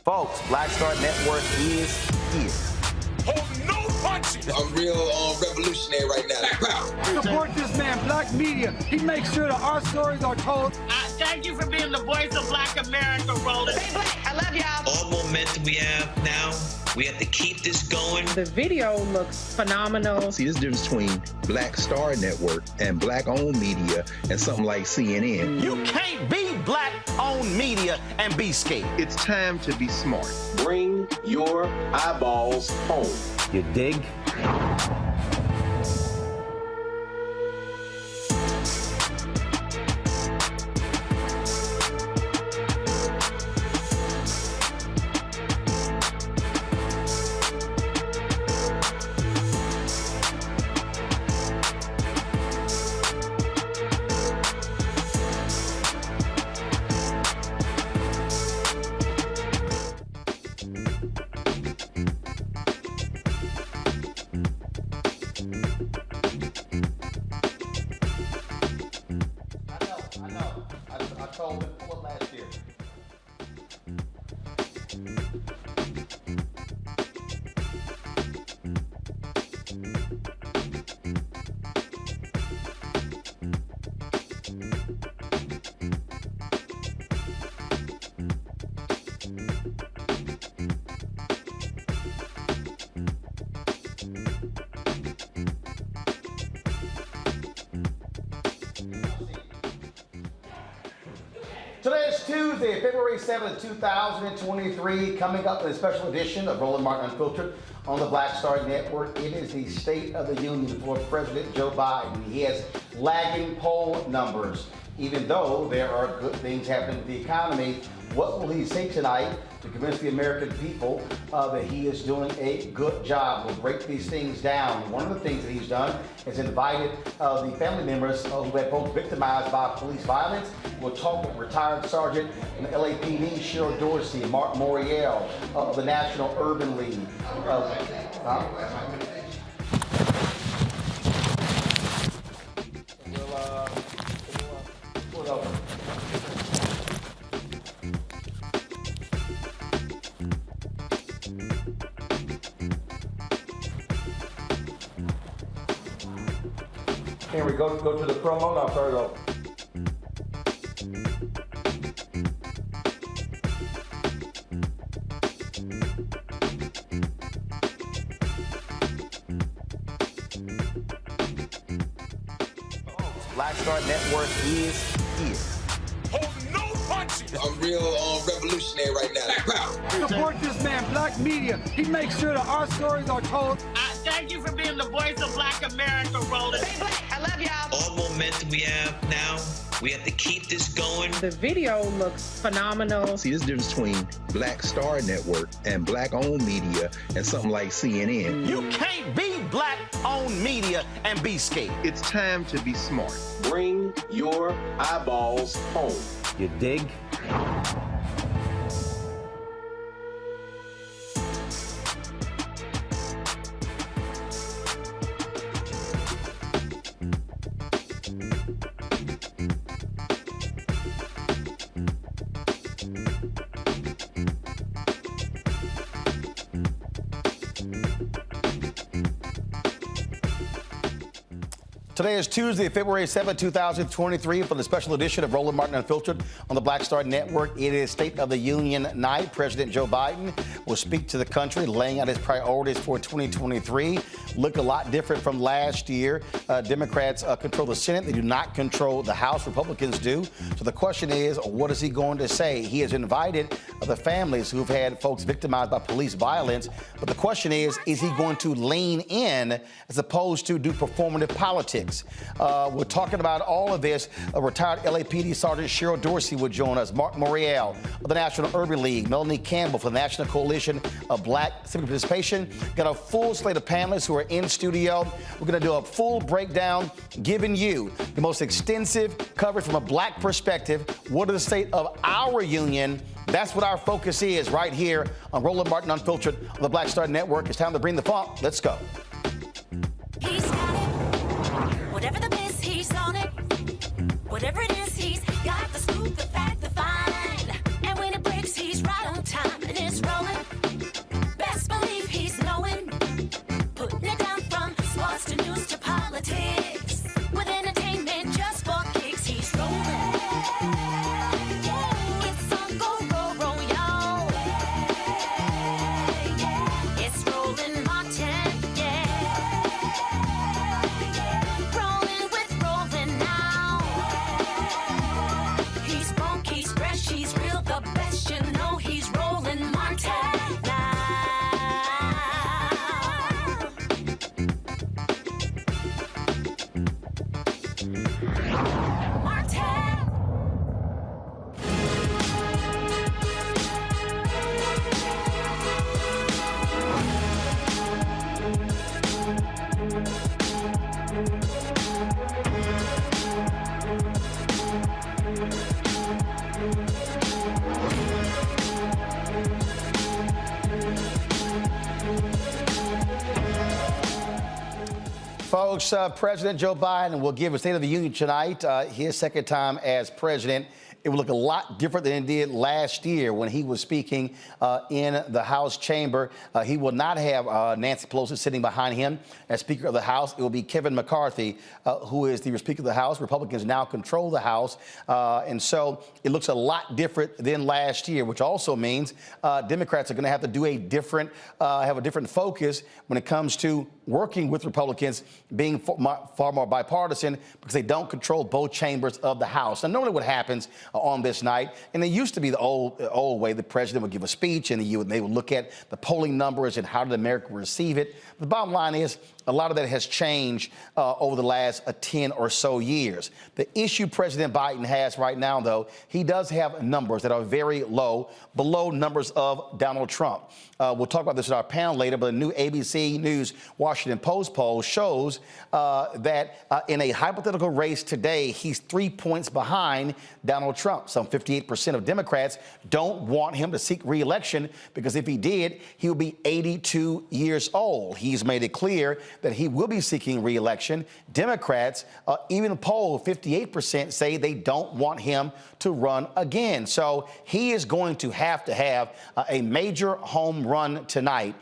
Folks, Black Star Network is here. Hold no punches! I'm real revolutionary right now. Black power. Support this man, Black Media. He makes sure that our stories are told. Thank you for being the voice of Black America, Roland. Stay black. I love y'all. All momentum we have now, we have to keep this going. The video looks phenomenal. See, this difference between Black Star Network and Black-owned media and something like CNN. You can't be Black-owned media and be scared. It's time to be smart. Bring your eyeballs home. You dig? Tuesday, February 7th, 2023, coming up in a special edition of Roland Martin Unfiltered on the Black Star Network. It is the State of the Union for President Joe Biden. He has lagging poll numbers. Even though there are good things happening with the economy, what will he say tonight to convince the American people that he is doing a good job? We'll break these things down. One of the things that he's done is invited the family members who had folks victimized by police violence. We'll talk with retired Sergeant from the LAPD, Cheryl Dorsey, Mark Morial of the National Urban League. Pull it over. Here we go to the promo, and I'll start it over. Black Star Network is here. Hold no punches. I'm real revolutionary right now. Black power. Support this man, Black media. He makes sure that our stories are told. Thank you for being the voice of Black America, Roland. Stay black. I love y'all. All momentum we have now, we have to keep this going. The video looks phenomenal. See, there's a difference between Black Star Network and black-owned media and something like CNN. You can't be black-owned media and be scared. It's time to be smart. Bring your eyeballs home. You dig? Today is Tuesday, February 7, 2023, for the special edition of Roland Martin Unfiltered on the Black Star Network. It is State of the Union night. President Joe Biden will speak to the country, laying out his priorities for 2023. Look a lot different from last year. Democrats control the Senate. They do not control the House. Republicans do. So the question is, what is he going to say? He has invited the families who've had folks victimized by police violence. But the question is he going to lean in as opposed to do performative politics? We're talking about all of this. Retired LAPD Sergeant Cheryl Dorsey will join us. Mark Morial of the National Urban League. Melanie Campbell from the National Coalition of Black Civic Participation. Got a full slate of panelists who are in studio. We're going to do a full breakdown, giving you the most extensive coverage from a black perspective. What is the state of our union? That's what our focus is right here on Roland Martin Unfiltered on the Black Star Network. It's time to bring the funk. Let's go. He's got it. Whatever the miss, he's on it. Whatever it is, he's got the scoop, the fact, the find. And when it breaks, he's right on time and it's rolling. Best believe he's knowing. Putting it down from sports to news to politics. With entertainment just for kicks, he's rolling. It's on go, roll, roll, y'all. It's Roland Martin, rolling with Roland now. He's funky, he's fresh, he's real, the best, you know he's Roland Martin now. Martin. Folks, President Joe Biden will give a State of the Union tonight, his second time as president. It will look a lot different than it did last year when he was speaking in the House chamber. He will not have Nancy Pelosi sitting behind him as Speaker of the House. It will be Kevin McCarthy, who is the Speaker of the House. Republicans now control the House. And so it looks a lot different than last year, which also means Democrats are going to have to do have a different focus when it comes to working with Republicans, being far more bipartisan, because they don't control both chambers of the House. Now, normally what happens on this night. And it used to be the old way. The president would give a speech and they would look at the polling numbers and how did America receive it. The bottom line is a lot of that has changed over the last 10 or so years. The issue President Biden has right now, though, he does have numbers that are very low, below numbers of Donald Trump. We'll talk about this in our panel later, but a new ABC News Washington Post poll shows that in a hypothetical race today, he's 3 points behind Donald Trump. Some 58% of Democrats don't want him to seek re-election because if he did, he would be 82 years old. He's made it clear that he will be seeking re-election. Democrats, even poll 58% say they don't want him to run again. So he is going to have a major home run tonight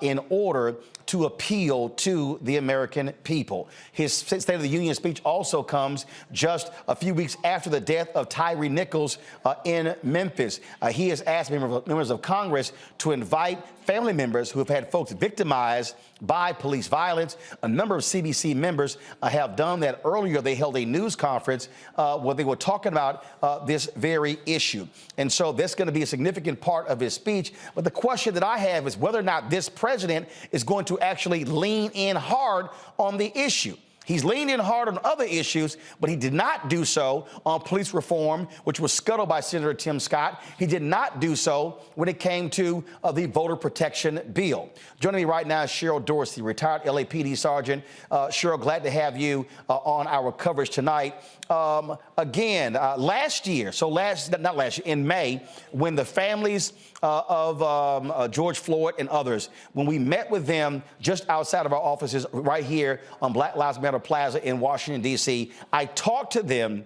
in order to appeal to the American people. His State of the Union speech also comes just a few weeks after the death of Tyree Nichols in Memphis. He has asked members of Congress to invite family members who have had folks victimized by police violence. A number of CBC members have done that. Earlier, they held a news conference where they were talking about this very issue. And so that's going to be a significant part of his speech. But the question that I have is whether or not this president is going to actually lean in hard on the issue. He's leaned in hard on other issues, but he did not do so on police reform, which was scuttled by Senator Tim Scott. He did not do so when it came to the voter protection bill. Joining me right now is Cheryl Dorsey, retired LAPD sergeant. Cheryl, glad to have you on our coverage tonight. Last year, in May, when the families of George Floyd and others, when we met with them just outside of our offices right here on Black Lives Matter Plaza in Washington, D.C., I talked to them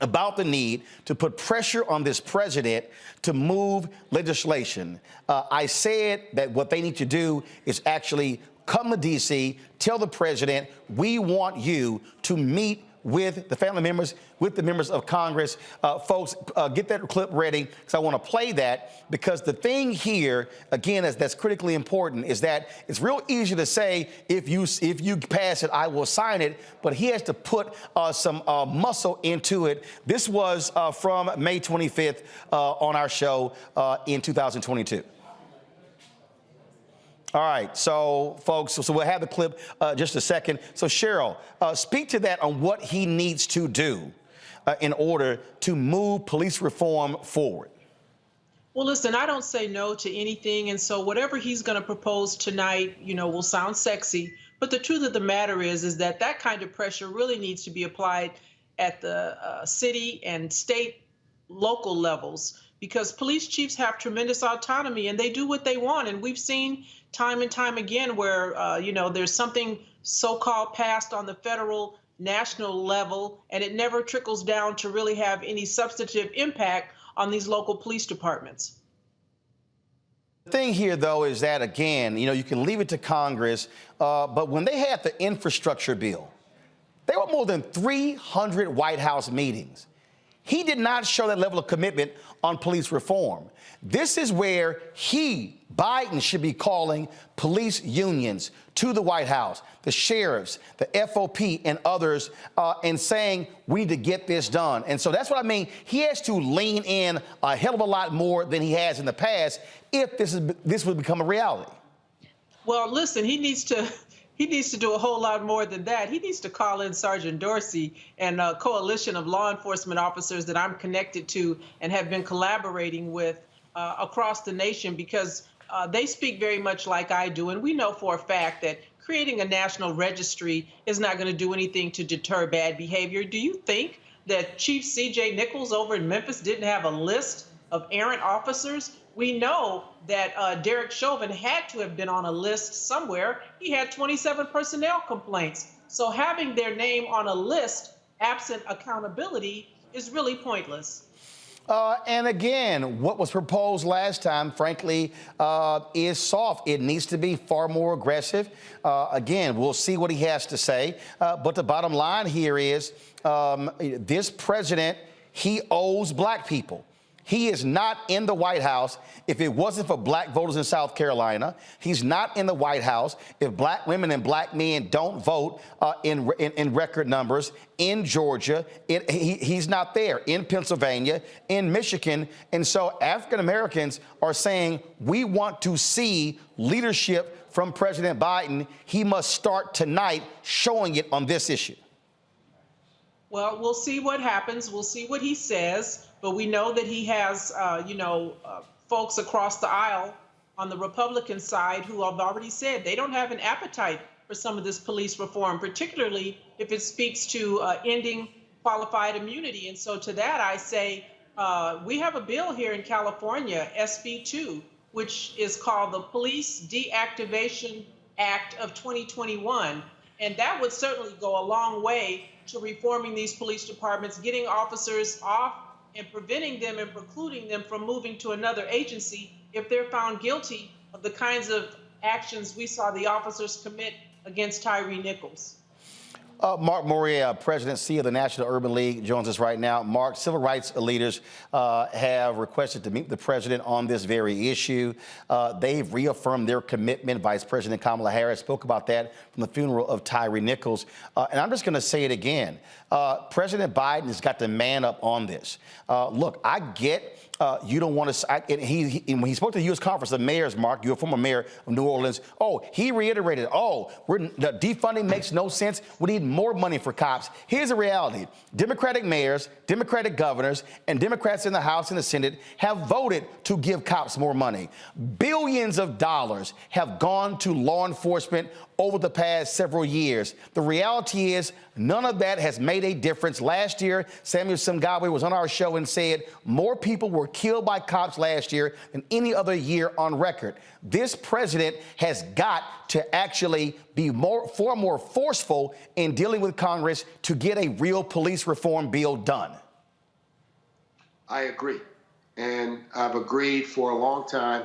about the need to put pressure on this president to move legislation. I said that what they need to do is actually come to D.C., tell the president, we want you to meet with the family members, with the members of Congress. Folks, get that clip ready because I want to play that because the thing here, again, that's critically important is that it's real easy to say if you pass it, I will sign it, but he has to put some muscle into it. This was from May 25th on our show in 2022. All right, so folks, so we'll have the clip just a second. So Cheryl, speak to that on what he needs to do in order to move police reform forward. Well, listen, I don't say no to anything. And so whatever he's going to propose tonight, will sound sexy. But the truth of the matter is that kind of pressure really needs to be applied at the city and state, local levels, because police chiefs have tremendous autonomy and they do what they want. And we've seen time and time again where, there's something so-called passed on the federal national level and it never trickles down to really have any substantive impact on these local police departments. The thing here, though, is that, again, you can leave it to Congress, but when they had the infrastructure bill, there were more than 300 White House meetings. He did not show that level of commitment on police reform. This is where Biden, should be calling police unions to the White House, the sheriffs, the FOP, and others, and saying, we need to get this done. And so that's what I mean. He has to lean in a hell of a lot more than he has in the past if this would become a reality. Well, listen, he needs to do a whole lot more than that. He needs to call in Sergeant Dorsey and a coalition of law enforcement officers that I'm connected to and have been collaborating with across the nation because they speak very much like I do. And we know for a fact that creating a national registry is not going to do anything to deter bad behavior. Do you think that Chief C.J. Nichols over in Memphis didn't have a list of errant officers? We know that Derek Chauvin had to have been on a list somewhere. He had 27 personnel complaints. So having their name on a list, absent accountability, is really pointless. And again, what was proposed last time, frankly, is soft. It needs to be far more aggressive. Again, we'll see what he has to say. But the bottom line here is this president, he owes black people. He is not in the White House if it wasn't for black voters in South Carolina. He's not in the White House if black women and black men don't vote in record numbers in Georgia. He's not there in Pennsylvania, in Michigan. And so African Americans are saying, we want to see leadership from President Biden. He must start tonight showing it on this issue. Well, we'll see what happens. We'll see what he says. But we know that he has, folks across the aisle on the Republican side who have already said they don't have an appetite for some of this police reform, particularly if it speaks to ending qualified immunity. And so to that, I say we have a bill here in California, SB 2, which is called the Police Deactivation Act of 2021. And that would certainly go a long way to reforming these police departments, getting officers off and preventing them and precluding them from moving to another agency if they're found guilty of the kinds of actions we saw the officers commit against Tyree Nichols. Mark Moria, President C of the National Urban League, joins us right now. Mark, civil rights leaders have requested to meet the president on this very issue. They've reaffirmed their commitment. Vice President Kamala Harris spoke about that from the funeral of Tyree Nichols. And I'm just going to say it again. President Biden has got to man up on this. Look, I get you don't want to. When he spoke to the U.S. Conference of Mayors, Mark, you're a former mayor of New Orleans. He reiterated, the defunding makes no sense. We need more money for cops. Here's the reality. Democratic mayors, Democratic governors, and Democrats in the House and the Senate have voted to give cops more money. Billions of dollars have gone to law enforcement over the past several years. The reality is none of that has made a difference. Last year, Samuel Simgawe was on our show and said more people were killed by cops last year than any other year on record. This president has got to actually be far more forceful in dealing with Congress to get a real police reform bill done. I agree. And I've agreed for a long time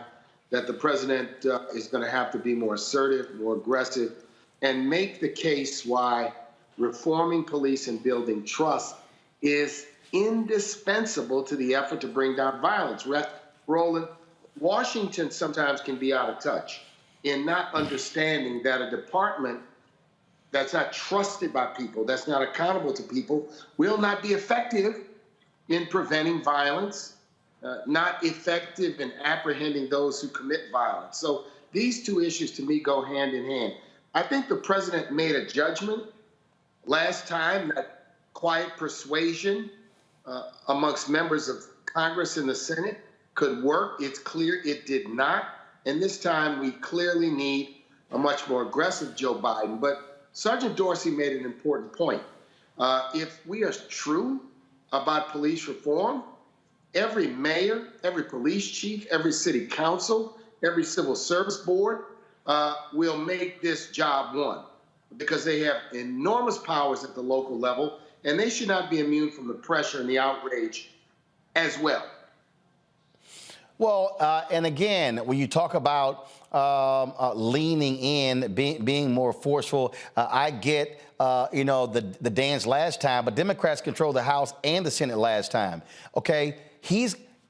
that the president is going to have to be more assertive, more aggressive, and make the case why reforming police and building trust is indispensable to the effort to bring down violence. Roland, Washington sometimes can be out of touch in not understanding that a department that's not trusted by people, that's not accountable to people, will not be effective in preventing violence, not effective in apprehending those who commit violence. So these two issues to me go hand in hand. I think the president made a judgment last time that quiet persuasion amongst members of Congress and the Senate could work. It's clear it did not. And this time we clearly need a much more aggressive Joe Biden. But Sergeant Dorsey made an important point. If we are true about police reform, every mayor, every police chief, every city council, every civil service board will make this job one, because they have enormous powers at the local level, and they should not be immune from the pressure and the outrage as well. Well, and again, when you talk about leaning in, being more forceful, I get, the dance last time, but Democrats controlled the House and the Senate last time. Okay,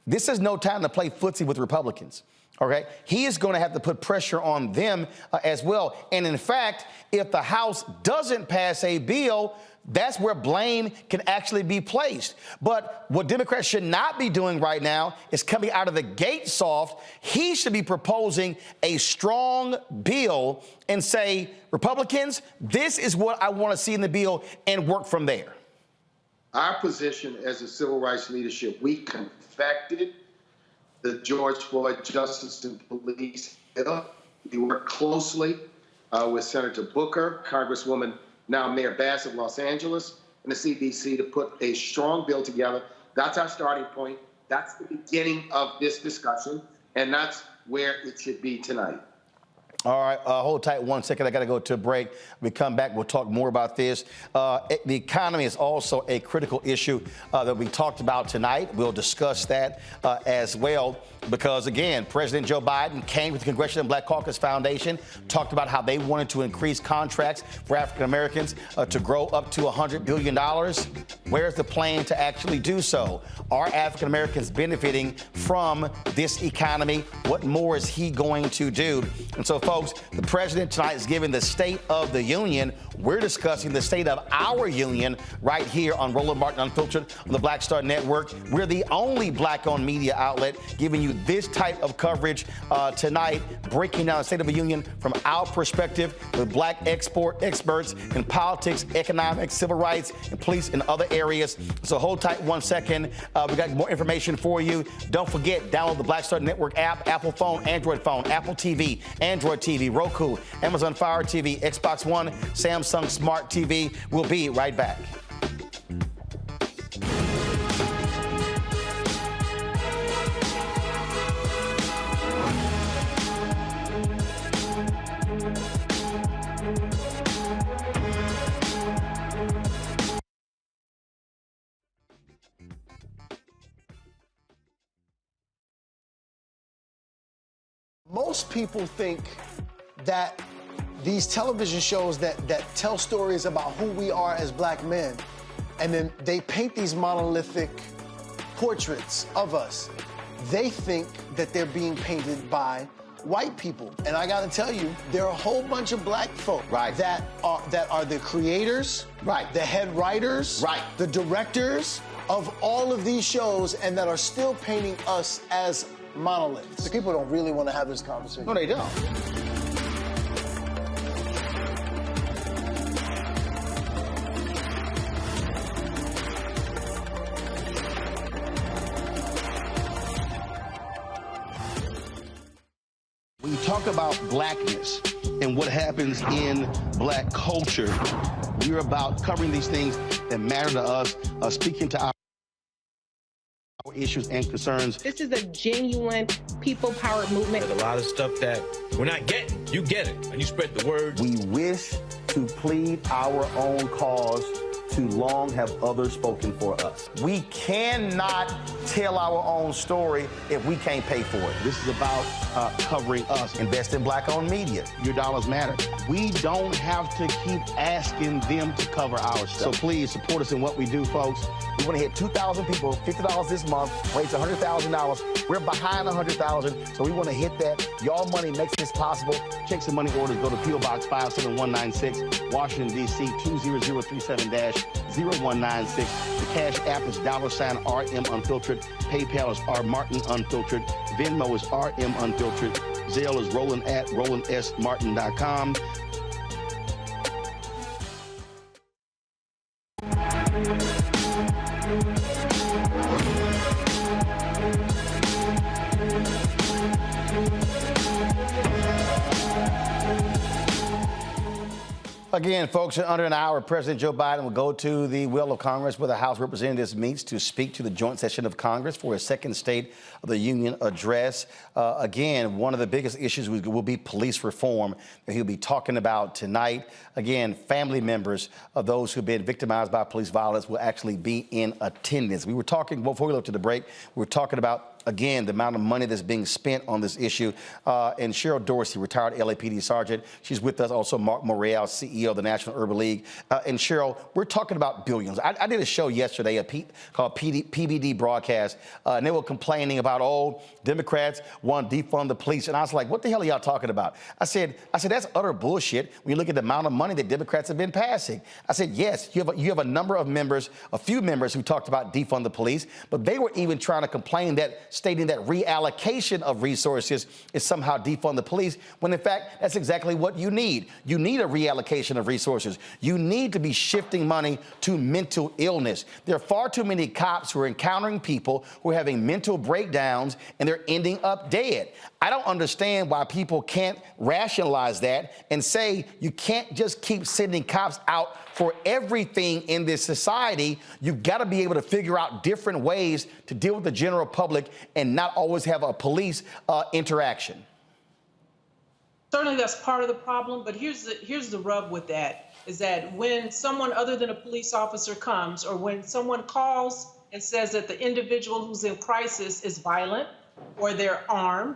this is no time to play footsie with Republicans. Okay, he is going to have to put pressure on them as well. And in fact, if the House doesn't pass a bill, that's where blame can actually be placed. But what Democrats should not be doing right now is coming out of the gate soft. He should be proposing a strong bill and say, Republicans, this is what I want to see in the bill, and work from there. Our position as a civil rights leadership, we confected the George Floyd Justice and Police bill. We work closely with Senator Booker, Congresswoman, now Mayor Bass of Los Angeles, and the CDC to put a strong bill together. That's our starting point. That's the beginning of this discussion, and that's where it should be tonight. All right, hold tight 1 second. I got to go to a break. When we come back, we'll talk more about this. The economy is also a critical issue that we talked about tonight. We'll discuss that as well. because, again, President Joe Biden came with the Congressional Black Caucus Foundation, talked about how they wanted to increase contracts for African Americans to grow up to $100 billion. Where's the plan to actually do so? Are African Americans benefiting from this economy? What more is he going to do? And so, folks, the president tonight is giving the State of the Union. We're discussing the state of our union right here on Roland Martin Unfiltered on the Black Star Network. We're the only black-owned media outlet giving you this type of coverage tonight, breaking down the State of the Union from our perspective with black experts in politics, economics, civil rights, and police and other areas. So hold tight 1 second. We got more information for you. Don't forget, download the Black Star Network app, Apple phone, Android phone, Apple TV, Android TV, Roku, Amazon Fire TV, Xbox One, Samsung Smart TV. We'll be right back. Most people think that these television shows that tell stories about who we are as black men, and then they paint these monolithic portraits of us. They think that they're being painted by white people. And I gotta tell you, there are a whole bunch of black folk that are the creators, the head writers, the directors of all of these shows, and that are still painting us as monoliths. The people don't really want to have this conversation. No, they don't. When you talk about blackness and what happens in black culture, we're about covering these things that matter to us, speaking to our issues and concerns. This is a genuine people-powered movement. There's a lot of stuff that we're not getting. You get it, and you spread the word. We wish to plead our own cause. Too long have others spoken for us. We cannot tell our own story if we can't pay for it. This is about covering us. Invest in black-owned media. Your dollars matter. We don't have to keep asking them to cover our stuff. So please support us in what we do, folks. We want to hit 2,000 people, $50 this month, raise $100,000. We're behind 100,000, so we want to hit that. Y'all money makes this possible. Checks and money orders go to P.O. Box 57196, Washington, D.C. 20037-0196. The Cash App is $RM Unfiltered. PayPal is R Martin Unfiltered. Venmo is RM Unfiltered. Zelle is Roland@RolandSMartin.com. Again, folks, in under an hour, President Joe Biden will go to the Will of Congress where the House of Representatives meets to speak to the joint session of Congress for his second State of the Union address. Again, one of the biggest issues will be police reform that he'll be talking about tonight. Again, family members of those who've been victimized by police violence will actually be in attendance. We were talking, before we looked at the break, we were talking about, again, the amount of money that's being spent on this issue. And Cheryl Dorsey, retired LAPD sergeant, she's with us. Also, Mark Morreale, CEO of the National Urban League. And Cheryl, we're talking about billions. I did a show yesterday called PBD Broadcast, and they were complaining about, oh, Democrats want to defund the police. And I was like, what the hell are y'all talking about? I said, that's utter bullshit when you look at the amount of money that Democrats have been passing. I said, yes, you have a number of members, a few members who talked about defund the police, but they were even trying to complain stating that reallocation of resources is somehow defund the police, when in fact, that's exactly what you need. You need a reallocation of resources. You need to be shifting money to mental illness. There are far too many cops who are encountering people who are having mental breakdowns and they're ending up dead. I don't understand why people can't rationalize that and say you can't just keep sending cops out for everything in this society. You've got to be able to figure out different ways to deal with the general public and not always have a police interaction. Certainly that's part of the problem, but here's the rub with that, is that when someone other than a police officer comes, or when someone calls and says that the individual who's in crisis is violent, or they're armed,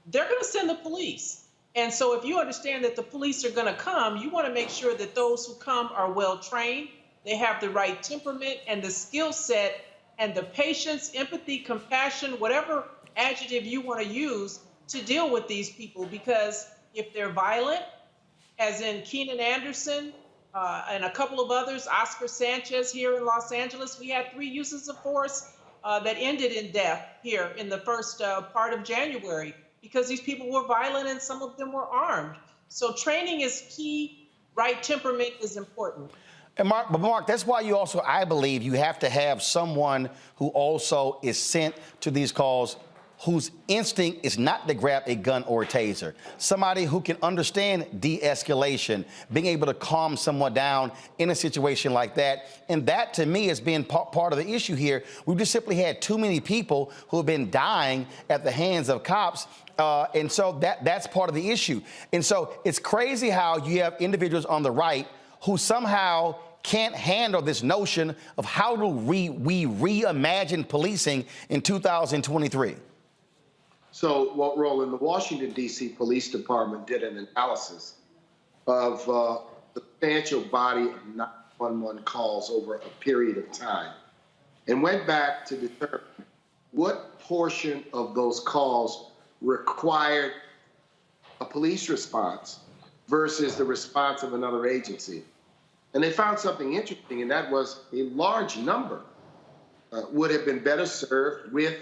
they're going to send the police. And so if you understand that the police are going to come, you want to make sure that those who come are well trained, they have the right temperament and the skill set and the patience, empathy, compassion, whatever adjective you want to use to deal with these people. Because if they're violent, as in Keenan Anderson and a couple of others, Oscar Sanchez here in Los Angeles, we had 3 uses of force that ended in death here in the first part of January, because these people were violent and some of them were armed. So training is key, right temperament is important. And Mark, that's why you also, I believe, you have to have someone who also is sent to these calls whose instinct is not to grab a gun or a taser. Somebody who can understand de-escalation, being able to calm someone down in a situation like that. And that, to me, has been part of the issue here. We've just simply had too many people who have been dying at the hands of cops. And so that's part of the issue. And so it's crazy how you have individuals on the right who somehow can't handle this notion of how do we reimagine policing in 2023. So, well, Roland, the Washington, D.C. Police Department did an analysis of the substantial body of 911 calls over a period of time and went back to determine what portion of those calls required a police response versus the response of another agency. And they found something interesting, and that was a large number would have been better served with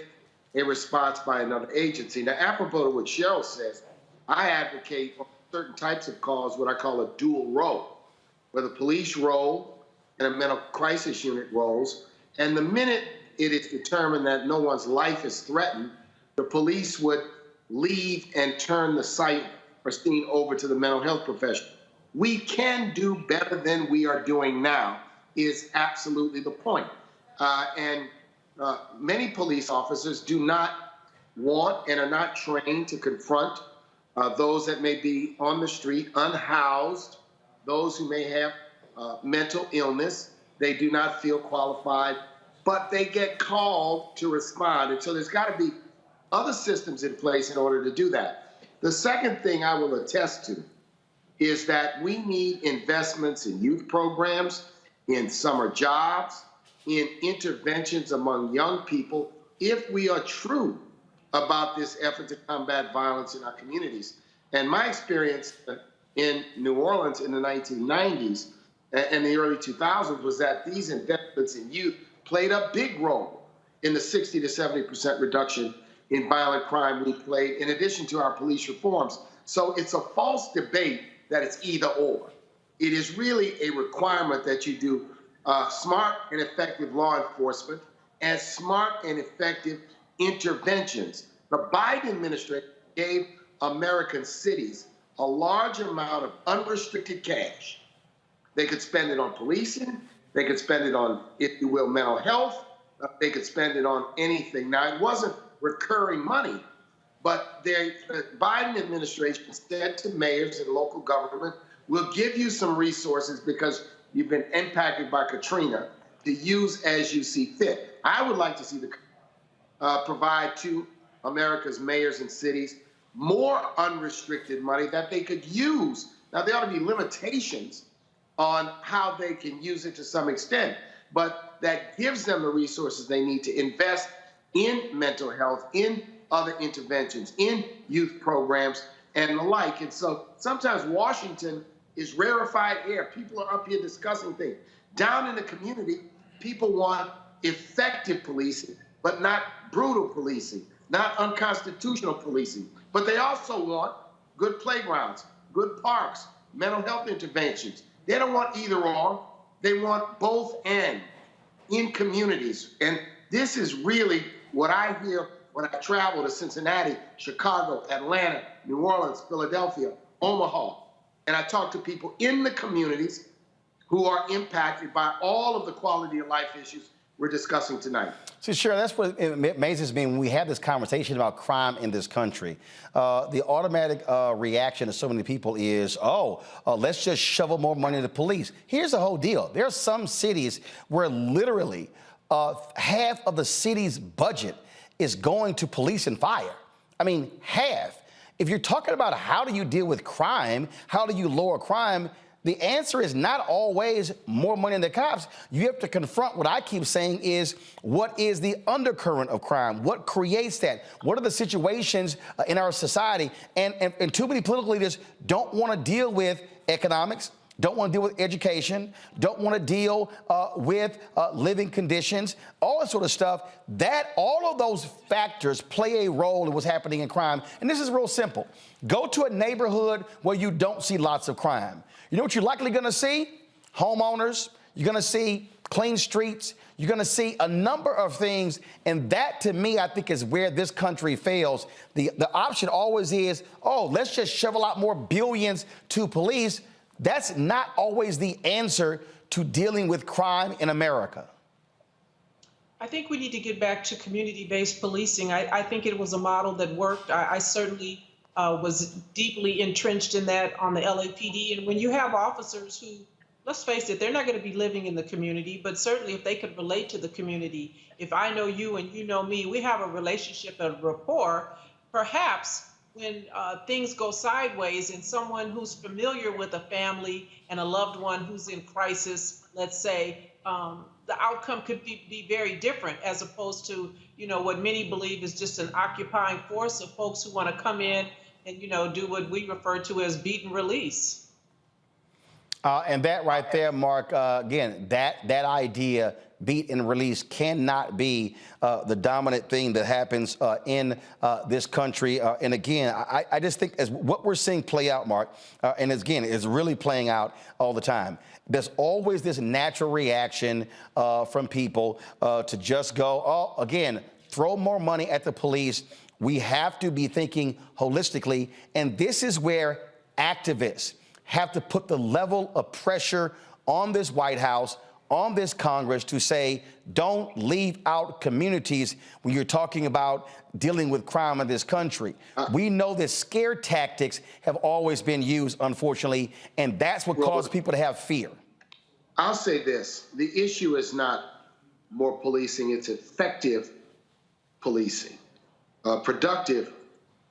a response by another agency. Now, apropos to what Cheryl says, I advocate for certain types of calls what I call a dual role, where the police role and a mental crisis unit roles, and the minute it is determined that no one's life is threatened, the police would leave and turn the site or scene over to the mental health professional. We can do better than we are doing now is absolutely the point. Many police officers do not want and are not trained to confront those that may be on the street, unhoused, those who may have mental illness. They do not feel qualified, but they get called to respond. And so there's got to be other systems in place in order to do that. The second thing I will attest to is that we need investments in youth programs, in summer jobs, in interventions among young people, if we are true about this effort to combat violence in our communities. And my experience in New Orleans in the 1990s and the early 2000s was that these investments in youth played a big role in the 60 to 70% reduction in violent crime we played, in addition to our police reforms. So it's a false debate that it's either or. It is really a requirement that you do smart and effective law enforcement and smart and effective interventions. The Biden administration gave American cities a large amount of unrestricted cash. They could spend it on policing. They could spend it on, if you will, mental health. They could spend it on anything. Now, it wasn't recurring money, but the Biden administration said to mayors and local government, we'll give you some resources because you've been impacted by Katrina to use as you see fit. I would like to see the provide to America's mayors and cities more unrestricted money that they could use. Now, there ought to be limitations on how they can use it to some extent, but that gives them the resources they need to invest in mental health, in other interventions, in youth programs, and the like. And so sometimes Washington is rarefied air. People are up here discussing things. Down in the community, people want effective policing, but not brutal policing, not unconstitutional policing. But they also want good playgrounds, good parks, mental health interventions. They don't want either or. They want both and in communities. And this is really what I hear when I travel to Cincinnati, Chicago, Atlanta, New Orleans, Philadelphia, Omaha. And I talk to people in the communities who are impacted by all of the quality of life issues we're discussing tonight. See, sure, that's what amazes me when we have this conversation about crime in this country. The automatic reaction to so many people is, let's just shovel more money to the police. Here's the whole deal. There are some cities where literally half of the city's budget is going to police and fire. I mean, half. If you're talking about how do you deal with crime, how do you lower crime, the answer is not always more money in the cops. You have to confront what I keep saying is what is the undercurrent of crime? What creates that? What are the situations in our society? And too many political leaders don't want to deal with economics, don't want to deal with education, don't want to deal with living conditions, all that sort of stuff. All of those factors play a role in what's happening in crime. And this is real simple. Go to a neighborhood where you don't see lots of crime. You know what you're likely going to see? Homeowners. You're going to see clean streets. You're going to see a number of things. And that, to me, I think is where this country fails. The option always is, oh, let's just shovel out more billions to police. That's not always the answer to dealing with crime in America. I think we need to get back to community-based policing. I think it was a model that worked. I certainly was deeply entrenched in that on the LAPD. And when you have officers who, let's face it, they're not going to be living in the community, but certainly if they could relate to the community, if I know you and you know me, we have a relationship and rapport, perhaps when things go sideways and someone who's familiar with a family and a loved one who's in crisis, let's say, the outcome could be very different as opposed to, what many believe is just an occupying force of folks who want to come in and, do what we refer to as beat and release. And that right there, Mark, again, that idea, beat and release, cannot be the dominant thing that happens in this country. And again, I just think as what we're seeing play out, Mark, and again, is really playing out all the time. There's always this natural reaction from people to just go, oh, again, throw more money at the police. We have to be thinking holistically. And this is where activists have to put the level of pressure on this White House, on this Congress to say, don't leave out communities when you're talking about dealing with crime in this country. We know that scare tactics have always been used, unfortunately, and that's what caused people to have fear. I'll say this. The issue is not more policing, it's effective policing, productive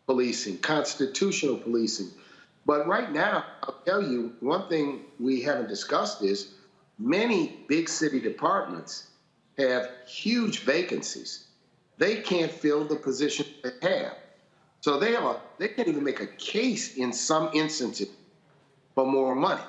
policing, constitutional policing. But right now, I'll tell you, one thing we haven't discussed is many big city departments have huge vacancies. They can't fill the position they have. So they can't even make a case in some instances for more money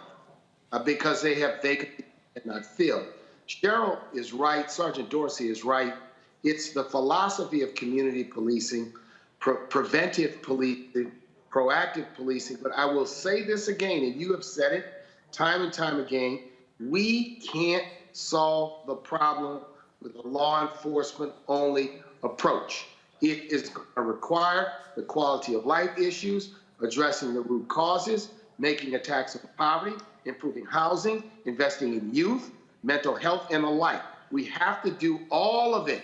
because they have vacancies that not filled. Cheryl is right, Sergeant Dorsey is right. It's the philosophy of community policing, preventive policing, proactive policing. But I will say this again, and you have said it time and time again, we can't solve the problem with a law enforcement only approach. It is going to require the quality of life issues, addressing the root causes, making attacks on poverty, improving housing, investing in youth, mental health, and the like. We have to do all of it.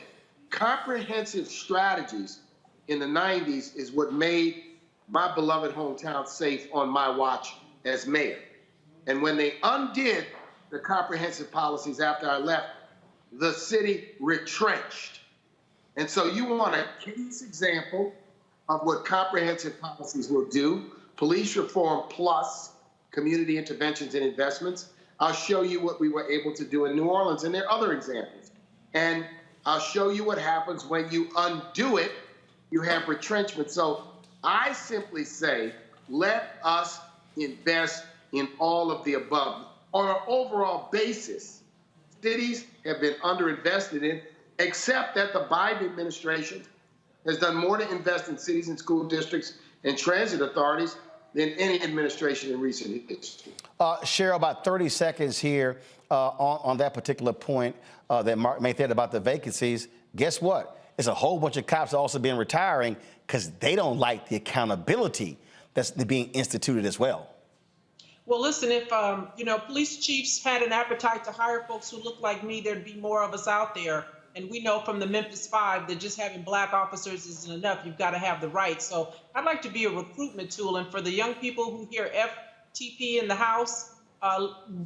Comprehensive strategies in the 90s is what made my beloved hometown safe on my watch as mayor. And when they undid the comprehensive policies after I left, the city retrenched. And so you want a case example of what comprehensive policies will do, police reform plus community interventions and investments. I'll show you what we were able to do in New Orleans, and there are other examples. And I'll show you what happens when you undo it, you have retrenchment. So I simply say, let us invest in all of the above. On an overall basis, cities have been underinvested in, except that the Biden administration has done more to invest in cities and school districts and transit authorities than any administration in recent history. Cheryl, about 30 seconds here on that particular point that Mark made there about the vacancies. Guess what? There's a whole bunch of cops also been retiring because they don't like the accountability that's being instituted as well. Well, listen, if, police chiefs had an appetite to hire folks who look like me, there'd be more of us out there. And we know from the Memphis 5 that just having black officers isn't enough. You've got to have the right. So I'd like to be a recruitment tool. And for the young people who hear FTP in the House,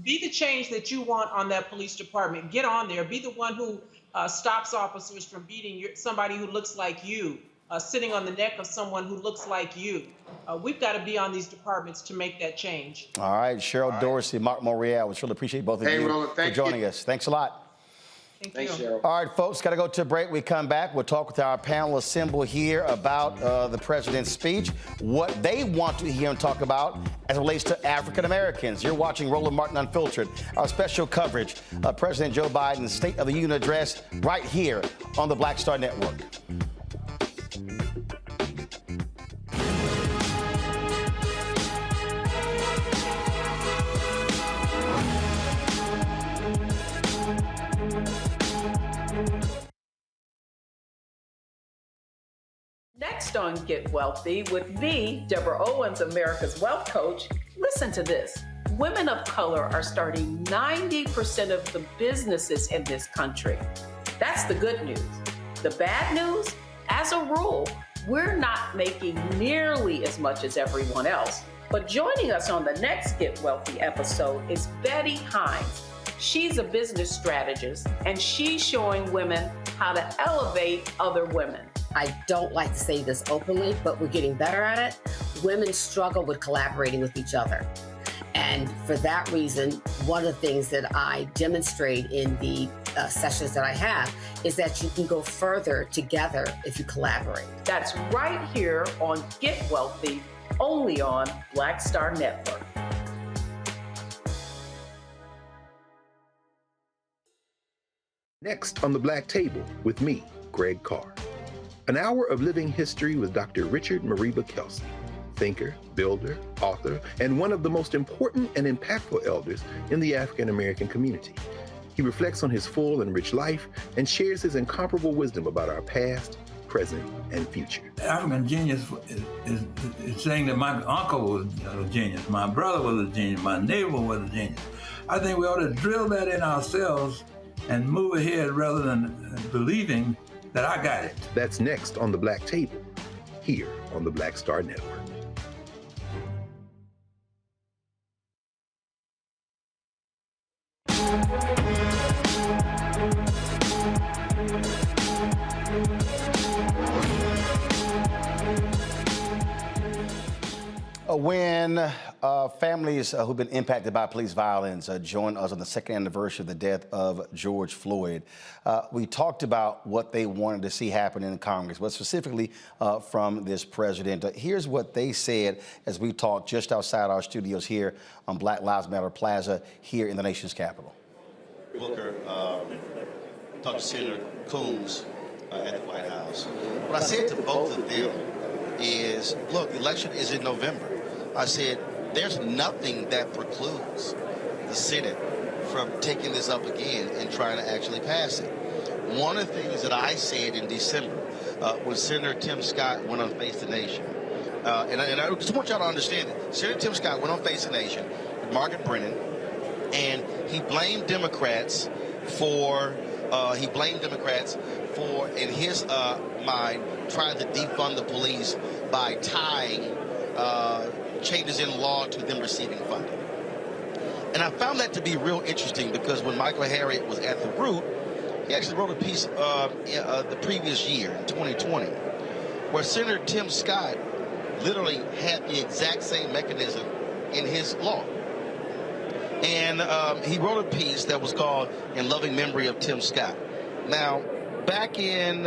Be the change that you want on that police department. Get on there. Be the one who stops officers from beating somebody who looks like you, sitting on the neck of someone who looks like you. We've got to be on these departments to make that change. All right, Cheryl Dorsey, Mark Morial, we really appreciate both of you for joining us. Thanks a lot. Thanks, Cheryl. All right, folks, got to go to a break. We come back. We'll talk with our panel assembled here about the president's speech, what they want to hear and talk about as it relates to African Americans. You're watching Roland Martin Unfiltered, our special coverage of President Joe Biden's State of the Union address right here on the Black Star Network. Next on Get Wealthy with me, Deborah Owens, America's Wealth Coach. Listen to this. Women of color are starting 90% of the businesses in this country. That's the good news. The bad news, as a rule, we're not making nearly as much as everyone else. But joining us on the next Get Wealthy episode is Betty Hines. She's a business strategist, and she's showing women how to elevate other women. I don't like to say this openly, but we're getting better at it. Women struggle with collaborating with each other. And for that reason, one of the things that I demonstrate in the sessions that I have is that you can go further together if you collaborate. That's right here on Get Wealthy, only on Black Star Network. Next on the Black Table with me, Greg Carr. An hour of living history with Dr. Richard Mariba Kelsey, thinker, builder, author, and one of the most important and impactful elders in the African American community. He reflects on his full and rich life and shares his incomparable wisdom about our past, present, and future. African genius is saying that my uncle was a genius, my brother was a genius, my neighbor was a genius. I think we ought to drill that in ourselves and move ahead rather than believing that I got it. That's next on the Black Table, here on the Black Star Network. When families who've been impacted by police violence join us on the second anniversary of the death of George Floyd, we talked about what they wanted to see happen in Congress, but specifically from this president. Here's what they said as we talked just outside our studios here on Black Lives Matter Plaza here in the nation's capital. Booker talked to Senator Coons at the White House. What I said to both of them is, look, the election is in November. I said, there's nothing that precludes the Senate from taking this up again and trying to actually pass it. One of the things that I said in December when Senator Tim Scott went on Face the Nation, and I just want y'all to understand it. Senator Tim Scott went on Face the Nation with Margaret Brennan, and he blamed Democrats for, in his mind, trying to defund the police by tying changes in law to them receiving funding. And I found that to be real interesting because when Michael Harriot was at the Root, he actually wrote a piece the previous year, in 2020, where Senator Tim Scott literally had the exact same mechanism in his law. And he wrote a piece that was called In Loving Memory of Tim Scott. Now, back in,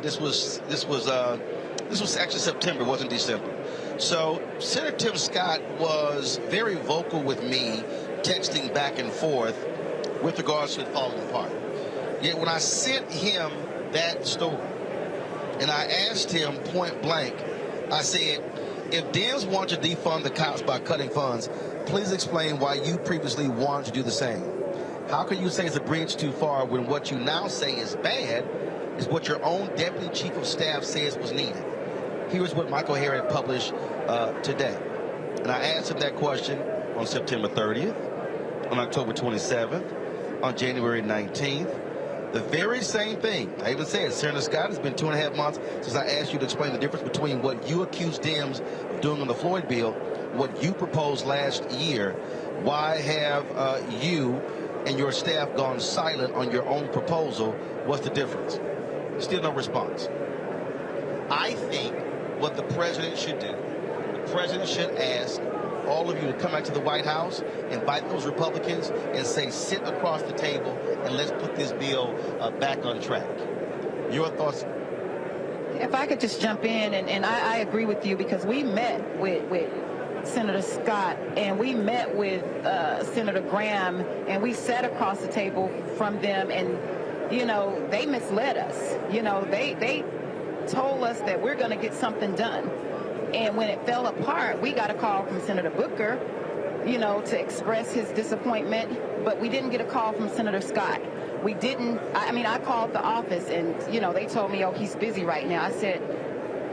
this was actually September, it wasn't December. So Senator Tim Scott was very vocal with me, texting back and forth with regards to it falling apart. Yet when I sent him that story, and I asked him point blank, I said, if Dems want to defund the cops by cutting funds, please explain why you previously wanted to do the same. How can you say it's a bridge too far when what you now say is bad is what your own Deputy Chief of Staff says was needed? Here's what Michael Harriot published today. And I asked him that question on September 30th, on October 27th, on January 19th. The very same thing. I even said, Senator Scott, it's been 2.5 months since I asked you to explain the difference between what you accused Dems of doing on the Floyd bill what you proposed last year. Why have you and your staff gone silent on your own proposal? What's the difference? Still no response. I think what the president should do, the president should ask all of you to come back to the White House, invite those Republicans, and say, sit across the table and let's put this bill back on track. Your thoughts? If I could just jump in, and I agree with you, because we met with Senator Scott and we met with Senator Graham, and we sat across the table from them, and, you know, they misled us. You know, they told us that we're going to get something done. And when it fell apart, we got a call from Senator Booker, you know, to express his disappointment, but we didn't get a call from Senator Scott. We didn't, I mean, I called the office and, you know, they told me, oh, he's busy right now. I said,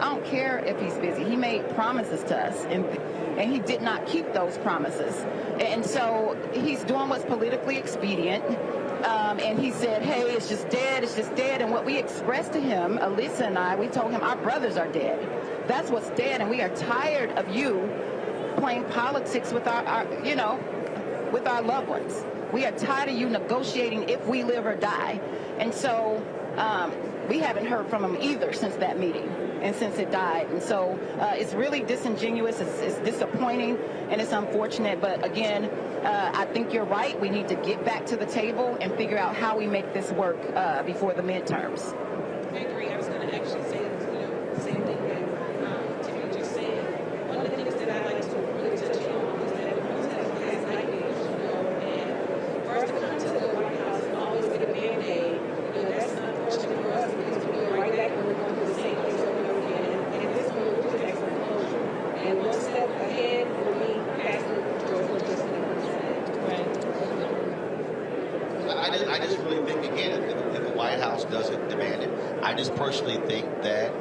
I don't care if he's busy. He made promises to us, and he did not keep those promises. And so he's doing what's politically expedient. And he said, hey, it's just dead, it's just dead. And what we expressed to him, Alyssa and I, we told him our brothers are dead. That's what's dead, and we are tired of you playing politics with our you know, with our loved ones. We are tired of you negotiating if we live or die. And so we haven't heard from him either since that meeting and since it died. And so it's really disingenuous, it's disappointing, and it's unfortunate. But again, I think you're right. We need to get back to the table and figure out how we make this work before the midterms. I agree. I was going to actually say, you know, the same thing that Tiffany just said. One of the things that I like to really touch on is that everyone's had a past nightmares, you know, and first to come to the White House and always get a Band-Aid, you know, that's unfortunate for us because we're going right back and we're going through the same things over and over again. And at this point, we're just asking for closure. And one step ahead will be asking George Bush to step aside. Right. I just really think, again, if the White House doesn't demand it, I just personally think that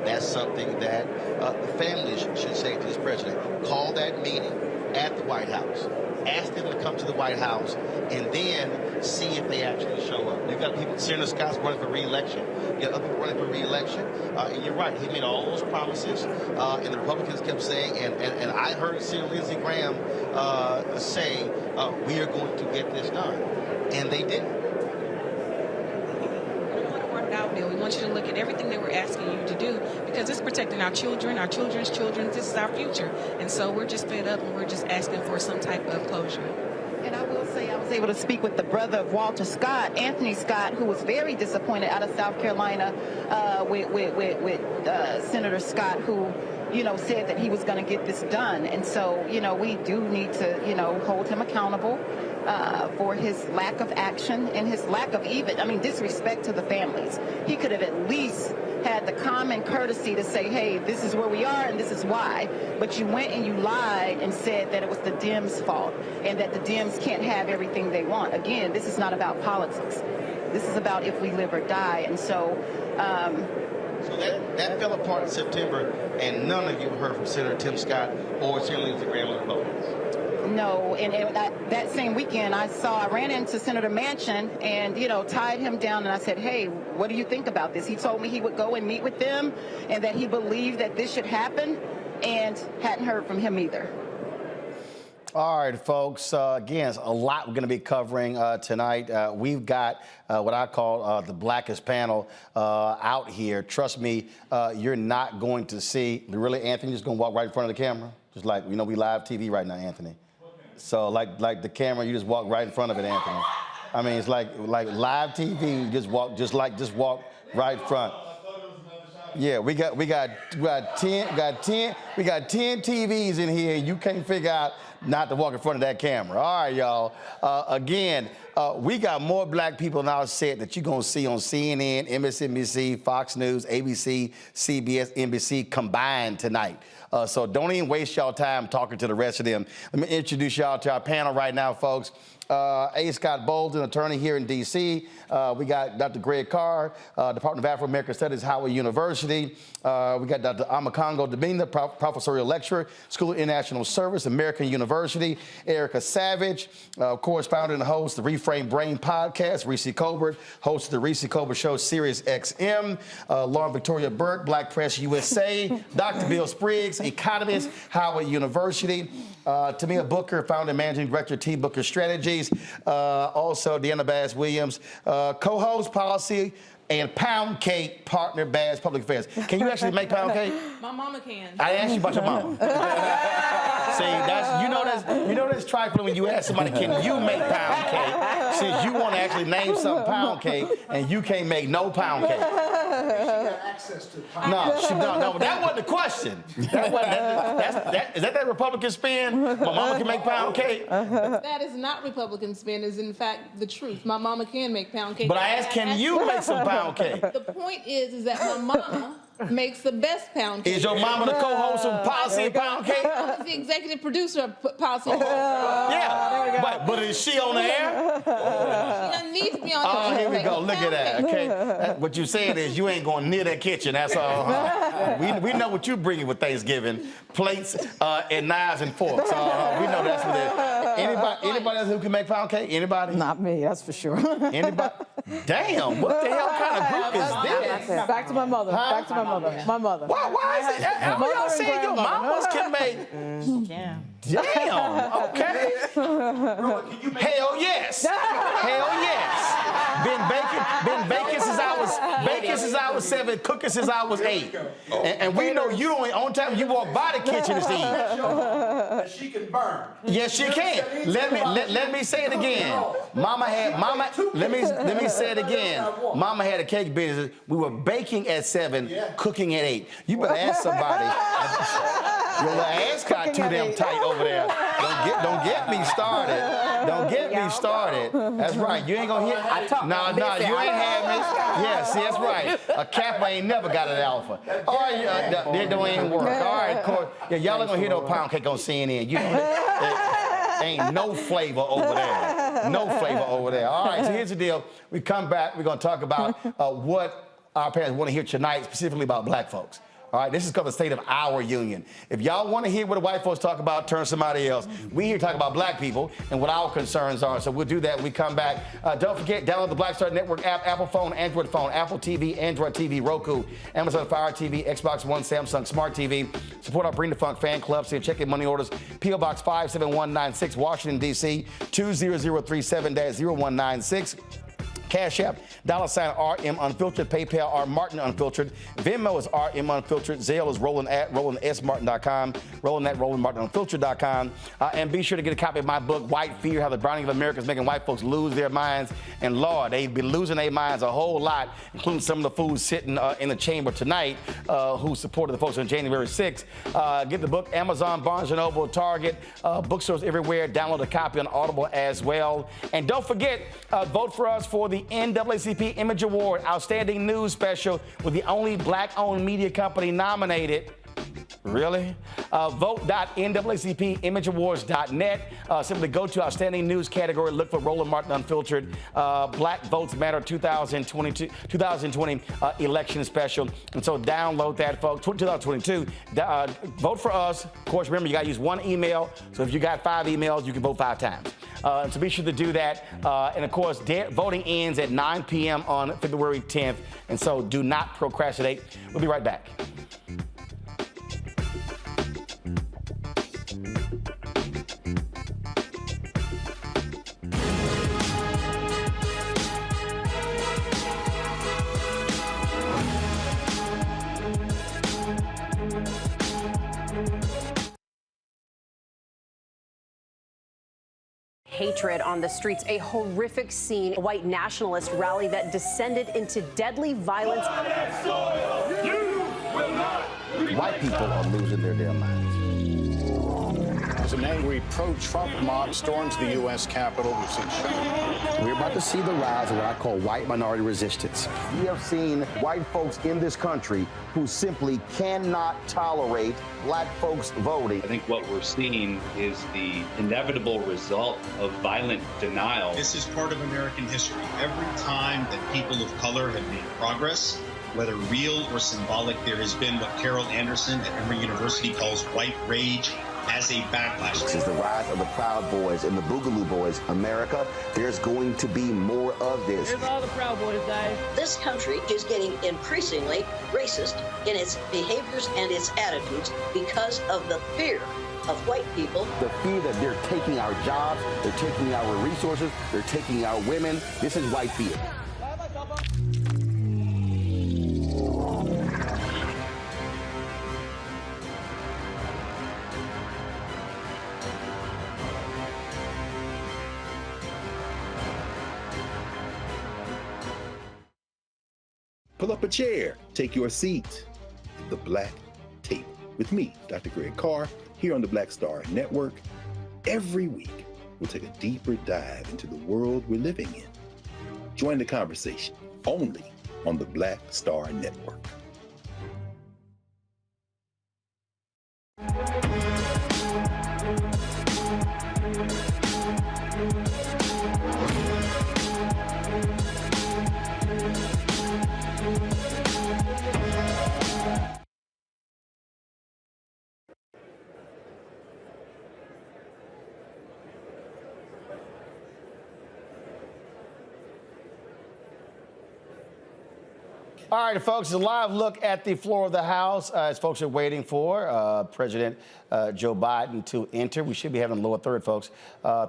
that's something that the families should say to this president. Call that meeting at the White House. Ask them to come to the White House and then see if they actually show up. You've got people, Senator Scott's running for re-election. You got other people running for re-election. And you're right, he made all those promises, and the Republicans kept saying, and I heard Senator Lindsey Graham say, we are going to get this done. And they didn't. Bill. We want you to look at everything that we're asking you to do, because it's protecting our children, our children's children. This is our future. And so we're just fed up, and we're just asking for some type of closure. And I will say, I was able to speak with the brother of Walter Scott, Anthony Scott, who was very disappointed out of South Carolina with Senator Scott, who, you know, said that he was going to get this done. And so, you know, we do need to, you know, hold him accountable for his lack of action and his lack of disrespect to the families. He could have at least had the common courtesy to say, hey, this is where we are and this is why. But you went and you lied and said that it was the Dems' fault and that the Dems can't have everything they want. Again, this is not about politics. This is about if we live or die. And so... So that fell apart in September, and none of you heard from Senator Tim Scott or Senator Lindsey Graham of the Republicans. No, and that same weekend, I ran into Senator Manchin and, you know, tied him down, and I said, hey, what do you think about this? He told me he would go and meet with them and that he believed that this should happen, and hadn't heard from him either. All right, folks. Again, a lot we're going to be covering tonight. We've got what I call the blackest panel out here. Trust me, you're not going to see. Really, Anthony, just going to walk right in front of the camera? Just like, you know, we live TV right now, Anthony. So like the camera, you just walk right in front of it, Anthony. I mean, it's like live TV, you just walk right front. Yeah, we got 10 TVs in here, and you can't figure out not to walk in front of that camera. All right, y'all. Again, we got more black people in our set that you're going to see on CNN, MSNBC, Fox News, ABC, CBS, NBC combined tonight. So don't even waste y'all time talking to the rest of them. Let me introduce y'all to our panel right now, folks. A. Scott Bolden, attorney here in D.C. We got Dr. Greg Carr, Department of Afro-American Studies, Howard University. We got Dr. Amakongo Demina, professorial lecturer, School of International Service, American University. Erica Savage, of course, founder and host of the Reframe Brain podcast. Reese Colbert, host of the Reese Colbert Show, Sirius XM. Lauren Victoria Burke, Black Press USA. Dr. Bill Spriggs, statistics economist, Howard University. Tamia Booker, founder and managing director of T. Booker Strategies. Also, Deanna Bass-Williams, co-host policy and pound cake partner, Bass Public Affairs. Can you actually make pound cake? My mama can. I asked you about your mom. See, that's trifling when you ask somebody, can you make pound cake? Since you want to actually name some pound cake and you can't make no pound cake. She got access to pound No, that wasn't the question. Is that Republican spin? My mama can make pound cake? That is not Republican spin, is in fact the truth. My mama can make pound cake. But I asked, can you make some pound cake? The point is that my mama makes the best pound cake. Is your mama the co-host of Policy and Pound Cake? She's the executive producer of Policy and Yeah, but is she on the air? She doesn't need to be on the Oh, here we go. Look at that. Okay, what you saying is you ain't going near that kitchen. That's all. We know what you bringing with Thanksgiving: plates and knives and forks. We know that's what it is. Anybody else who can make pound cake? Anybody? Not me, that's for sure. Anybody? Damn, what the hell kind of group is this? Back to my mother. Back to my mother. My mother. Why is it? How y'all saying your mamas can make? Yeah. Damn. Okay. Hell yes. Hell yes. Been baking since I was 7, cooking since I was 8. And we know you only time you walk by the kitchen is to eat. that she can burn. Yes, she can. Let me say it again. Let me say it again. Mama had a cake business. We were baking at 7, cooking at 8. You better ask somebody. Your little ass got too damn tight over there. Don't get me started. Don't get me started. That's right. You ain't gonna hit. No, you ain't had me. Yeah, see, that's right. A Kappa ain't never got an alpha. All right, that don't even work. All right, Court. Yeah, y'all ain't gonna hear no pound cake on CNN. You know, ain't no flavor over there. No flavor over there. All right, so here's the deal. We come back. We're gonna talk about what our parents want to hear tonight, specifically about black folks. All right, this is called the State of Our Union. If y'all want to hear what the white folks talk about, turn somebody else. We here to talk about black people and what our concerns are. So we'll do that when we come back. Don't forget, download the Black Star Network app, Apple phone, Android phone, Apple TV, Android TV, Roku, Amazon Fire TV, Xbox One, Samsung Smart TV. Support our Bring the Funk fan club. So check in money orders. P.O. Box 57196, Washington, D.C., 20037-0196. Cash App, $RM Unfiltered, PayPal, R Martin Unfiltered, Venmo is RM Unfiltered, Zelle is RolandSMartin.com, Roland at RolandMartinUnfiltered.com, and be sure to get a copy of my book, White Fear, How the Browning of America is Making White Folks Lose Their Minds. And Lord, they've been losing their minds a whole lot, including some of the fools sitting in the chamber tonight who supported the folks on January 6th. Get the book, Amazon, Barnes & Noble, Target, bookstores everywhere. Download a copy on Audible as well. And don't forget, vote for us for the NAACP Image Award Outstanding News Special with the only black-owned media company nominated. Really? Vote.naacpimageawards.net. Simply go to Outstanding News category, look for Roland Martin Unfiltered, Black Votes Matter 2020 election special. And so download that, folks. 2022. Vote for us. Of course, remember, you got to use one email. So if you got 5 emails, you can vote 5 times. So be sure to do that. And of course, voting ends at 9 p.m. on February 10th. And so do not procrastinate. We'll be right back. Hatred on the streets, a horrific scene, a white nationalist rally that descended into deadly violence. White people are losing their damn minds. As an angry pro-Trump mob storms the U.S. Capitol, we've seen shooting. We're about to see the rise of what I call white minority resistance. We have seen white folks in this country who simply cannot tolerate black folks voting. I think what we're seeing is the inevitable result of violent denial. This is part of American history. Every time that people of color have made progress, whether real or symbolic, there has been what Carol Anderson at Emory University calls white rage, as a backlash. This is the rise of the Proud Boys and the Boogaloo Boys. America, there's going to be more of this. Here's all the Proud Boys, guys. This country is getting increasingly racist in its behaviors and its attitudes because of the fear of white people. The fear that they're taking our jobs, they're taking our resources, they're taking our women. This is white fear. Pull up a chair, take your seat at the Black Table with me, Dr. Greg Carr, here on the Black Star Network. Every week, we'll take a deeper dive into the world we're living in. Join the conversation only on the Black Star Network. All right, folks, a live look at the floor of the House as folks are waiting for President Joe Biden to enter. We should be having a lower third, folks.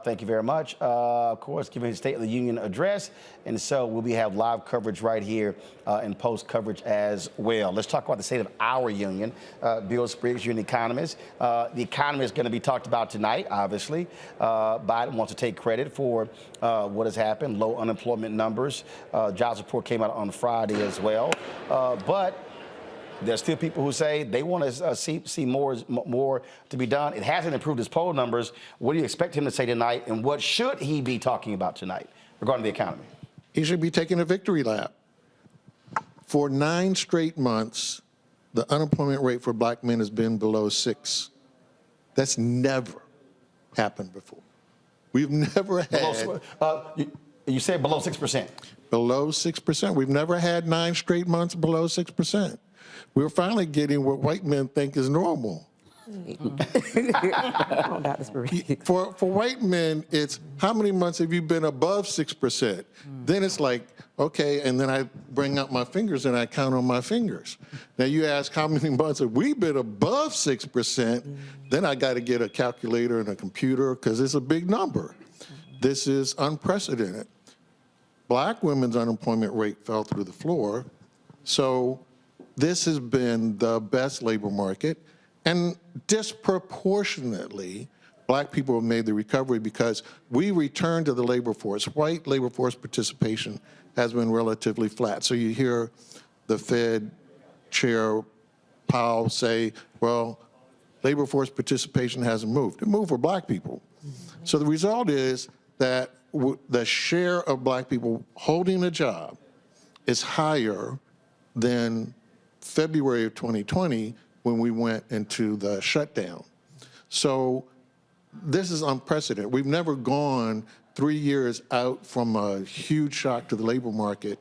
Thank you very much. Of course, giving his State of the Union address. And so we'll have live coverage right here and post coverage as well. Let's talk about the state of our union. Bill Spriggs, you're an economist. The economy is going to be talked about tonight, obviously. Biden wants to take credit for what has happened, low unemployment numbers. Jobs report came out on Friday as well. But there's still people who say they want to see more to be done. It hasn't improved his poll numbers. What do you expect him to say tonight, and what should he be talking about tonight regarding the economy? He should be taking a victory lap. For 9 straight months, the unemployment rate for black men has been below 6. That's never happened before. We've never had... You said below 6%. Below 6%. We've never had 9 straight months below 6%. We're finally getting what white men think is normal. For white men, it's how many months have you been above 6%? Then it's like, okay, and then I bring out my fingers and I count on my fingers. Now you ask how many months have we been above 6%? Then I got to get a calculator and a computer because it's a big number. This is unprecedented. Black women's unemployment rate fell through the floor. So this has been the best labor market. And disproportionately, black people have made the recovery because we returned to the labor force. White labor force participation has been relatively flat. So you hear the Fed Chair Powell say, well, labor force participation hasn't moved. It moved for black people. So the result is that the share of black people holding a job is higher than February of 2020 when we went into the shutdown. So this is unprecedented. We've never gone 3 years out from a huge shock to the labor market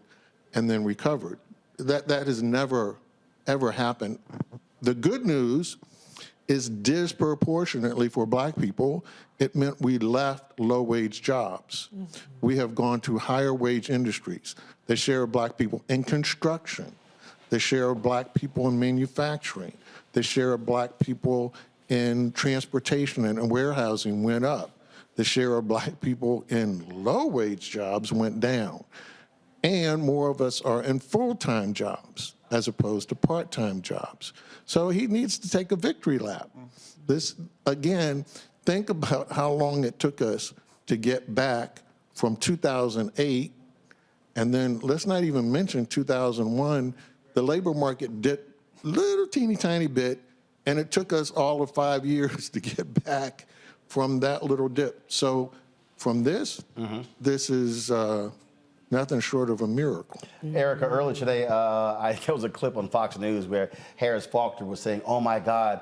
and then recovered. That has never, ever happened. The good news is disproportionately for black people, it meant we left low-wage jobs. We have gone to higher-wage industries. The share of black people in construction, the share of black people in manufacturing, the share of black people in transportation and warehousing went up. The share of black people in low-wage jobs went down. And more of us are in full-time jobs as opposed to part-time jobs. So he needs to take a victory lap. This, again, think about how long it took us to get back from 2008, and then let's not even mention 2001. The labor market dipped a little teeny tiny bit, and it took us all of 5 years to get back from that little dip. So from this, this is nothing short of a miracle. Erica, earlier today, there was a clip on Fox News where Harris Faulkner was saying, oh my God,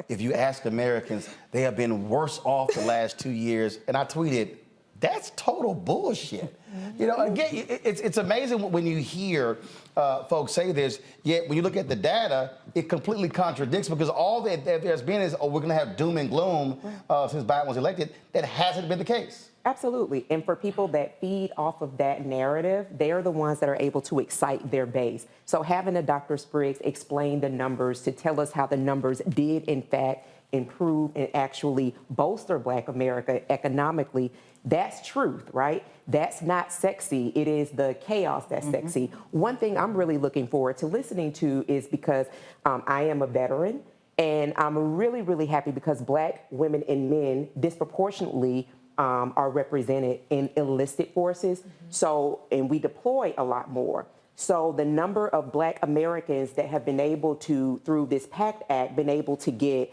if you ask Americans, they have been worse off the last 2 years. And I tweeted, That's total bullshit. You know, again, it's amazing when you hear folks say this, yet when you look at the data, it completely contradicts, because all that there's been is, oh, we're going to have doom and gloom since Biden was elected. That hasn't been the case. Absolutely. And for people that feed off of that narrative, they're the ones that are able to excite their base. So having a Dr. Spriggs explain the numbers to tell us how the numbers did, in fact, improve and actually bolster Black America economically, that's truth, right? That's not sexy. It is the chaos that's sexy. One thing I'm really looking forward to listening to is because I am a veteran, and I'm really, really happy because Black women and men disproportionately are represented in enlisted forces. So, and we deploy a lot more. So the number of Black Americans that have been able to, through this PACT Act, been able to get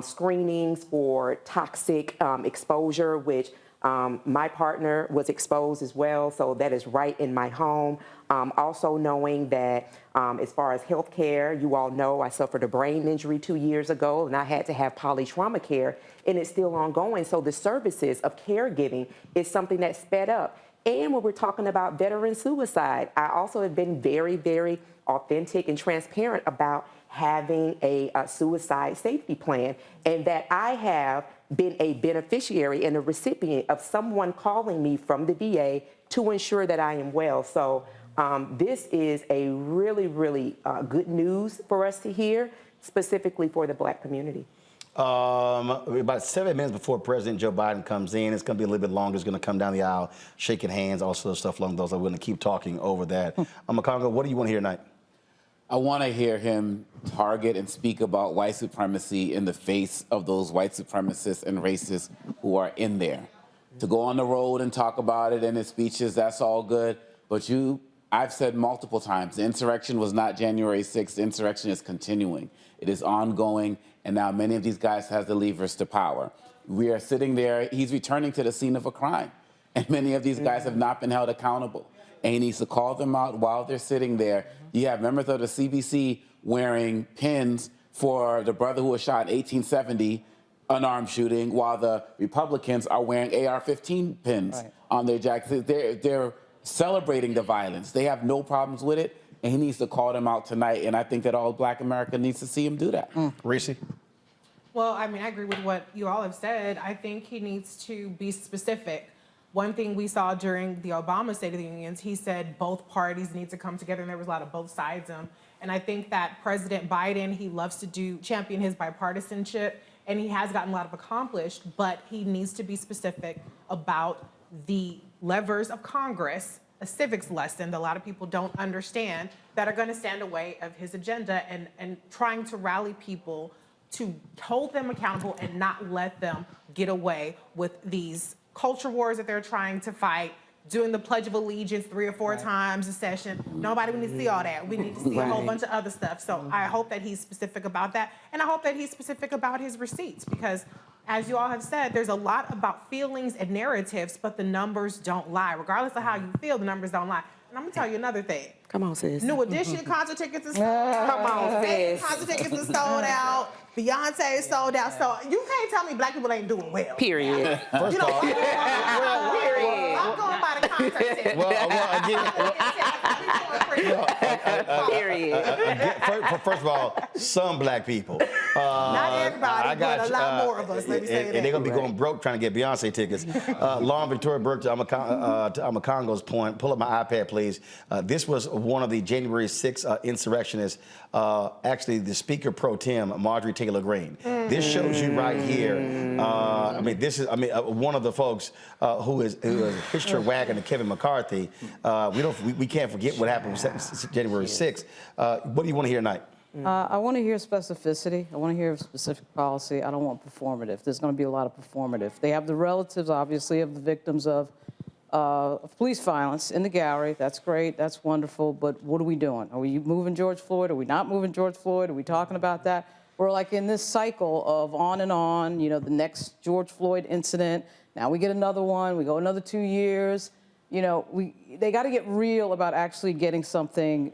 screenings for toxic exposure, which my partner was exposed as well, so that is right in my home. Also knowing that as far as health care, you all know I suffered a brain injury 2 years ago, and I had to have polytrauma care, and it's still ongoing. So the services of caregiving is something that's sped up. And when we're talking about veteran suicide, I also have been very, very authentic and transparent about having a suicide safety plan, and that I have been a beneficiary and a recipient of someone calling me from the VA to ensure that I am well. So this is a really, really good news for us to hear, specifically for the Black community. About 7 minutes before President Joe Biden comes in, it's going to be a little bit longer. It's going to come down the aisle, shaking hands, also stuff along those. I'm going to keep talking over that. Makongo, what do you want to hear tonight? I want to hear him target and speak about white supremacy in the face of those white supremacists and racists who are in there. To go on the road and talk about it in his speeches, that's all good. But I've said multiple times, the insurrection was not January 6th. The insurrection is continuing. It is ongoing. And now many of these guys have the levers to power. We are sitting there. He's returning to the scene of a crime. And many of these guys have not been held accountable. And he needs to call them out while they're sitting there. You have members of the CBC wearing pins for the brother who was shot in 1870, unarmed shooting, while the Republicans are wearing AR-15 pins on their jackets. They're celebrating the violence. They have no problems with it, and he needs to call them out tonight. And I think that all Black America needs to see him do that. Reese? Well, I mean, I agree with what you all have said. I think he needs to be specific. One thing we saw during the Obama State of the Unions, he said both parties need to come together, and there was a lot of both sides. And I think that President Biden, he loves to champion his bipartisanship, and he has gotten a lot of accomplished, but he needs to be specific about the levers of Congress, a civics lesson that a lot of people don't understand, that are going to stand in the way of his agenda, and trying to rally people to hold them accountable and not let them get away with these culture wars that they're trying to fight, doing the Pledge of Allegiance 3 or 4 times a session. Nobody needs to see all that. We need to see a whole bunch of other stuff. So I hope that he's specific about that. And I hope that he's specific about his receipts, because as you all have said, there's a lot about feelings and narratives, but the numbers don't lie. Regardless of how you feel, the numbers don't lie. And I'm gonna tell you another thing. Come on, sis. New Edition concert tickets is sold out. Come on, sis. Concert tickets is sold out. Beyonce is sold out. So you can't tell me Black people ain't doing well. Period. First of all, Period. I'm going by the concert tickets. First of all, some Black people. Not everybody, but a lot more of us. Let me say that. And they're going to be going broke trying to get Beyonce tickets. Long Victoria Burke, to Amakongo's point, pull up my iPad, please. This was one of the January 6th insurrectionists, actually the Speaker Pro Tem, Marjorie Taylor Greene. This shows you right here. One of the folks who is hitched her wagon to Kevin McCarthy. We can't forget what happened January 6th. What do you want to hear tonight? I want to hear specificity. I want to hear specific policy. I don't want performative. There's going to be a lot of performative. They have the relatives, obviously, of the victims of police violence in the gallery. That's great. That's wonderful. But what are we doing? Are we moving George Floyd? Are we not moving George Floyd? Are we talking about that? We're like in this cycle of on and on, the next George Floyd incident. Now we get another one. We go another 2 years. They got to get real about actually getting something,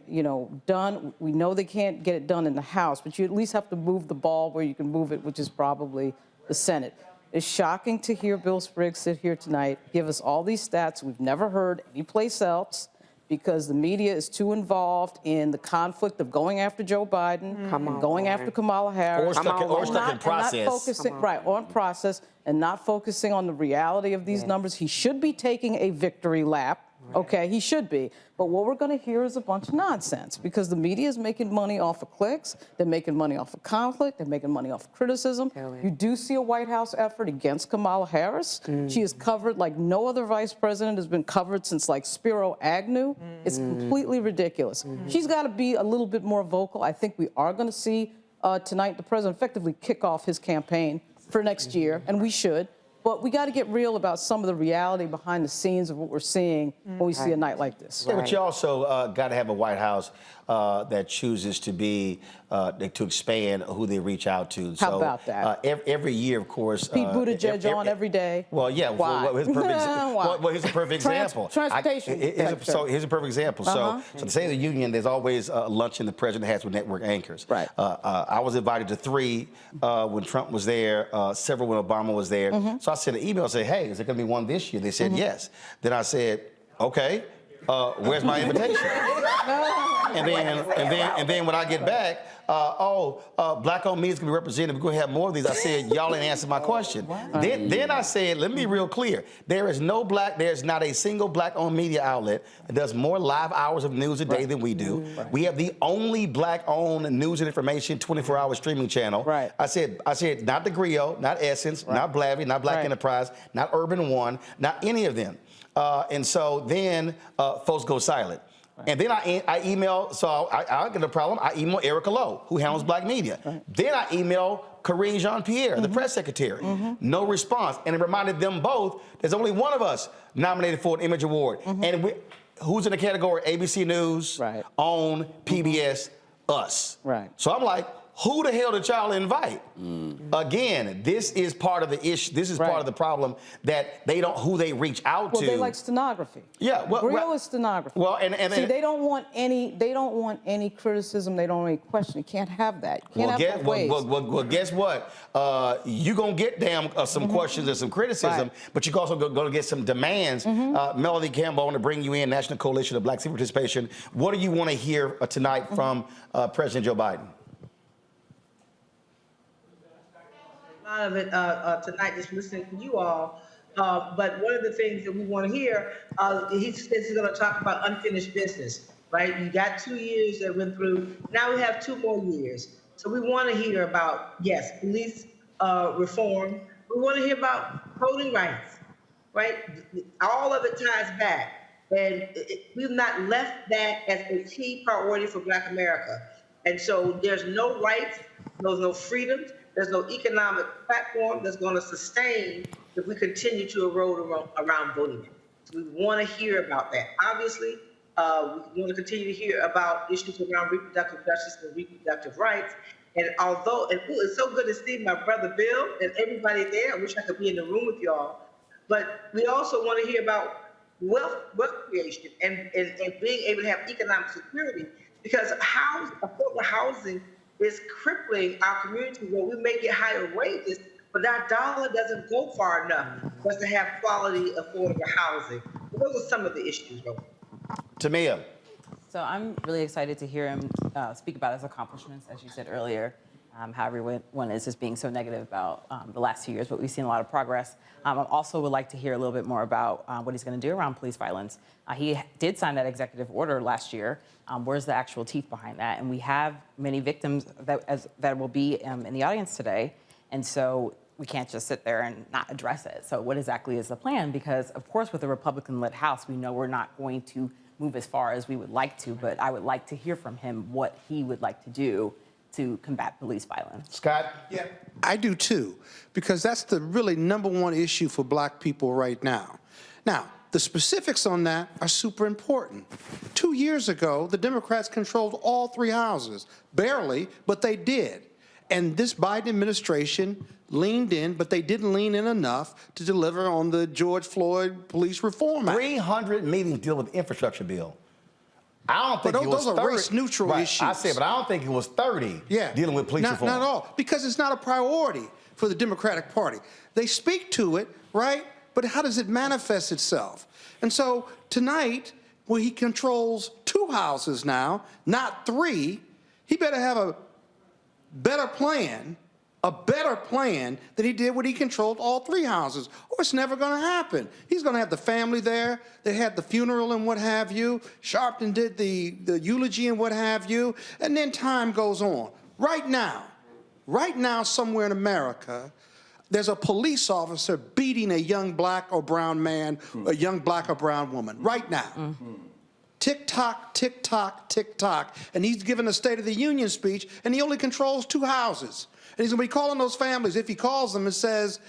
done. We know they can't get it done in the House, but you at least have to move the ball where you can move it, which is probably the Senate. It's shocking to hear Bill Spriggs sit here tonight, give us all these stats we've never heard anyplace else, because the media is too involved in the conflict of going after Joe Biden and going after Kamala Harris. Or stuck in process. And not focusing, on process, and not focusing on the reality of these numbers. He should be taking a victory lap. Okay, he should be. But what we're going to hear is a bunch of nonsense, because the media is making money off of clicks. They're making money off of conflict. They're making money off of criticism. You do see a White House effort against Kamala Harris. She is covered like no other vice president has been covered since like Spiro Agnew. It's completely ridiculous. She's got to be a little bit more vocal. I think we are going to see tonight the president effectively kick off his campaign for next year, and we should. But we got to get real about some of the reality behind the scenes of what we're seeing when we see a night like this. Yeah, but you also got to have a White House that chooses to be to expand who they reach out to. How about that? Every year, of course. Pete Buttigieg on every day. Well, yeah. Why? Well, here's a perfect example. Transportation. Here's a perfect example. So the State of the Union, there's always a luncheon the president has with network anchors. Right. I was invited to 3 when Trump was there, several when Obama was there. So I sent an email and said, hey, is there going to be one this year? They said yes. Then I said, okay, where's my invitation? and then when I get back, black-owned media is going to be represented. We're going to have more of these. I said, y'all ain't answered my question. Then I said, let me be real clear. There's not a single black-owned media outlet that does more live hours of news a day than we do. We have the only black-owned news and information 24-hour streaming channel. I said, not The Griot, not Essence, not Blavy, not Black Enterprise, not Urban One, not any of them. And so then folks go silent. And then I email, so I get a problem. I email Erica Lowe, who handles black media. Then I email Karine Jean-Pierre, the press secretary. No response. And it reminded them both, there's only one of us nominated for an Image Award. And who's in the category? ABC News, OWN, PBS, us. So I'm like, who the hell did y'all invite? Again, this is part of the issue. This is part of the problem, that they don't, who they reach out to. Well, they like stenography. Yeah, real is stenography. Well, and see, they don't want any criticism. They don't want any question. You can't have that. You can't have both ways. Well, guess what? You're gonna get some questions and some criticism, but you're also gonna get some demands. Melody Campbell, I want to bring you in, National Coalition of Black Civic Participation. What do you want to hear tonight from President Joe Biden? A lot of it tonight, just listening to you all. But one of the things that we want to hear, he says he's going to talk about unfinished business, right? You got 2 years that went through. Now we have 2 more years. So we want to hear about, yes, police reform. We want to hear about voting rights, right? All of it ties back. And we've not left that as a key priority for Black America. And so there's no rights, there's no freedoms. There's no economic platform that's going to sustain if we continue to erode around voting. So we want to hear about that. Obviously, we want to continue to hear about issues around reproductive justice and reproductive rights. And it's so good to see my brother Bill and everybody there. I wish I could be in the room with y'all. But we also want to hear about wealth creation and being able to have economic security, because affordable housing is crippling our community, where we may get higher wages, but our dollar doesn't go far enough for us to have quality, affordable housing. Those are some of the issues, Robert. Tamia. So I'm really excited to hear him speak about his accomplishments, as you said earlier, how everyone is just being so negative about the last 2 years, but we've seen a lot of progress. I also would like to hear a little bit more about what he's going to do around police violence. He did sign that executive order last year. Where's the actual teeth behind that? And we have many victims that will be in the audience today, and so we can't just sit there and not address it. So what exactly is the plan? Because, of course, with a Republican-led House, we know we're not going to move as far as we would like to, but I would like to hear from him what he would like to do to combat police violence. Scott? Yeah, I do too, because that's the really #1 issue for Black people right now. Now, the specifics on that are super important. 2 years ago, the Democrats controlled all 3 houses. Barely, but they did. And this Biden administration leaned in, but they didn't lean in enough to deliver on the George Floyd Police Reform Act. 300 meetings deal with the infrastructure bill. I don't think it was 30. Those are race-neutral issues. I said, but I don't think it was 30 dealing with police reform. Not at all, because it's not a priority for the Democratic Party. They speak to it, right? But how does it manifest itself? And so tonight, where he controls 2 houses now, not 3, he better have a better plan than he did when he controlled all 3 houses, or it's never going to happen. He's going to have the family there. They had the funeral and what have you. Sharpton did the eulogy and what have you, and then time goes on. Right now, somewhere in America, there's a police officer beating a young black or brown man, a young black or brown woman, right now. Tick-tock, tick-tock, tick-tock. And he's giving a State of the Union speech, and he only controls 2 houses. And he's going to be calling those families, if he calls them and says,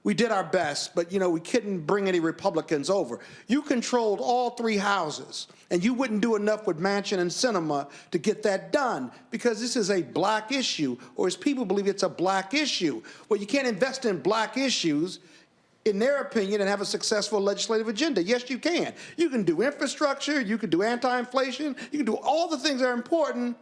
we did our best, but, we couldn't bring any Republicans over. You controlled all 3 houses, and you wouldn't do enough with Manchin and Sinema to get that done, because this is a black issue, or as people believe it's a black issue. Well, you can't invest in black issues, in their opinion, and have a successful legislative agenda. Yes, you can. You can do infrastructure, you can do anti-inflation, you can do all the things that are important,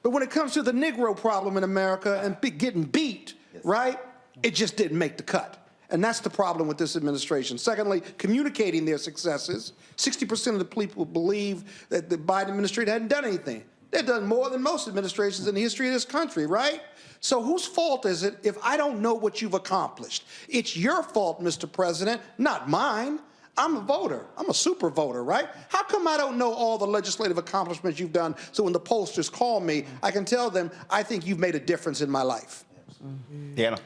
but when it comes to the Negro problem in America and getting beat, right, it just didn't make the cut. And that's the problem with this administration. Secondly, communicating their successes. 60% of the people believe that the Biden administration hadn't done anything. They've done more than most administrations in the history of this country, right? So whose fault is it if I don't know what you've accomplished? It's your fault, Mr. President, not mine. I'm a voter. I'm a super voter, right? How come I don't know all the legislative accomplishments you've done so when the pollsters call me, I can tell them, I think you've made a difference in my life? Deanna.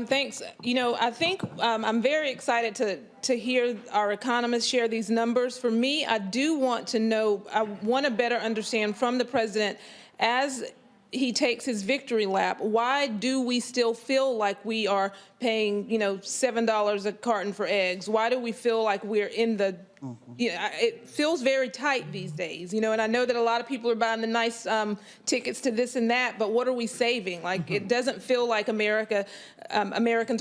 Thanks. I think I'm very excited to hear our economists share these numbers. For me, I do want to know, I want to better understand from the president, as he takes his victory lap, why do we still feel like we are paying, $7 a carton for eggs? Why do we feel like we're in the, it feels very tight these days, and I know that a lot of people are buying the nice tickets to this and that, but what are we saving? Like, it doesn't feel like Americans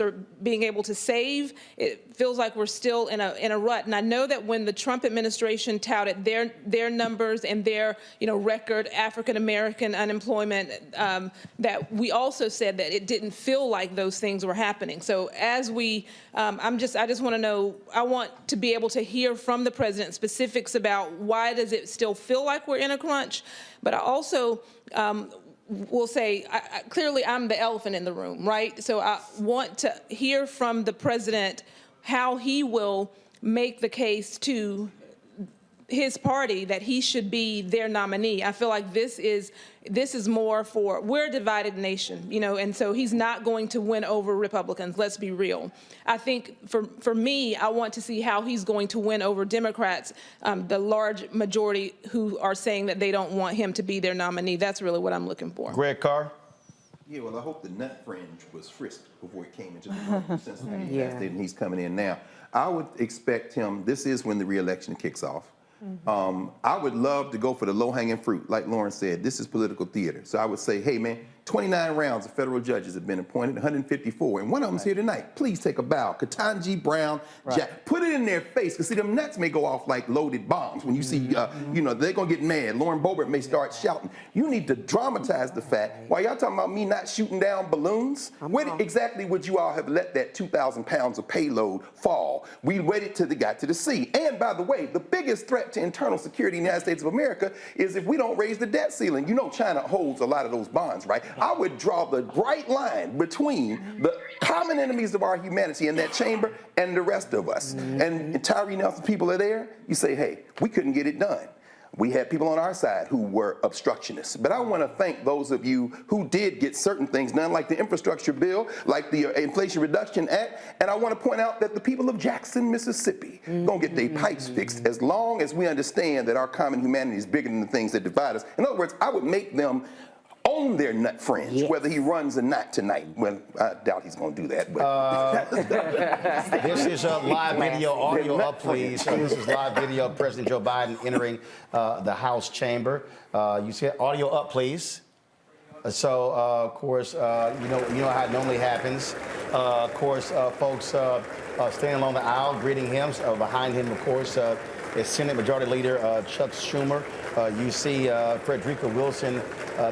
are being able to save. It feels like we're still in a rut. And I know that when the Trump administration touted their numbers and their, record African-American unemployment, that we also said that it didn't feel like those things were happening. So as we, I just want to know, I want to be able to hear from the president specifics about why does it still feel like we're in a crunch, but I also will say, clearly I'm the elephant in the room, right? So I want to hear from the president how he will make the case to his party that he should be their nominee. I feel like this is more for, we're a divided nation, and so he's not going to win over Republicans, let's be real. I think for me, I want to see how he's going to win over Democrats, the large majority who are saying that they don't want him to be their nominee. That's really what I'm looking for. Greg Carr? Yeah, well, I hope the nut fringe was frisked before he came into the room since and he's coming in now. I would expect him, this is when the re-election kicks off. I would love to go for the low-hanging fruit. Like Lauren said, this is political theater. So I would say, hey, man, 29 rounds of federal judges have been appointed, 154, and one of them's here tonight. Please take a bow. Ketanji Brown, Jack. Put it in their face, because see, them nuts may go off like loaded bombs. When you see, they're going to get mad. Lauren Boebert may start shouting. You need to dramatize the fact, while y'all talking about me not shooting down balloons, when exactly would you all have let that 2,000 pounds of payload fall? We waited till they got to the sea. And by the way, the biggest threat to internal security in the United States of America is if we don't raise the debt ceiling. China holds a lot of those bonds, right? I would draw the bright line between the common enemies of our humanity in that chamber and the rest of us. And Tyree Nelson people are there. You say, hey, we couldn't get it done. We had people on our side who were obstructionists. But I want to thank those of you who did get certain things done, like the infrastructure bill, like the Inflation Reduction Act. And I want to point out that the people of Jackson, Mississippi, gonna get their pipes fixed as long as we understand that our common humanity is bigger than the things that divide us. In other words, I would make them own their nut fringe, whether he runs or not tonight. Well, I doubt he's going to do that. But this is a live video. Audio up, please. This is live video of President Joe Biden entering the House chamber. You see it? Audio up, please. So, of course, you know how it normally happens. Of course, folks standing along the aisle greeting him. Behind him, of course, is Senate Majority Leader Chuck Schumer. You see Frederica Wilson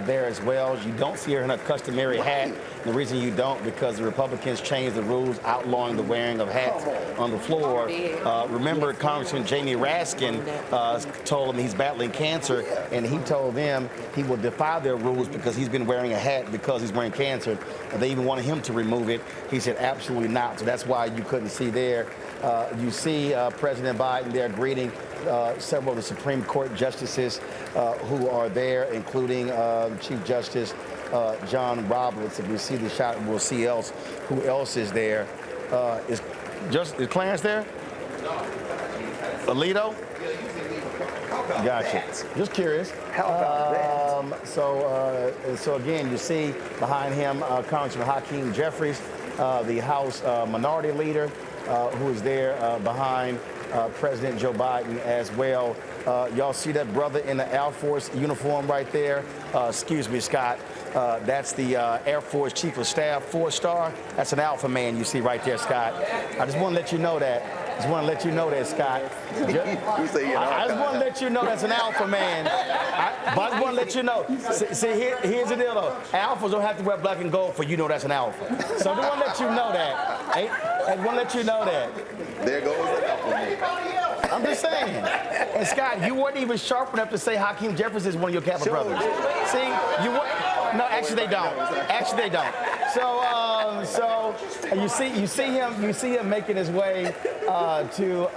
there as well. You don't see her in her customary hat. The reason you don't, because the Republicans changed the rules outlawing the wearing of hats on the floor. Remember, Congressman Jamie Raskin told him he's battling cancer, and he told them he will defy their rules because he's been wearing a hat because he's wearing cancer. And they even wanted him to remove it. He said absolutely not. So that's why you couldn't see there. You see President Biden there greeting several of the Supreme Court justices who are there, including Chief Justice John Roberts. If we see the shot, we'll see who else is there. Is Clarence there? Alito? Gotcha. Just curious. How about that? So again, you see behind him Congressman Hakeem Jeffries, the House Minority Leader, who is there behind President Joe Biden as well. Y'all see that brother in the Air Force uniform right there? Excuse me, Scott. That's the Air Force Chief of Staff, 4-star. That's an alpha man you see right there, Scott. I just want to let you know that. Just want to let you know that, Scott. I just want to let you know that's an alpha man. But I just want to let you know. See, here's the deal, though. Alphas don't have to wear black and gold for you know that's an alpha. So I just want to let you know that. I just want to let you know that. There goes the alpha man. I'm just saying. And Scott, you weren't even sharp enough to say Hakeem Jeffries is one of your Kappa brothers. See, you weren't. No, actually they don't. Actually they don't. So you see him making his way to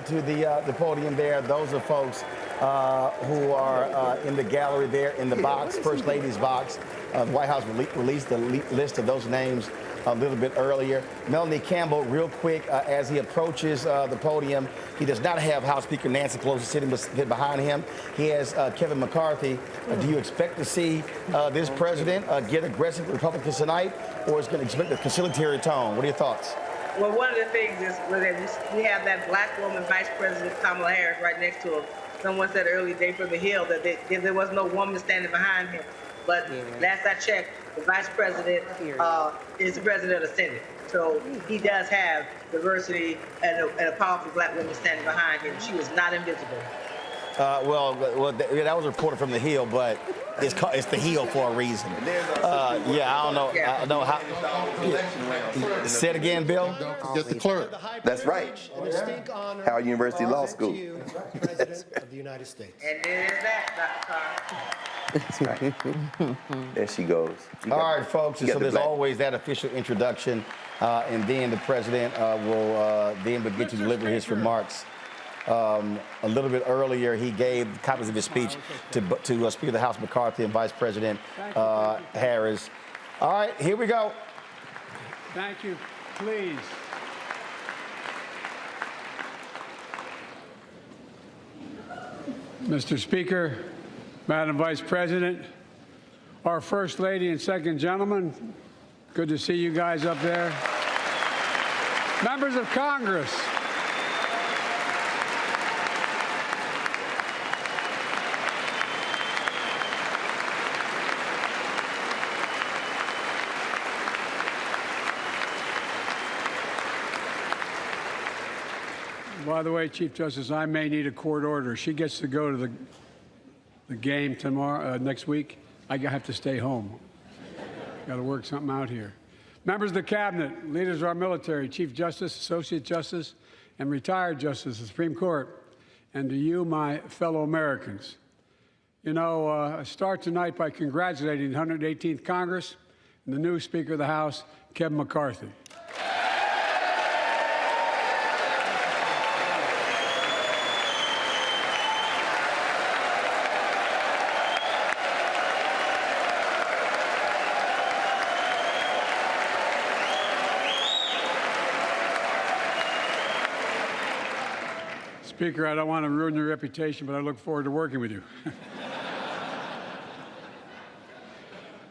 the podium there. Those are folks who are in the gallery there in the box, First Lady's box. The White House released the list of those names a little bit earlier. Melanie Campbell, real quick, as he approaches the podium, he does not have House Speaker Nancy Pelosi sitting behind him. He has Kevin McCarthy. Do you expect to see this president get aggressive with Republicans tonight, or is going to expect a conciliatory tone? What are your thoughts? Well, one of the things is that we have that black woman, Vice President Kamala Harris, right next to him. Someone said earlier, Dave from the Hill, that there was no woman standing behind him. But last I checked, the Vice President is the President of the Senate. So he does have diversity and a powerful black woman standing behind him. She was not invisible. Well, that was reported from the Hill, but it's the Hill for a reason. Yeah, I don't know. I don't know how. Say it again, Bill. Get the clerk. That's right. Howard University Law School. President of the United States. And there's that, Dr. Carr. That's right. There she goes. All right, folks. So there's always that official introduction, and then the president will get to deliver his remarks. A little bit earlier, he gave copies of his speech to Speaker of the House McCarthy and Vice President Harris. All right, here we go. Thank you. Please. Mr. Speaker, Madam Vice President, our First Lady and Second Gentleman, good to see you guys up there. Members of Congress. By the way, Chief Justice, I may need a court order. She gets to go to the game tomorrow, next week. I have to stay home. Got to work something out here. Members of the Cabinet, leaders of our military, Chief Justice, Associate Justice, and retired Justice of the Supreme Court, and to you, my fellow Americans. You know, I start tonight by congratulating the 118th Congress and the new Speaker of the House, Kevin McCarthy. Speaker, I don't want to ruin your reputation, but I look forward to working with you.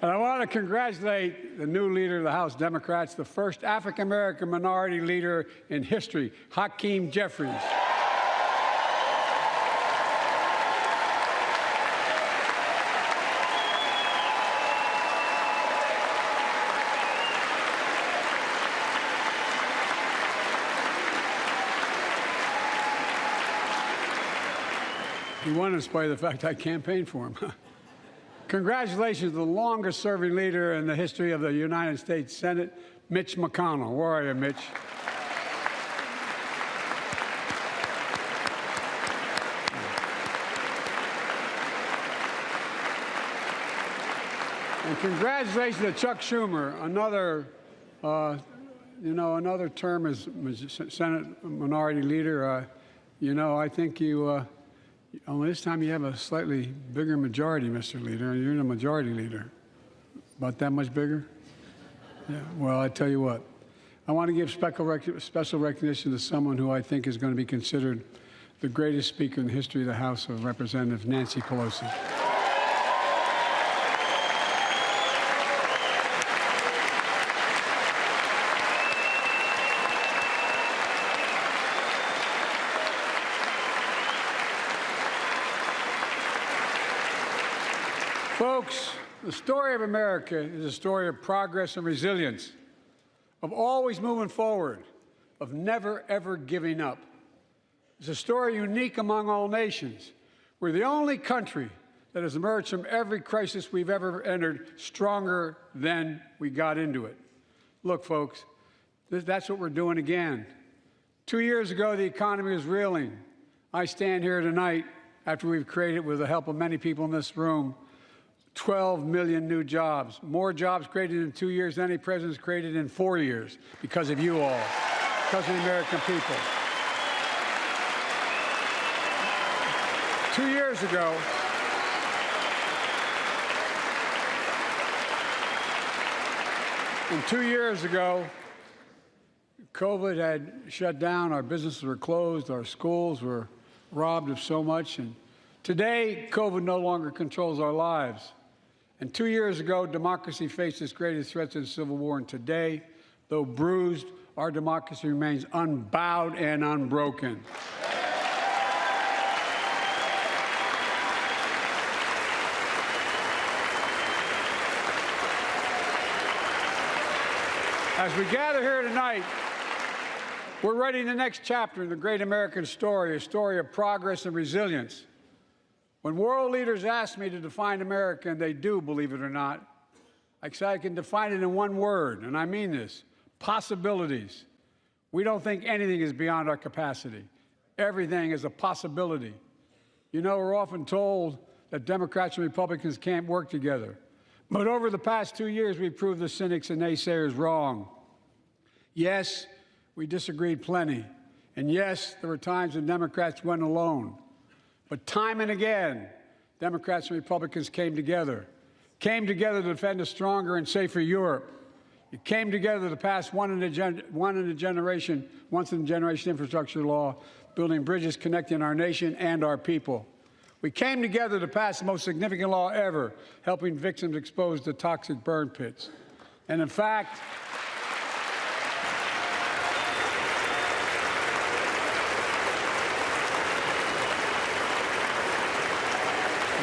And I want to congratulate the new leader of the House Democrats, the first African-American minority leader in history, Hakeem Jeffries. He won in spite of the fact I campaigned for him. Congratulations to the longest-serving leader in the history of the United States Senate, Mitch McConnell. Where are you, Mitch? And congratulations to Chuck Schumer, another, another term as Senate Minority Leader. I think you, only this time you have a slightly bigger majority, Mr. Leader. You're the majority leader. About that much bigger? Yeah, well, I tell you what. I want to give special recognition to someone who I think is going to be considered the greatest speaker in the history of the House of Representatives, Nancy Pelosi. Folks, the story of America is a story of progress and resilience, of always moving forward, of never, ever giving up. It's a story unique among all nations. We're the only country that has emerged from every crisis we've ever entered stronger than we got into it. Look, folks, that's what we're doing again. 2 years ago, the economy was reeling. I stand here tonight after we've created, with the help of many people in this room, 12 million new jobs, more jobs created in 2 years than any president's created in 4 years, because of you all, because of the American people. 2 years ago, and 2 years ago, COVID had shut down, our businesses were closed, our schools were robbed of so much, and today, COVID no longer controls our lives. And 2 years ago, democracy faced its greatest threat since the Civil War, and today, though bruised, our democracy remains unbowed and unbroken. As we gather here tonight, we're writing the next chapter in the great American story, a story of progress and resilience. When world leaders ask me to define America, and they do, believe it or not, I say I can define it in one word, and I mean this: possibilities. We don't think anything is beyond our capacity. Everything is a possibility. You know, we're often told that Democrats and Republicans can't work together. But over the past 2 years, we've proved the cynics and naysayers wrong. Yes, we disagreed plenty. And yes, there were times when Democrats went alone. But time and again, Democrats and Republicans came together to defend a stronger and safer Europe. It came together to pass once in a generation infrastructure law, building bridges connecting our nation and our people. We came together to pass the most significant law ever, helping victims exposed to toxic burn pits. And in fact,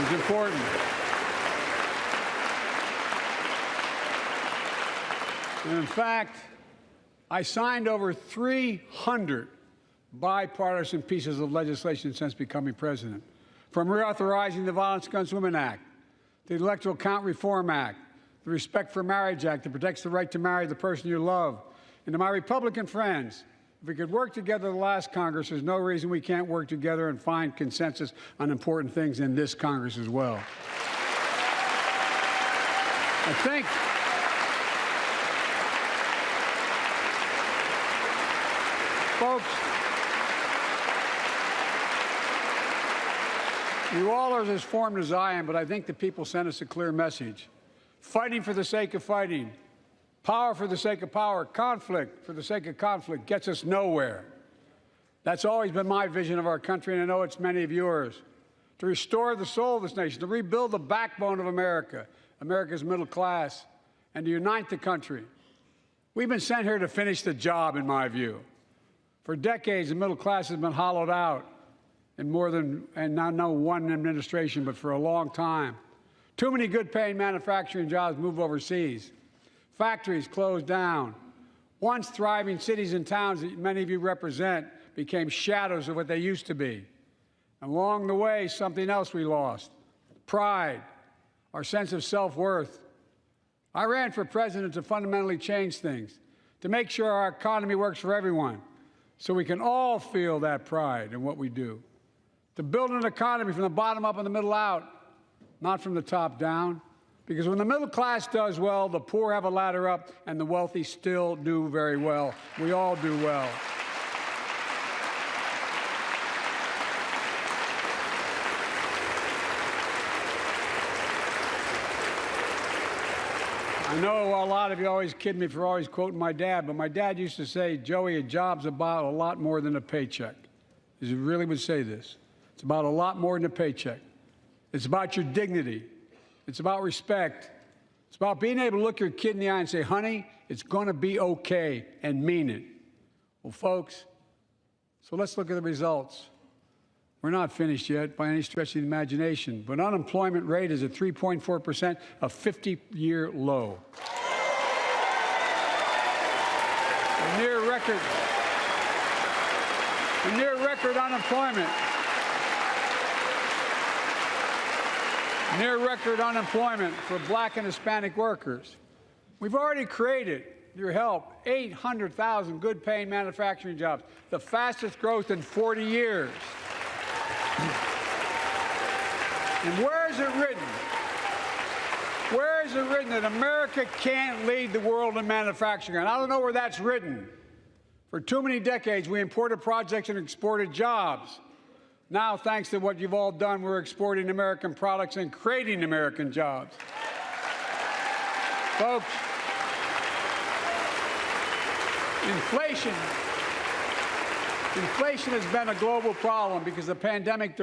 it's important. And in fact, I signed over 300 bipartisan pieces of legislation since becoming president, from reauthorizing the Violence Against Women Act, the Electoral Count Reform Act, the Respect for Marriage Act that protects the right to marry the person you love. And to my Republican friends, if we could work together the last Congress, there's no reason we can't work together and find consensus on important things in this Congress as well. I think folks, you all are as informed as I am, but I think the people sent us a clear message. Fighting for the sake of fighting, power for the sake of power, conflict for the sake of conflict gets us nowhere. That's always been my vision of our country, and I know it's many of yours. To restore the soul of this nation, to rebuild the backbone of America, America's middle class, and to unite the country. We've been sent here to finish the job, in my view. For decades, the middle class has been hollowed out in more than, and not no one administration, but for a long time. Too many good-paying manufacturing jobs moved overseas. Factories closed down. Once thriving cities and towns that many of you represent became shadows of what they used to be. Along the way, something else we lost: pride, our sense of self-worth. I ran for president to fundamentally change things, to make sure our economy works for everyone, so we can all feel that pride in what we do. To build an economy from the bottom up and the middle out, not from the top down. Because when the middle class does well, the poor have a ladder up, and the wealthy still do very well. We all do well. I know a lot of you always kid me for always quoting my dad, but my dad used to say, Joey, a job's about a lot more than a paycheck. He really would say this. It's about a lot more than a paycheck. It's about your dignity. It's about respect. It's about being able to look your kid in the eye and say, honey, it's going to be okay, and mean it. Well, folks, so let's look at the results. We're not finished yet by any stretch of the imagination, but unemployment rate is at 3.4%, a 50-year low. A near record unemployment. Near record unemployment for Black and Hispanic workers. We've already created, with your help, 800,000 good-paying manufacturing jobs, the fastest growth in 40 years. And where is it written? Where is it written that America can't lead the world in manufacturing? And I don't know where that's written. For too many decades, we imported projects and exported jobs. Now, thanks to what you've all done, we're exporting American products and creating American jobs. Folks, Inflation has been a global problem because the pandemic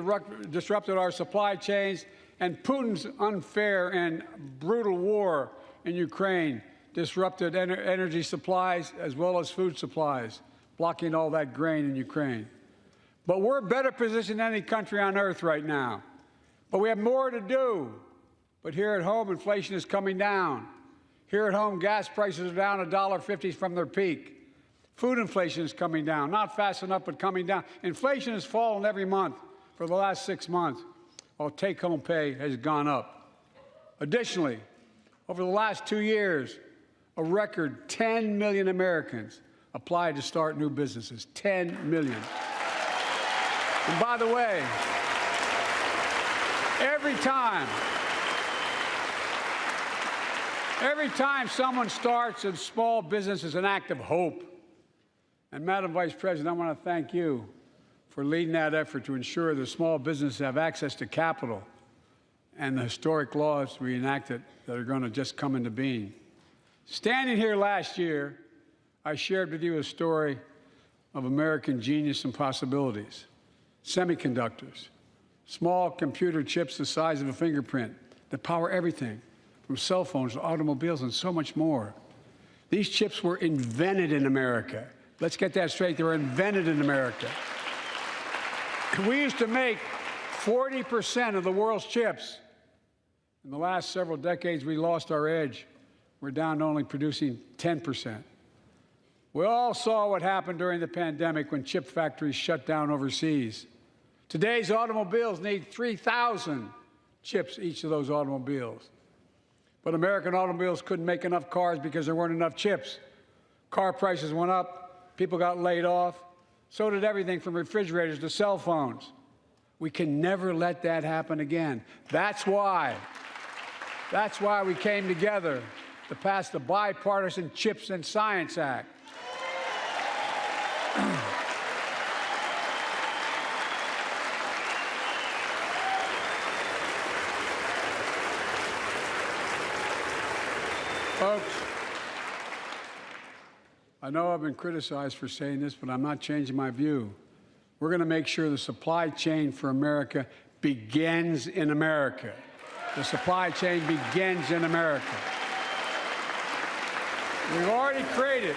disrupted our supply chains, and Putin's unfair and brutal war in Ukraine disrupted energy supplies as well as food supplies, blocking all that grain in Ukraine. But we're better positioned than any country on earth right now. But we have more to do. But here at home, inflation is coming down. Here at home, gas prices are down $1.50 from their peak. Food inflation is coming down, not fast enough, but coming down. Inflation has fallen every month for the last 6 months, while take-home pay has gone up. Additionally, over the last 2 years, a record 10 million Americans applied to start new businesses. 10 million. And by the way, every time someone starts a small business is an act of hope. And Madam Vice President, I want to thank you for leading that effort to ensure that small businesses have access to capital and the historic laws we enacted that are going to just come into being. Standing here last year, I shared with you a story of American genius and possibilities. Semiconductors, small computer chips the size of a fingerprint that power everything, from cell phones to automobiles and so much more. These chips were invented in America. Let's get that straight. They were invented in America. We used to make 40% of the world's chips. In the last several decades, we lost our edge. We're down to only producing 10%. We all saw what happened during the pandemic when chip factories shut down overseas. Today's automobiles need 3,000 chips, each of those automobiles. But American automobiles couldn't make enough cars because there weren't enough chips. Car prices went up. People got laid off. So did everything from refrigerators to cell phones. We can never let that happen again. That's why we came together to pass the Bipartisan Chips and Science Act. Folks, I know I've been criticized for saying this, but I'm not changing my view. We're going to make sure the supply chain for America begins in America. The supply chain begins in America. We've already created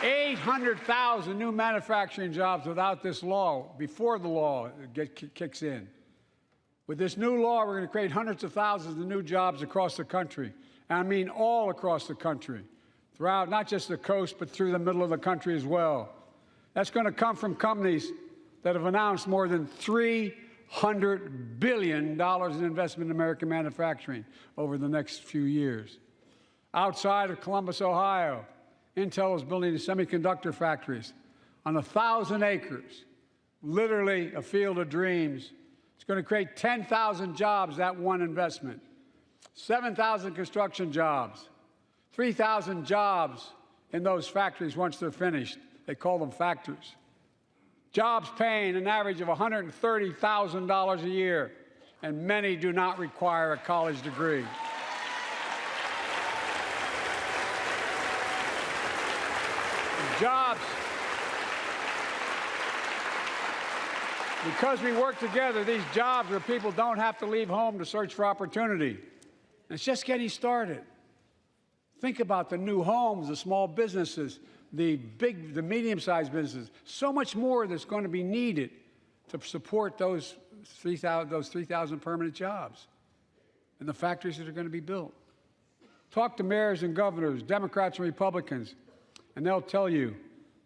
800,000 new manufacturing jobs without this law, before the law kicks in. With this new law, we're going to create hundreds of thousands of new jobs across the country. And I mean all across the country, throughout not just the coast, but through the middle of the country as well. That's going to come from companies that have announced more than $300 billion in investment in American manufacturing over the next few years. Outside of Columbus, Ohio, Intel is building semiconductor factories on 1,000 acres, literally a field of dreams. It's going to create 10,000 jobs, that one investment, 7,000 construction jobs, 3,000 jobs in those factories once they're finished. They call them factories. Jobs paying an average of $130,000 a year, and many do not require a college degree. Jobs. Because we work together, these jobs where people don't have to leave home to search for opportunity. And it's just getting started. Think about the new homes, the small businesses, the medium-sized businesses. So much more that's going to be needed to support those 3,000 permanent jobs and the factories that are going to be built. Talk to mayors and governors, Democrats and Republicans, and they'll tell you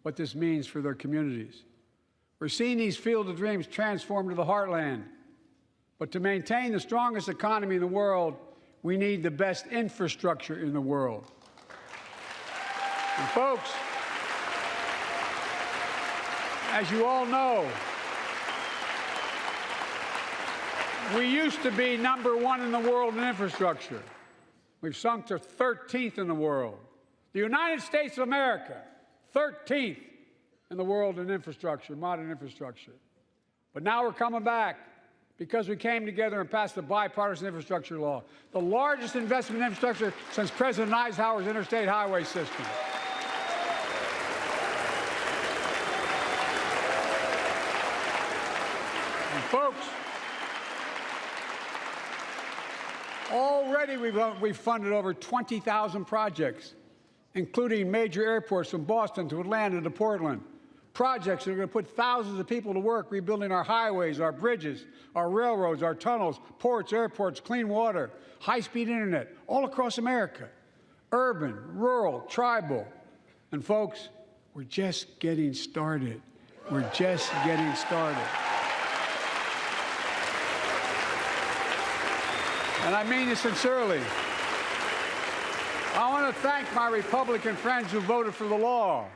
what this means for their communities. We're seeing these field of dreams transform to the heartland. But to maintain the strongest economy in the world, we need the best infrastructure in the world. And folks, as you all know, we used to be #1 in the world in infrastructure. We've sunk to 13th in the world. The United States of America, 13th in the world in infrastructure, modern infrastructure. But now we're coming back because we came together and passed the bipartisan infrastructure law, the largest investment in infrastructure since President Eisenhower's interstate highway system. And folks, already we've funded over 20,000 projects, including major airports from Boston to Atlanta to Portland. Projects that are going to put thousands of people to work rebuilding our highways, our bridges, our railroads, our tunnels, ports, airports, clean water, high-speed internet, all across America. Urban, rural, tribal. And folks, we're just getting started. We're just getting started. And I mean this sincerely. I want to thank my Republican friends who voted for the law,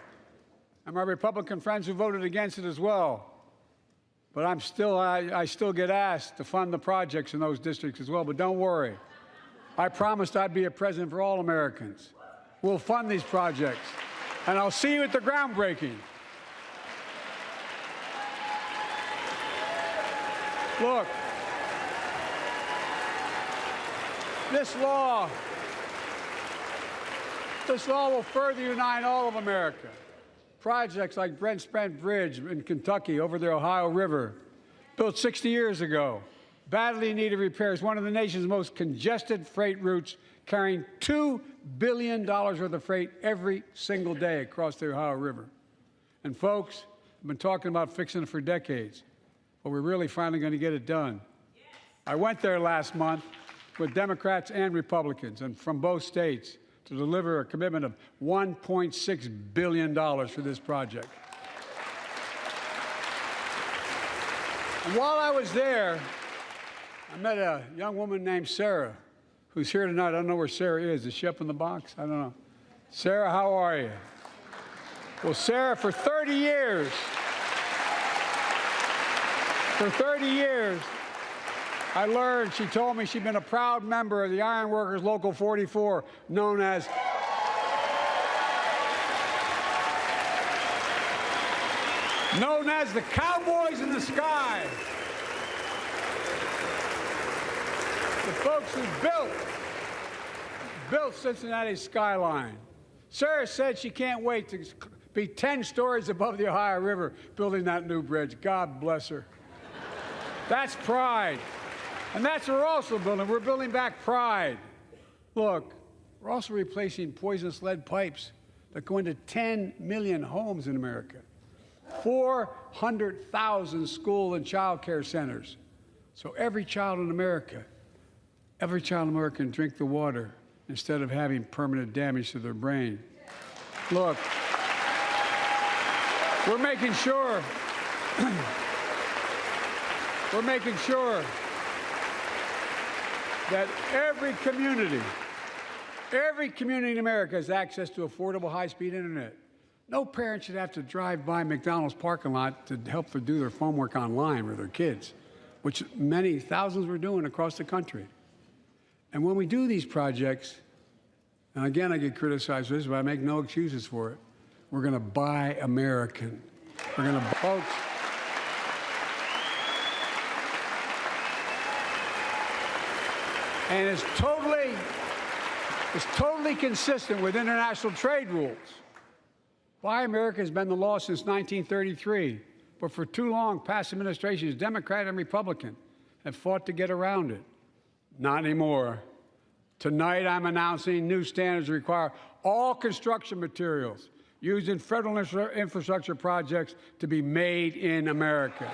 and my Republican friends who voted against it as well. But I still get asked to fund the projects in those districts as well. But don't worry. I promised I'd be a president for all Americans. We'll fund these projects. And I'll see you at the groundbreaking. Look, this law will further unite all of America. Projects like Brent Spence Bridge in Kentucky over the Ohio River, built 60 years ago, badly needed repairs, one of the nation's most congested freight routes, carrying $2 billion worth of freight every single day across the Ohio River. And folks, I've been talking about fixing it for decades, but we're really finally going to get it done. I went there last month with Democrats and Republicans, and from both states, to deliver a commitment of $1.6 billion for this project. And while I was there, I met a young woman named Sarah, who's here tonight. I don't know where Sarah is. Is she up in the box? I don't know. Sarah, how are you? Well, Sarah, for 30 years, I learned, she told me she'd been a proud member of the Iron Workers Local 44, known as the Cowboys in the Sky. The folks who built Cincinnati's skyline. Sarah said she can't wait to be 10 stories above the Ohio River building that new bridge. God bless her. That's pride. And that's what we're also building. We're building back pride. Look, we're also replacing poisonous lead pipes that go into 10 million homes in America, 400,000 school and child care centers. So every child in America can drink the water instead of having permanent damage to their brain. Look, we're making sure that every community in America has access to affordable high-speed internet. No parent should have to drive by McDonald's parking lot to help them do their homework online with their kids, which many thousands were doing across the country. And when we do these projects, and again, I get criticized for this, but I make no excuses for it, we're going to buy American. We're going to, folks, and it's totally consistent with international trade rules. Buy America has been the law since 1933, but for too long, past administrations, Democrat and Republican, have fought to get around it. Not anymore. Tonight, I'm announcing new standards that require all construction materials used in federal infrastructure projects to be made in America.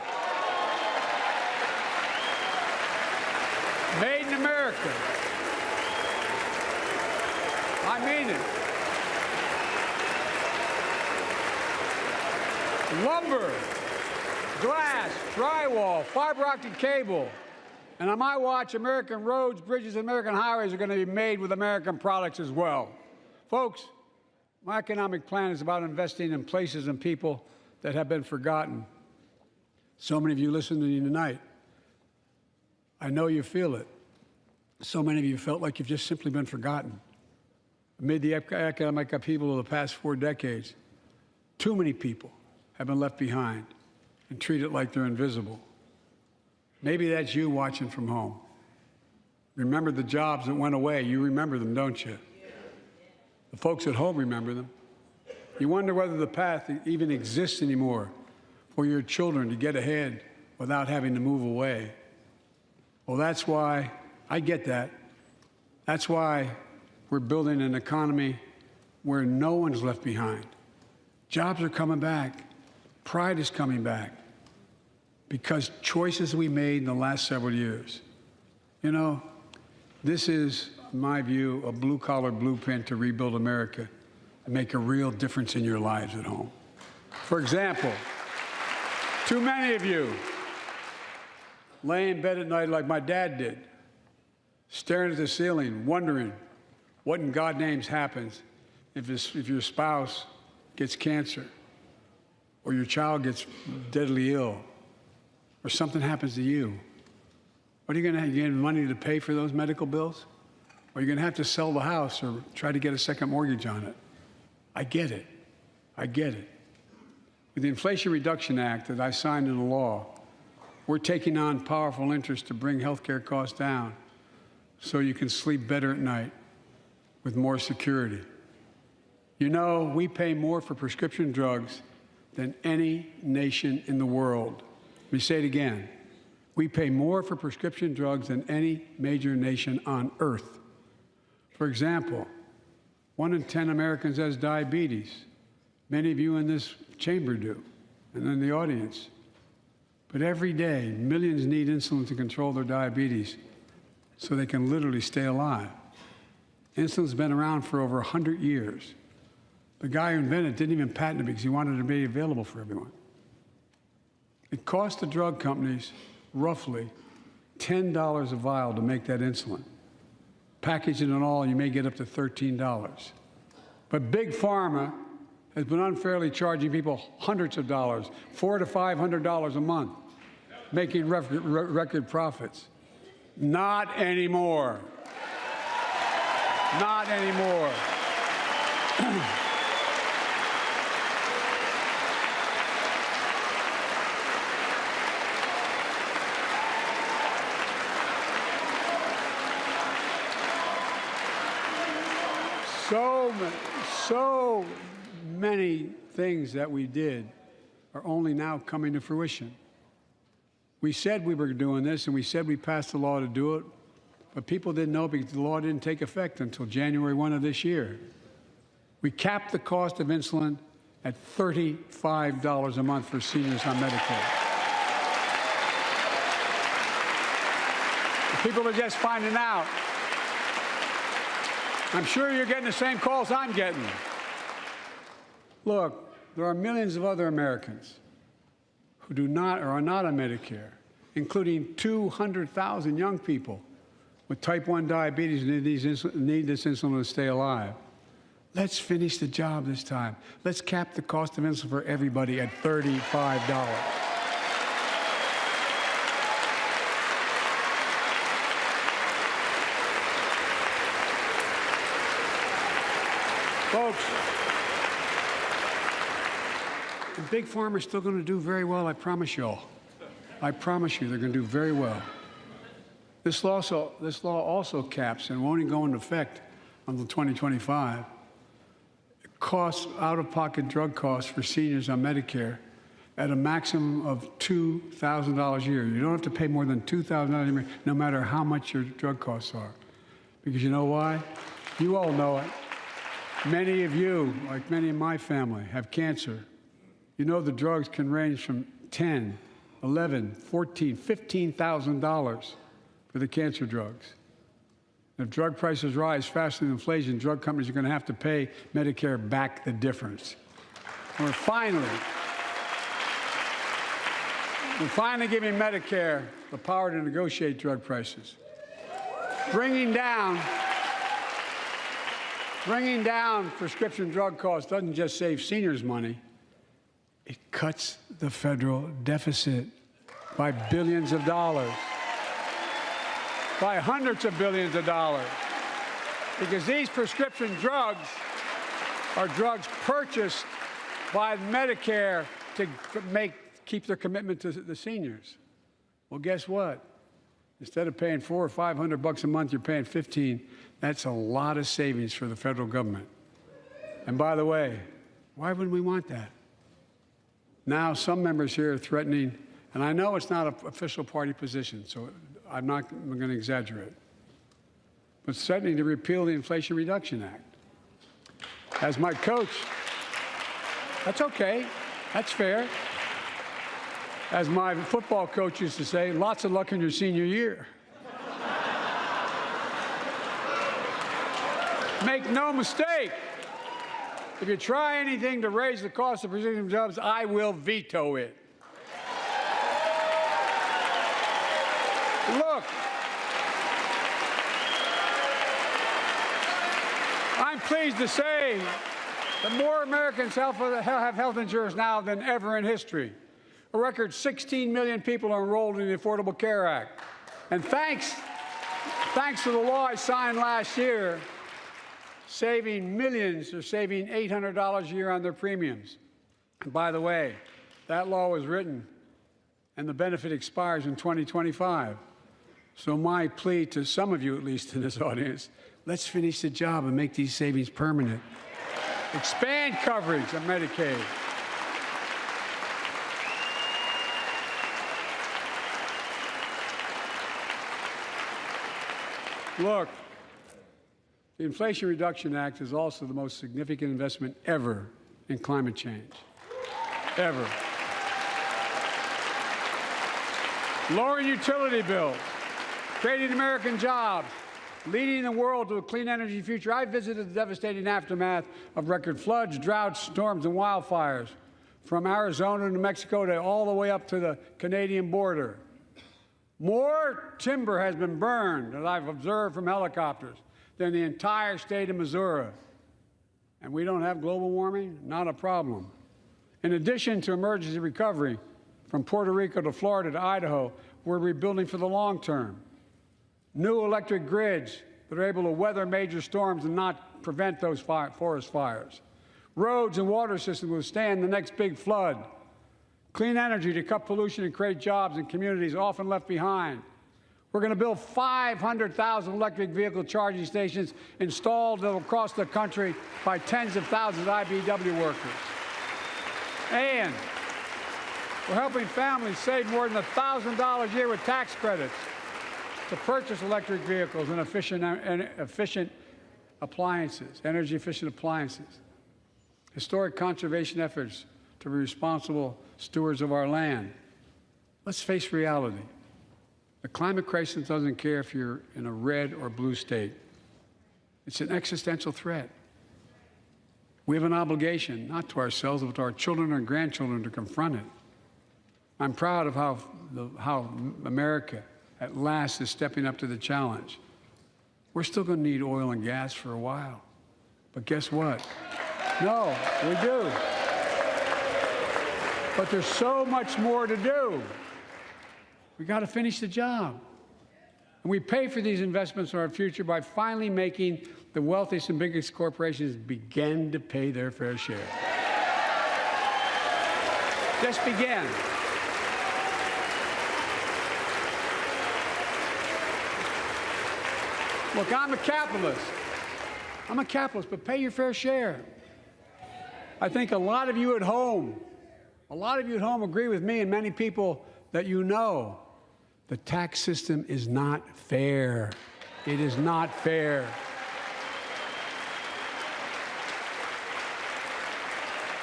Made in America. I mean it. Lumber, glass, drywall, fiber optic cable. And on my watch, American roads, bridges, and American highways are going to be made with American products as well. Folks, my economic plan is about investing in places and people that have been forgotten. So many of you listening to me tonight, I know you feel it. So many of you felt like you've just simply been forgotten. Amid the economic upheaval of the past 4 decades, too many people have been left behind and treated like they're invisible. Maybe that's you watching from home. Remember the jobs that went away. You remember them, don't you? The folks at home remember them. You wonder whether the path even exists anymore for your children to get ahead without having to move away. Well, that's why I get that. That's why we're building an economy where no one's left behind. Jobs are coming back. Pride is coming back because choices we made in the last several years. You know, this is, in my view, a blue-collar blueprint to rebuild America and make a real difference in your lives at home. For example, too many of you lay in bed at night like my dad did, staring at the ceiling, wondering what in God's name happens if your spouse gets cancer, or your child gets deadly ill, or something happens to you. What are you going to get money to pay for those medical bills? Or are you going to have to sell the house or try to get a second mortgage on it? I get it. I get it. With the Inflation Reduction Act that I signed into law, we're taking on powerful interest to bring health care costs down so you can sleep better at night with more security. You know, we pay more for prescription drugs than any nation in the world. Let me say it again. We pay more for prescription drugs than any major nation on earth. For example, 1 in 10 Americans has diabetes. Many of you in this chamber do, and in the audience. But every day, millions need insulin to control their diabetes so they can literally stay alive. Insulin's been around for over 100 years. The guy who invented it didn't even patent it because he wanted it to be available for everyone. It cost the drug companies roughly $10 a vial to make that insulin. Packaging and all, you may get up to $13. But Big Pharma has been unfairly charging people hundreds of dollars, $400 to $500 a month, making record profits. Not anymore. Not anymore. So many things that we did are only now coming to fruition. We said we were doing this, and we said we passed the law to do it, but people didn't know because the law didn't take effect until January 1 of this year. We capped the cost of insulin at $35 a month for seniors on Medicare. People are just finding out. I'm sure you're getting the same calls I'm getting. Look, there are millions of other Americans who do not or are not on Medicare, including 200,000 young people with type 1 diabetes who need this insulin to stay alive. Let's finish the job this time. Let's cap the cost of insulin for everybody at $35. Folks, the big pharma is still going to do very well, I promise you all. I promise you they're going to do very well. This law also caps and won't even go into effect until 2025. Costs, out-of-pocket drug costs for seniors on Medicare at a maximum of $2,000 a year. You don't have to pay more than $2,000 a year, no matter how much your drug costs are. Because you know why? You all know it. Many of you, like many in my family, have cancer. You know the drugs can range from $10,000, $11,000, $14,000, $15,000 for the cancer drugs. If drug prices rise faster than inflation, drug companies are going to have to pay Medicare back the difference. We're finally giving Medicare the power to negotiate drug prices. Bringing down prescription drug costs doesn't just save seniors money, it cuts the federal deficit by billions of dollars, by hundreds of billions of dollars. Because these prescription drugs are drugs purchased by Medicare to keep their commitment to the seniors. Well, guess what? Instead of paying $400 or $500 a month, you're paying $15. That's a lot of savings for the federal government. And by the way, why wouldn't we want that? Now, some members here are threatening, and I know it's not an official party position, so I'm going to exaggerate, but threatening to repeal the Inflation Reduction Act. As my coach, that's okay, that's fair. As my football coach used to say, lots of luck in your senior year. Make no mistake, if you try anything to raise the cost of prescription drugs, I will veto it. Look, I'm pleased to say that more Americans have health insurance now than ever in history. A record 16 million people are enrolled in the Affordable Care Act. And thanks to the law I signed last year, saving millions are saving $800 a year on their premiums. And by the way, that law was written and the benefit expires in 2025. So my plea to some of you, at least in this audience, let's finish the job and make these savings permanent. Expand coverage of Medicaid. Look, the Inflation Reduction Act is also the most significant investment ever in climate change. Ever. Lowering utility bills, creating American jobs, leading the world to a clean energy future. I visited the devastating aftermath of record floods, droughts, storms, and wildfires from Arizona to Mexico to all the way up to the Canadian border. More timber has been burned, as I've observed from helicopters, than the entire state of Missouri. And we don't have global warming? Not a problem. In addition to emergency recovery, from Puerto Rico to Florida to Idaho, we're rebuilding for the long term. New electric grids that are able to weather major storms and not prevent those forest fires. Roads and water systems withstand the next big flood. Clean energy to cut pollution and create jobs in communities often left behind. We're going to build 500,000 electric vehicle charging stations installed across the country by tens of thousands of IBEW workers. And we're helping families save more than $1,000 a year with tax credits to purchase electric vehicles and efficient appliances, energy-efficient appliances. Historic conservation efforts to be responsible stewards of our land. Let's face reality. The climate crisis doesn't care if you're in a red or blue state. It's an existential threat. We have an obligation, not to ourselves, but to our children and grandchildren, to confront it. I'm proud of how America, at last, is stepping up to the challenge. We're still going to need oil and gas for a while. But guess what? No, we do. But there's so much more to do. We got to finish the job. And we pay for these investments in our future by finally making the wealthiest and biggest corporations begin to pay their fair share. Just begin. Look, I'm a capitalist. I'm a capitalist, but pay your fair share. I think a lot of you at home agree with me and many people that you know. The tax system is not fair. It is not fair.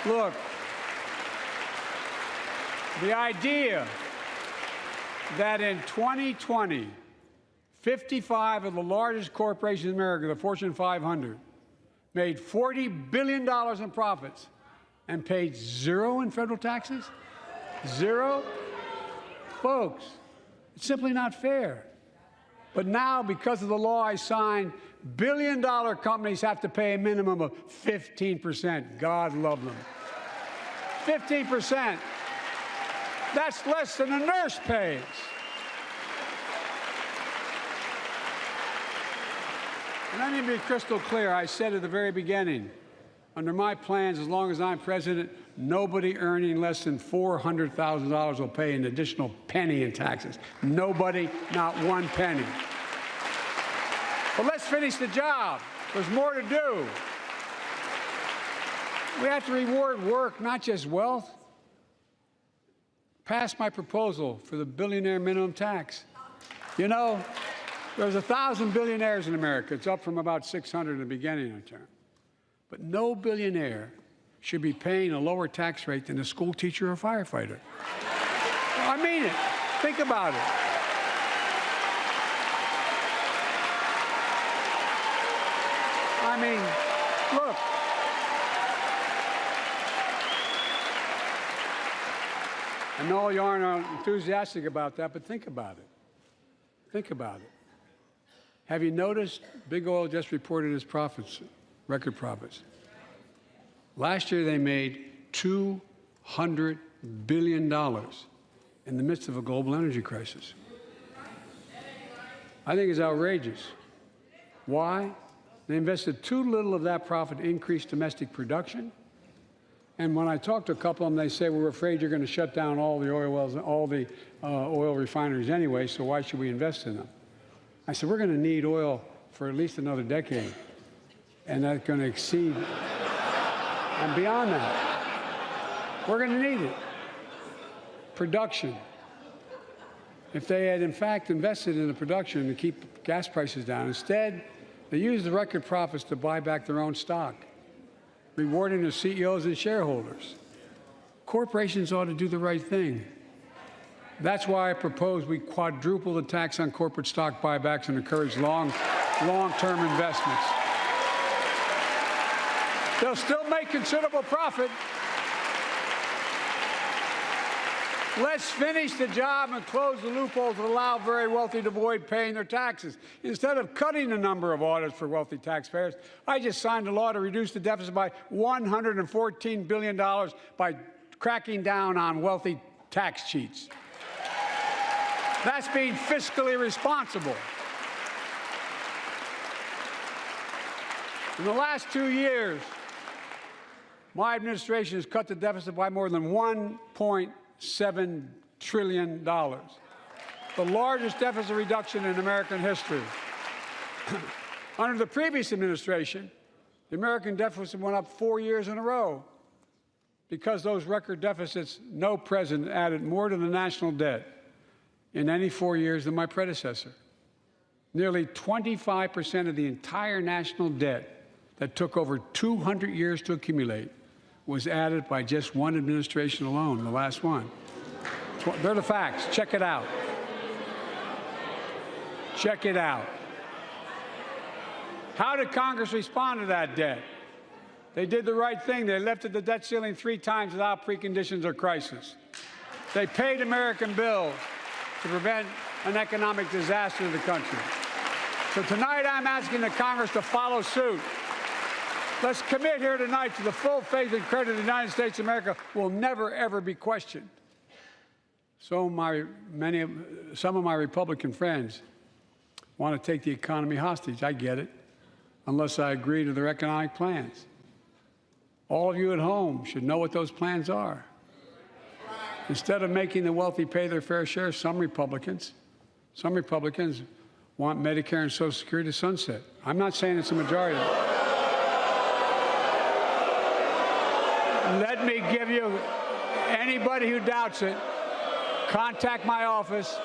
Look, the idea that in 2020, 55 of the largest corporations in America, the Fortune 500, made $40 billion in profits and paid zero in federal taxes? Zero? Folks, it's simply not fair. But now, because of the law I signed, billion-dollar companies have to pay a minimum of 15%. God love them. 15%. That's less than a nurse pays. And let me be crystal clear. I said at the very beginning, under my plans, as long as I'm president, nobody earning less than $400,000 will pay an additional penny in taxes. Nobody, not one penny. But let's finish the job. There's more to do. We have to reward work, not just wealth. Pass my proposal for the billionaire minimum tax. You know, there's 1,000 billionaires in America. It's up from about 600 in the beginning of the term. But no billionaire should be paying a lower tax rate than a school teacher or firefighter. I mean it. Think about it. I mean, look. I know you aren't enthusiastic about that, but think about it. Think about it. Have you noticed Big Oil just reported its profits, record profits? Last year they made $200 billion in the midst of a global energy crisis. I think it's outrageous. Why? They invested too little of that profit to increase domestic production. And when I talk to a couple of them, they say, we're afraid you're going to shut down all the oil wells, all the oil refineries anyway, so why should we invest in them? I said, we're going to need oil for at least another decade, and that's going to exceed and beyond that. We're going to need it. Production. If they had, in fact, invested in the production to keep gas prices down, instead, they used the record profits to buy back their own stock, rewarding their CEOs and shareholders. Corporations ought to do the right thing. That's why I propose we quadruple the tax on corporate stock buybacks and encourage long-term investments. They'll still make considerable profit. Let's finish the job and close the loopholes that allow very wealthy to avoid paying their taxes. Instead of cutting the number of audits for wealthy taxpayers, I just signed a law to reduce the deficit by $114 billion by cracking down on wealthy tax cheats. That's being fiscally responsible. In the last 2 years, my administration has cut the deficit by more than $1.7 trillion, the largest deficit reduction in American history. Under the previous administration, the American deficit went up 4 years in a row. Because those record deficits, no president added more to the national debt in any 4 years than my predecessor. Nearly 25% of the entire national debt that took over 200 years to accumulate was added by just one administration alone, the last one. They're the facts. Check it out. Check it out. How did Congress respond to that debt? They did the right thing. They lifted the debt ceiling 3 times without preconditions or crisis. They paid American bills to prevent an economic disaster to the country. So tonight I'm asking the Congress to follow suit. Let's commit here tonight to the full faith and credit of the United States of America will never, ever be questioned. Some of my Republican friends want to take the economy hostage. I get it, unless I agree to their economic plans. All of you at home should know what those plans are. Instead of making the wealthy pay their fair share, some Republicans want Medicare and Social Security to sunset. I'm not saying it's a majority. Let me give you, anybody who doubts it, contact my office.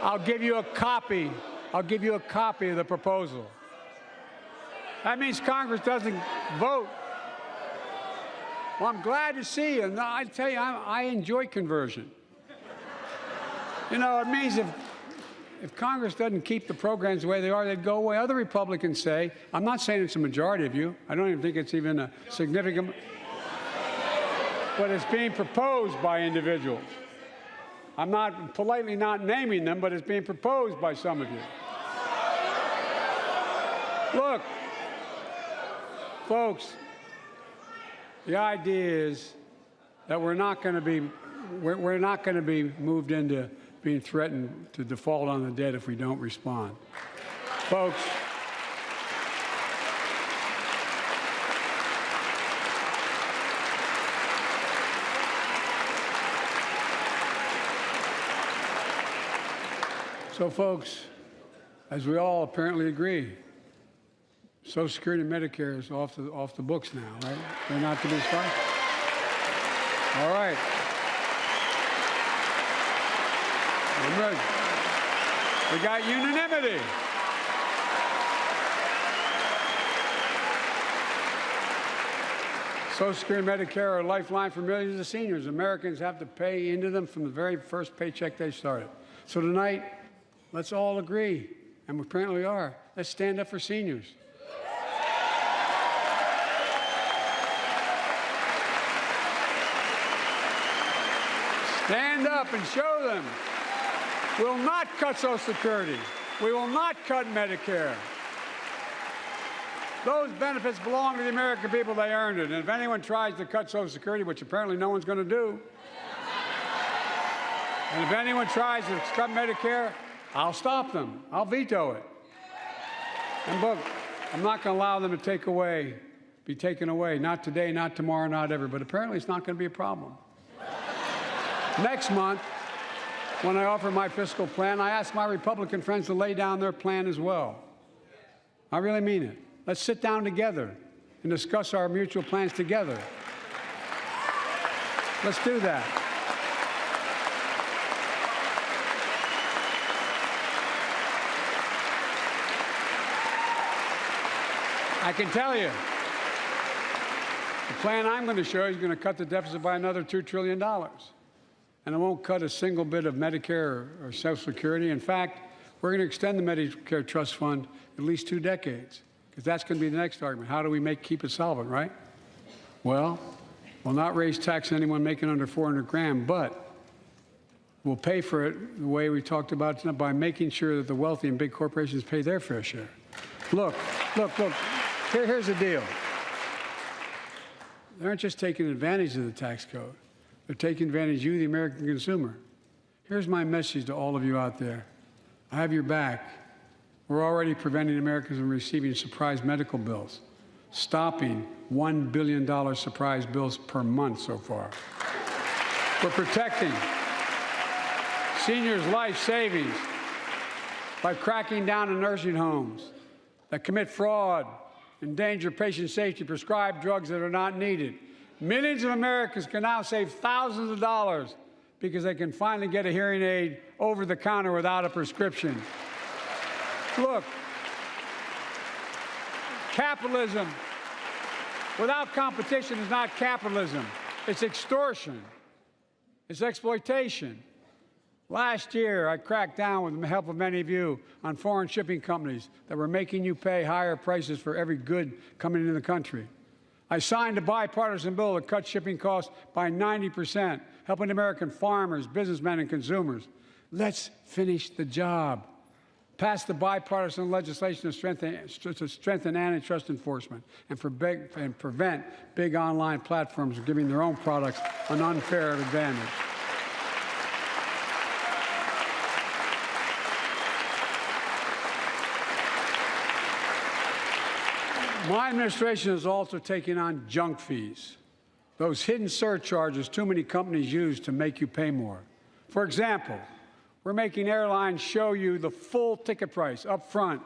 I'll give you a copy. I'll give you a copy of the proposal. That means Congress doesn't vote. Well, I'm glad to see you. And I tell you, I enjoy conversion. You know, it means if Congress doesn't keep the programs the way they are, they'd go away. Other Republicans say, I'm not saying it's a majority of you. I don't even think it's even a significant, but it's being proposed by individuals. I'm not politely not naming them, but it's being proposed by some of you. Look, folks, the idea is that we're not going to be moved into being threatened to default on the debt if we don't respond. Folks, as we all apparently agree, Social Security and Medicare is off the books now, right? They're not to be spent. All right. I'm ready. We got unanimity. Social Security and Medicare are a lifeline for millions of seniors. Americans have to pay into them from the very first paycheck they started. So tonight, let's all agree, and we apparently are, let's stand up for seniors. Stand up and show them. We'll not cut Social Security. We will not cut Medicare. Those benefits belong to the American people. They earned it. And if anyone tries to cut Social Security, which apparently no one's going to do, and if anyone tries to cut Medicare, I'll stop them. I'll veto it. And look, I'm not going to allow them to be taken away. Not today, not tomorrow, not ever. But apparently it's not going to be a problem. Next month, when I offer my fiscal plan, I ask my Republican friends to lay down their plan as well. I really mean it. Let's sit down together and discuss our mutual plans together. Let's do that. I can tell you, the plan I'm going to show you is going to cut the deficit by another $2 trillion. And it won't cut a single bit of Medicare or Social Security. In fact, we're going to extend the Medicare Trust Fund at least 2 decades, because that's going to be the next argument. How do we keep it solvent, right? Well, we'll not raise tax on anyone making under 400 grand, but we'll pay for it the way we talked about by making sure that the wealthy and big corporations pay their fair share. Look. Here's the deal. They aren't just taking advantage of the tax code. They're taking advantage of you, the American consumer. Here's my message to all of you out there. I have your back. We're already preventing Americans from receiving surprise medical bills, stopping $1 billion surprise bills per month so far. We're protecting seniors' life savings by cracking down on nursing homes that commit fraud, endanger patient safety, prescribe drugs that are not needed. Millions of Americans can now save thousands of dollars because they can finally get a hearing aid over the counter without a prescription. Look, capitalism without competition is not capitalism. It's extortion. It's exploitation. Last year, I cracked down with the help of many of you on foreign shipping companies that were making you pay higher prices for every good coming into the country. I signed a bipartisan bill that cut shipping costs by 90%, helping American farmers, businessmen, and consumers. Let's finish the job. Pass the bipartisan legislation to strengthen antitrust enforcement and prevent big online platforms from giving their own products an unfair advantage. My administration is also taking on junk fees, those hidden surcharges too many companies use to make you pay more. For example, we're making airlines show you the full ticket price up front,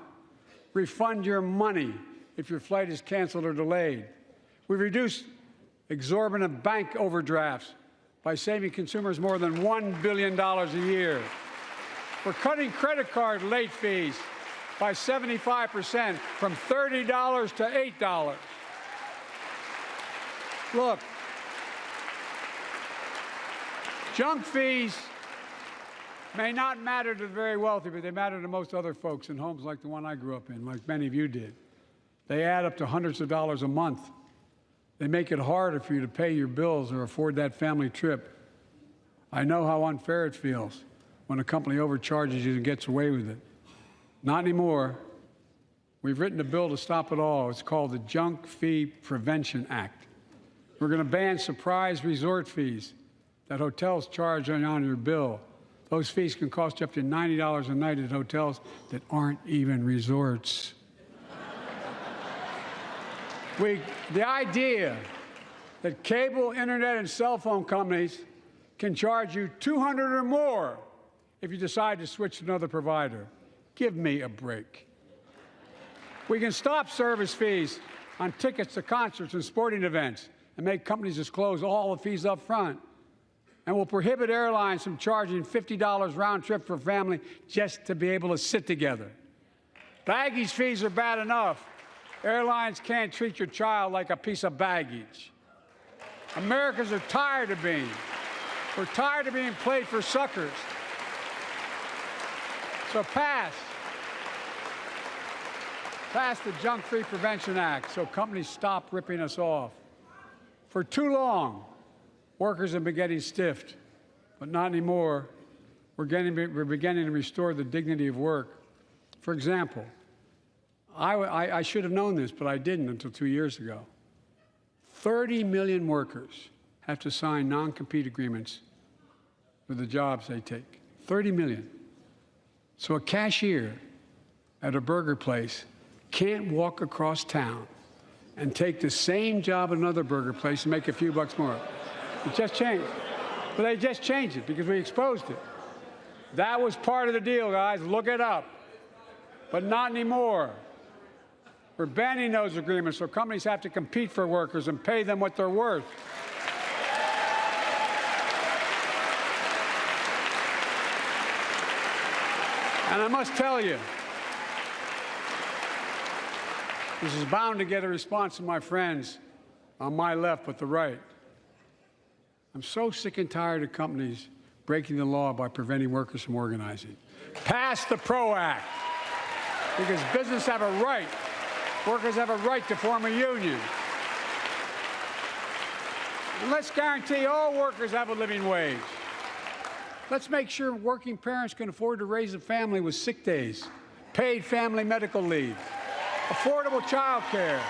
refund your money if your flight is canceled or delayed. We've reduced exorbitant bank overdrafts by saving consumers more than $1 billion a year. We're cutting credit card late fees by 75%, from $30 to $8. Look, junk fees may not matter to the very wealthy, but they matter to most other folks in homes like the one I grew up in, like many of you did. They add up to hundreds of dollars a month. They make it harder for you to pay your bills or afford that family trip. I know how unfair it feels when a company overcharges you and gets away with it. Not anymore. We've written a bill to stop it all. It's called the Junk Fee Prevention Act. We're going to ban surprise resort fees that hotels charge on your bill. Those fees can cost you up to $90 a night at hotels that aren't even resorts. The idea that cable, internet, and cell phone companies can charge you $200 or more if you decide to switch to another provider. Give me a break. We can stop service fees on tickets to concerts and sporting events and make companies disclose all the fees up front. And we'll prohibit airlines from charging $50 round trip for a family just to be able to sit together. Baggage fees are bad enough. Airlines can't treat your child like a piece of baggage. Americans are tired of being. We're tired of being played for suckers. So pass the Junk Fee Prevention Act so companies stop ripping us off. For too long, workers have been getting stiffed, but not anymore. We're beginning to restore the dignity of work. For example, I should have known this, but I didn't until 2 years ago. 30 million workers have to sign non-compete agreements for the jobs they take. 30 million. So a cashier at a burger place can't walk across town and take the same job at another burger place and make a few bucks more. It just changed. But they just changed it because we exposed it. That was part of the deal, guys. Look it up. But not anymore. We're banning those agreements so companies have to compete for workers and pay them what they're worth. And I must tell you, this is bound to get a response from my friends on my left but the right. I'm so sick and tired of companies breaking the law by preventing workers from organizing. Pass the PRO Act, because business have a right, workers have a right to form a union. And let's guarantee all workers have a living wage. Let's make sure working parents can afford to raise a family with sick days, paid family medical leave, affordable child care.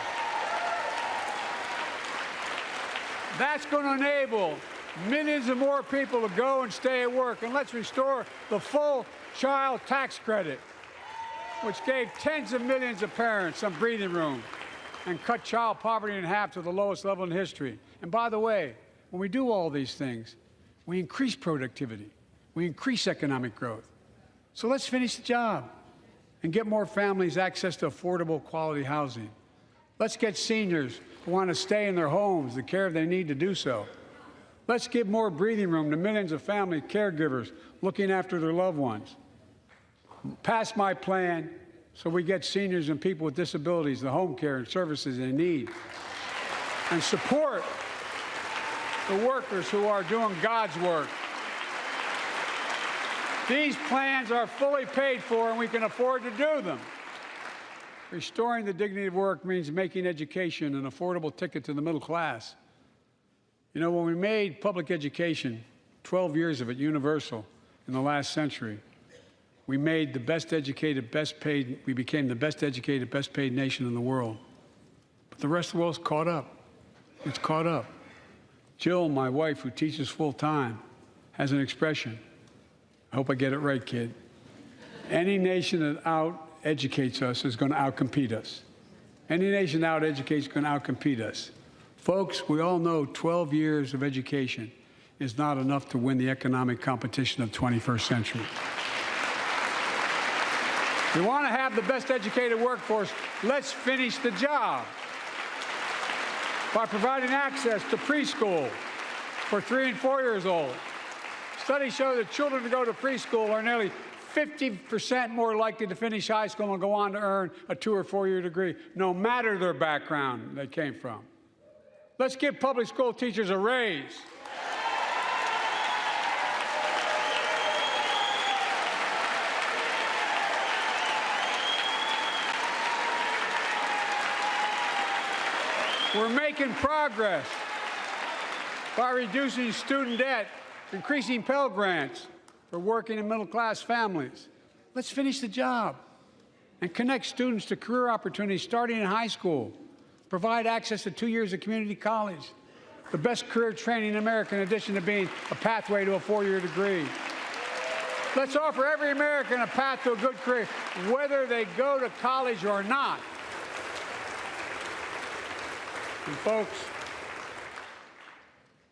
That's going to enable millions of more people to go and stay at work. And let's restore the full child tax credit, which gave tens of millions of parents some breathing room and cut child poverty in half to the lowest level in history. And by the way, when we do all these things, we increase productivity. We increase economic growth. So let's finish the job and get more families access to affordable, quality housing. Let's get seniors who want to stay in their homes the care they need to do so. Let's give more breathing room to millions of family caregivers looking after their loved ones. Pass my plan so we get seniors and people with disabilities the home care and services they need. And support the workers who are doing God's work. These plans are fully paid for, and we can afford to do them. Restoring the dignity of work means making education an affordable ticket to the middle class. You know, when we made public education, 12 years of it, universal in the last century, we made the best educated, best paid, we became the best educated, best paid nation in the world. But the rest of the world's caught up. It's caught up. Jill, my wife, who teaches full time, has an expression. I hope I get it right, kid. Any nation that out-educates us is going to out-compete us. Any nation that out-educates is going to out-compete us. Folks, we all know 12 years of education is not enough to win the economic competition of the 21st century. We want to have the best educated workforce. Let's finish the job by providing access to preschool for 3 and 4 years old. Studies show that children who go to preschool are nearly 50% more likely to finish high school and go on to earn a 2 or 4 year degree, no matter their background they came from. Let's give public school teachers a raise. We're making progress by reducing student debt, increasing Pell Grants for working and middle-class families. Let's finish the job and connect students to career opportunities starting in high school. Provide access to 2 years of community college, the best career training in America, in addition to being a pathway to a 4-year degree. Let's offer every American a path to a good career, whether they go to college or not. And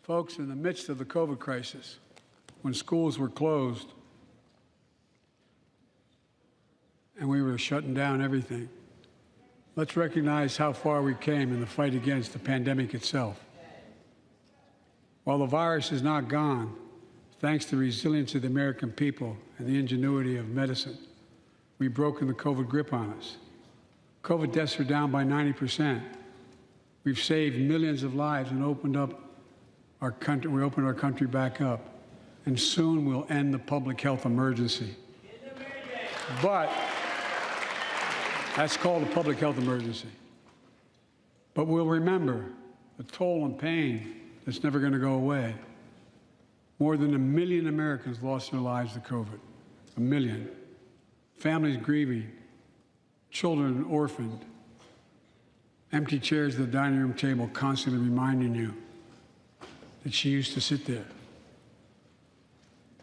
folks, in the midst of the COVID crisis, when schools were closed and we were shutting down everything, let's recognize how far we came in the fight against the pandemic itself. While the virus is not gone, thanks to the resilience of the American people and the ingenuity of medicine, we've broken the COVID grip on us. COVID deaths are down by 90%. We've saved millions of lives and opened up our country. We opened our country back up, and soon we'll end the public health emergency. But that's called a public health emergency. But we'll remember the toll and pain that's never going to go away. More than 1 million Americans lost their lives to COVID. 1 million. Families grieving, children orphaned, empty chairs at the dining room table constantly reminding you that she used to sit there.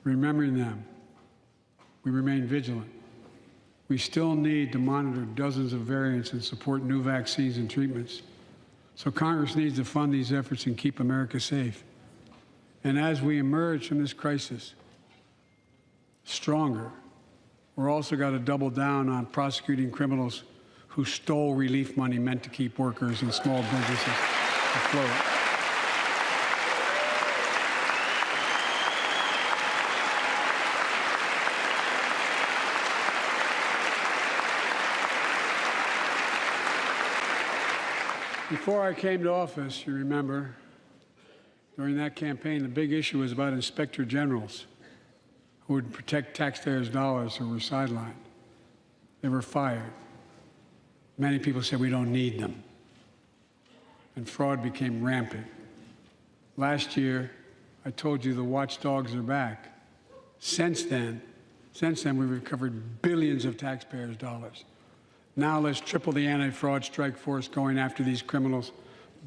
Remembering them, we remain vigilant. We still need to monitor dozens of variants and support new vaccines and treatments. So Congress needs to fund these efforts and keep America safe. And as we emerge from this crisis stronger, we're also got to double down on prosecuting criminals who stole relief money meant to keep workers and small businesses afloat. Before I came to office, you remember, during that campaign, the big issue was about inspector generals who would protect taxpayers' dollars who were sidelined. They were fired. Many people said we don't need them. And fraud became rampant. Last year, I told you the watchdogs are back. Since then, we've recovered billions of taxpayers' dollars. Now let's triple the anti-fraud strike force going after these criminals,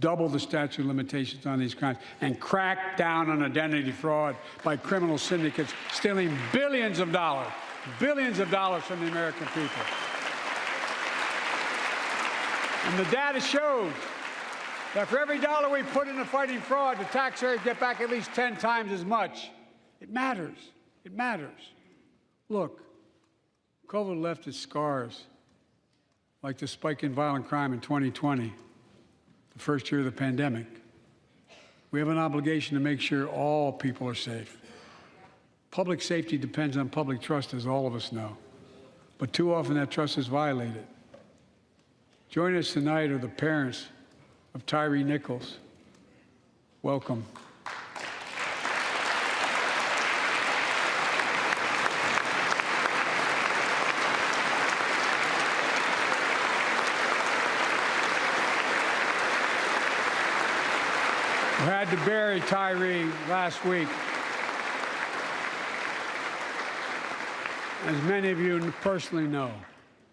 double the statute of limitations on these crimes, and crack down on identity fraud by criminal syndicates stealing billions of dollars from the American people. And the data shows that for every dollar we put into fighting fraud, the taxpayers get back at least 10 times as much. It matters. It matters. Look, COVID left its scars, like the spike in violent crime in 2020, the first year of the pandemic. We have an obligation to make sure all people are safe. Public safety depends on public trust, as all of us know. But too often that trust is violated. Joining us tonight are the parents of Tyree Nichols. Welcome. who had to bury Tyree last week. As many of you personally know,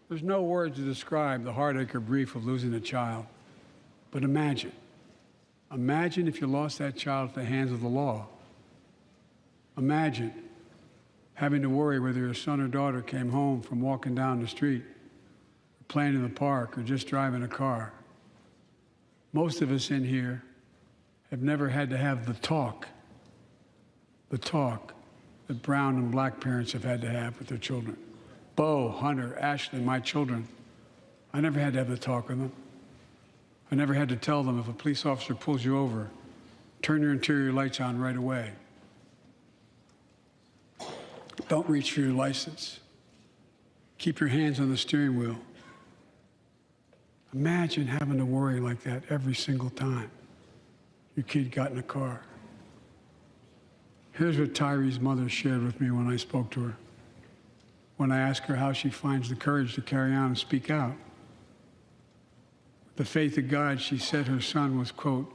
there's no words to describe the heartache or grief of losing a child. But imagine if you lost that child at the hands of the law. Imagine having to worry whether your son or daughter came home from walking down the street, or playing in the park, or just driving a car. Most of us in here have never had to have the talk that brown and black parents have had to have with their children. Bo, Hunter, Ashley, my children, I never had to have the talk with them. I never had to tell them if a police officer pulls you over, turn your interior lights on right away. Don't reach for your license. Keep your hands on the steering wheel. Imagine having to worry like that every single time your kid got in a car. Here's what Tyree's mother shared with me when I spoke to her. When I asked her how she finds the courage to carry on and speak out. With the faith of God, she said her son was, quote,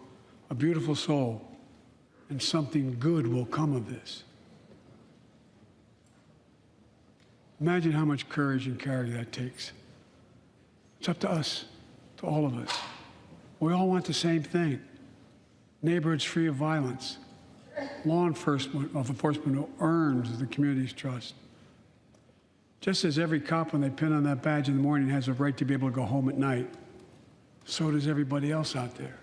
a beautiful soul, and something good will come of this. Imagine how much courage and character that takes. It's up to us, to all of us. We all want the same thing. Neighborhoods free of violence. Law enforcement who earns the community's trust. Just as every cop, when they pin on that badge in the morning, has a right to be able to go home at night, so does everybody else out there.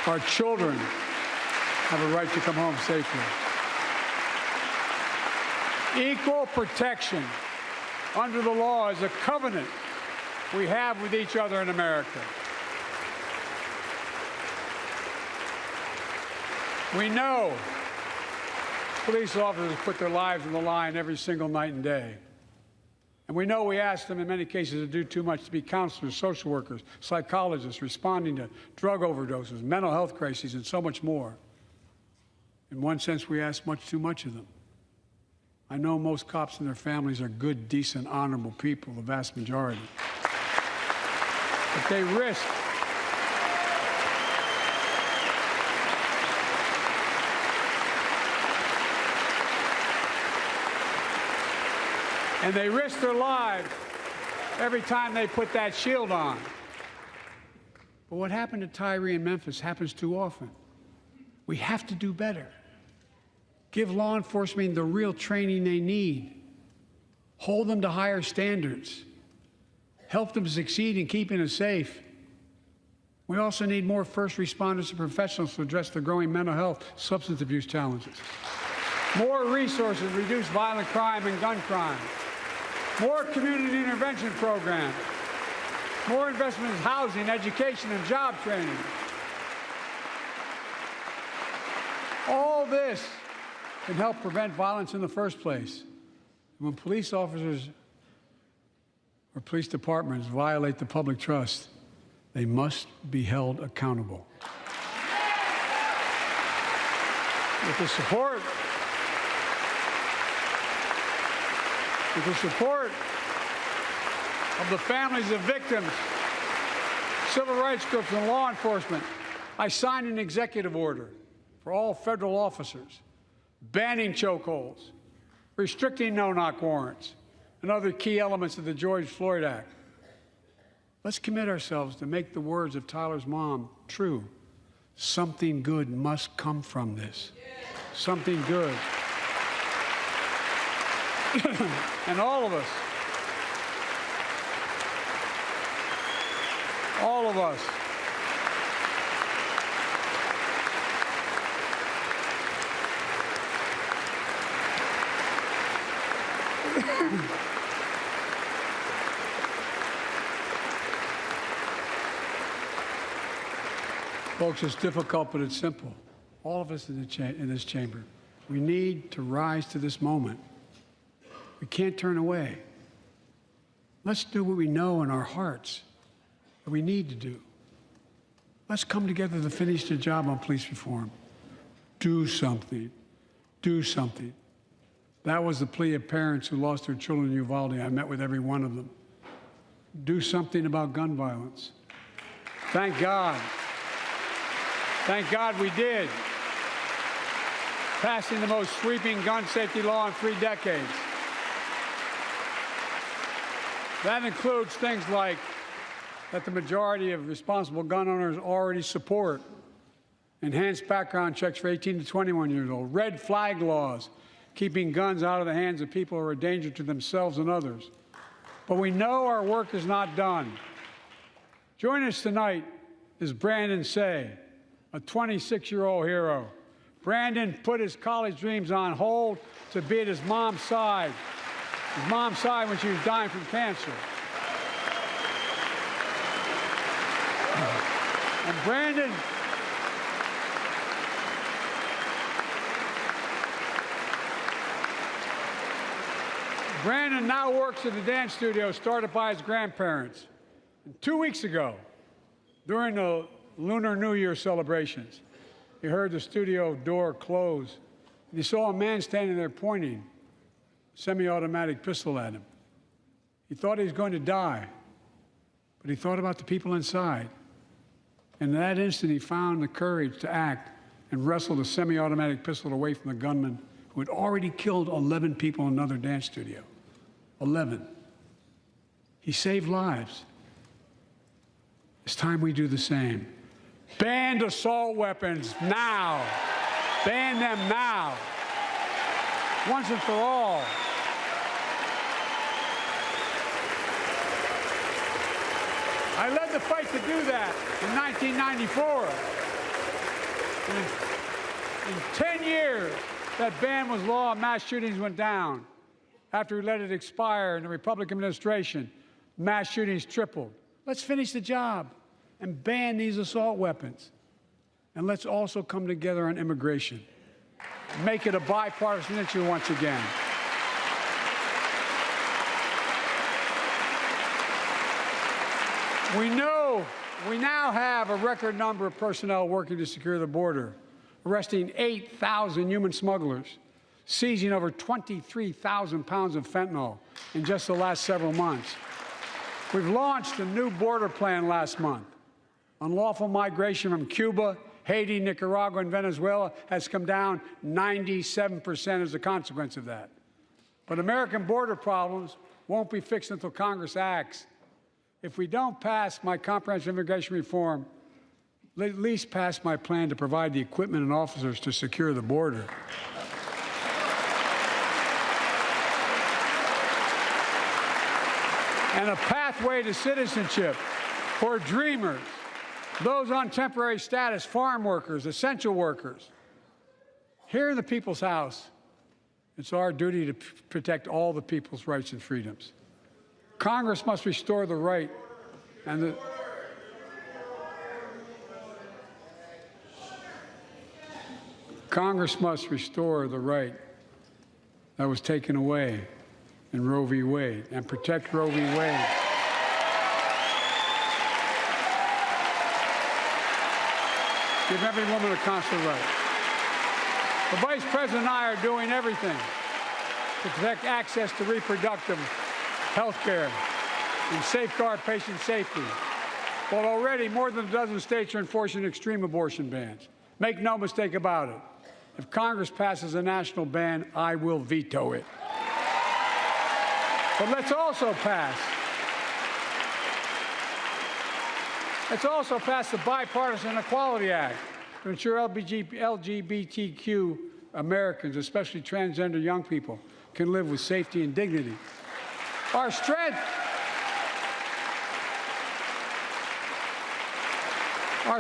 Our children have a right to come home safely. Equal protection under the law is a covenant we have with each other in America. We know police officers put their lives on the line every single night and day. And we know we ask them in many cases to do too much, to be counselors, social workers, psychologists, responding to drug overdoses, mental health crises, and so much more. In one sense, we ask much too much of them. I know most cops and their families are good, decent, honorable people, the vast majority. But they risk their lives every time they put that shield on. But what happened to Tyree in Memphis happens too often. We have to do better. Give law enforcement the real training they need. Hold them to higher standards. Help them succeed in keeping us safe. We also need more first responders and professionals to address the growing mental health, substance abuse challenges. More resources to reduce violent crime and gun crime. More community intervention programs. More investment in housing, education, and job training. All this can help prevent violence in the first place. When police officers or police departments violate the public trust, they must be held accountable. With the support of the families of victims, civil rights groups, and law enforcement, I signed an executive order for all federal officers, banning chokeholds, restricting no-knock warrants, and other key elements of the George Floyd Act. Let's commit ourselves to make the words of Tyler's mom true. Something good must come from this. Something good. And all of us, folks, it's difficult, but it's simple. All of us in this chamber, we need to rise to this moment. We can't turn away. Let's do what we know in our hearts that we need to do. Let's come together to finish the job on police reform. Do something. Do something. That was the plea of parents who lost their children in Uvalde. I met with every one of them. Do something about gun violence. Thank God. Thank God we did, passing the most sweeping gun safety law in 3 decades. That includes things like that the majority of responsible gun owners already support: enhanced background checks for 18 to 21 years old, red flag laws, keeping guns out of the hands of people who are a danger to themselves and others. But we know our work is not done. Joining us tonight is Brandon Say, a 26-year-old hero. Brandon put his college dreams on hold to be at his mom's side when she was dying from cancer. And Brandon now works at the dance studio started by his grandparents. And 2 weeks ago, during the Lunar New Year celebrations, he heard the studio door close, and he saw a man standing there pointing a semi-automatic pistol at him. He thought he was going to die, but he thought about the people inside. And in that instant, he found the courage to act and wrestle the semi-automatic pistol away from the gunman who had already killed 11 people in another dance studio. 11. He saved lives. It's time we do the same. Ban assault weapons now. Ban them now. Once and for all. I led the fight to do that in 1994. In 10 years, that ban was law and mass shootings went down. After we let it expire in the Republican administration, mass shootings tripled. Let's finish the job and ban these assault weapons. And let's also come together on immigration. Make it a bipartisan issue once again. We now have a record number of personnel working to secure the border, arresting 8,000 human smugglers, seizing over 23,000 pounds of fentanyl in just the last several months. We've launched a new border plan last month. Unlawful migration from Cuba, Haiti, Nicaragua, and Venezuela has come down 97% as a consequence of that. But American border problems won't be fixed until Congress acts. If we don't pass my comprehensive immigration reform, at least pass my plan to provide the equipment and officers to secure the border. And a pathway to citizenship for dreamers, those on temporary status, farm workers, essential workers. Here in the People's House, it's our duty to protect all the people's rights and freedoms. Congress must restore the right and the Congress must restore the right that was taken away in Roe v. Wade and protect Roe v. Wade. Give every woman a constitutional right. The Vice President and I are doing everything to protect access to reproductive health care and safeguard patient safety. But already more than a dozen states are enforcing extreme abortion bans. Make no mistake about it. If Congress passes a national ban, I will veto it. But let's also pass the Bipartisan Equality Act to ensure LGBTQ Americans, especially transgender young people, can live with safety and dignity. Our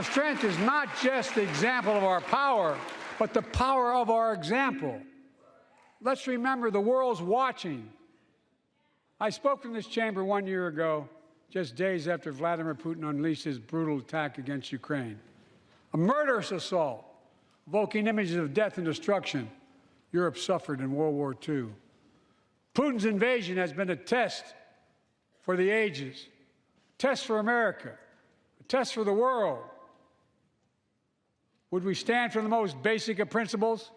strength is not just the example of our power, but the power of our example. Let's remember the world's watching. I spoke from this chamber 1 year ago, just days after Vladimir Putin unleashed his brutal attack against Ukraine. A murderous assault, evoking images of death and destruction Europe suffered in World War II. Putin's invasion has been a test for the ages, a test for America, a test for the world. Would we stand for the most basic of principles?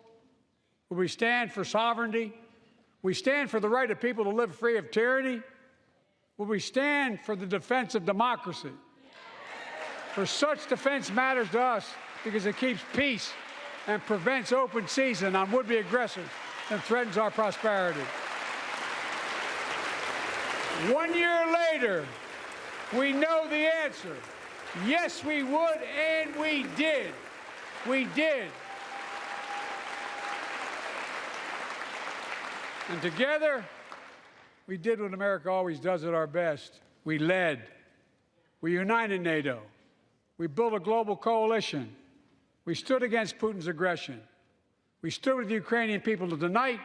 Would we stand for sovereignty? Would we stand for the right of people to live free of tyranny? Would we stand for the defense of democracy? For such defense matters to us because it keeps peace and prevents open season on would-be aggressors and threatens our prosperity. 1 year later, we know the answer. Yes, we would, and we did. We did. And together, we did what America always does at our best. We led. We united NATO. We built a global coalition. We stood against Putin's aggression. We stood with the Ukrainian people. Tonight,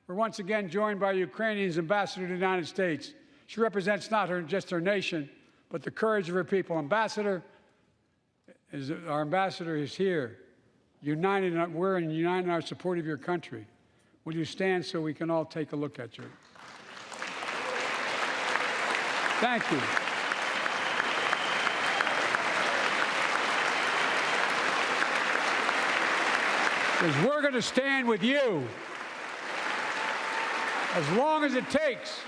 we're once again joined by Ukraine's ambassador to the United States. She represents not just her nation, but the courage of her people. Our ambassador is here, united. We're united in our support of your country. Will you stand so we can all take a look at you? Thank you. Because we're going to stand with you as long as it takes.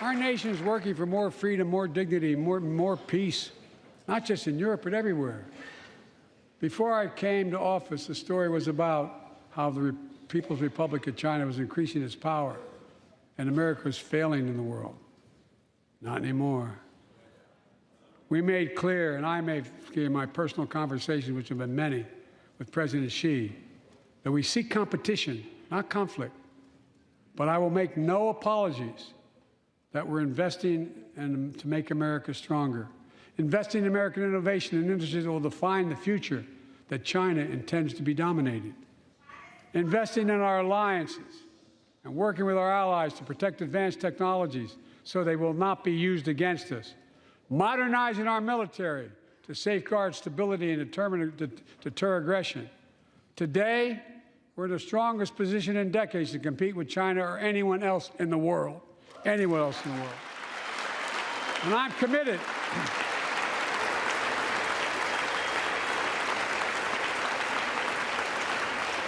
Our nation is working for more freedom, more dignity, more peace, not just in Europe, but everywhere. Before I came to office, the story was about how the People's Republic of China was increasing its power and America was failing in the world. Not anymore. We made clear, and I made clear in my personal conversations, which have been many, with President Xi, that we seek competition, not conflict. But I will make no apologies that we're investing to make America stronger, investing in American innovation and industries that will define the future that China intends to be dominating, investing in our alliances and working with our allies to protect advanced technologies so they will not be used against us, modernizing our military to safeguard stability and deter aggression. Today, we're in the strongest position in decades to compete with China or anyone else in the world. Anyone else in the world. And I'm committed.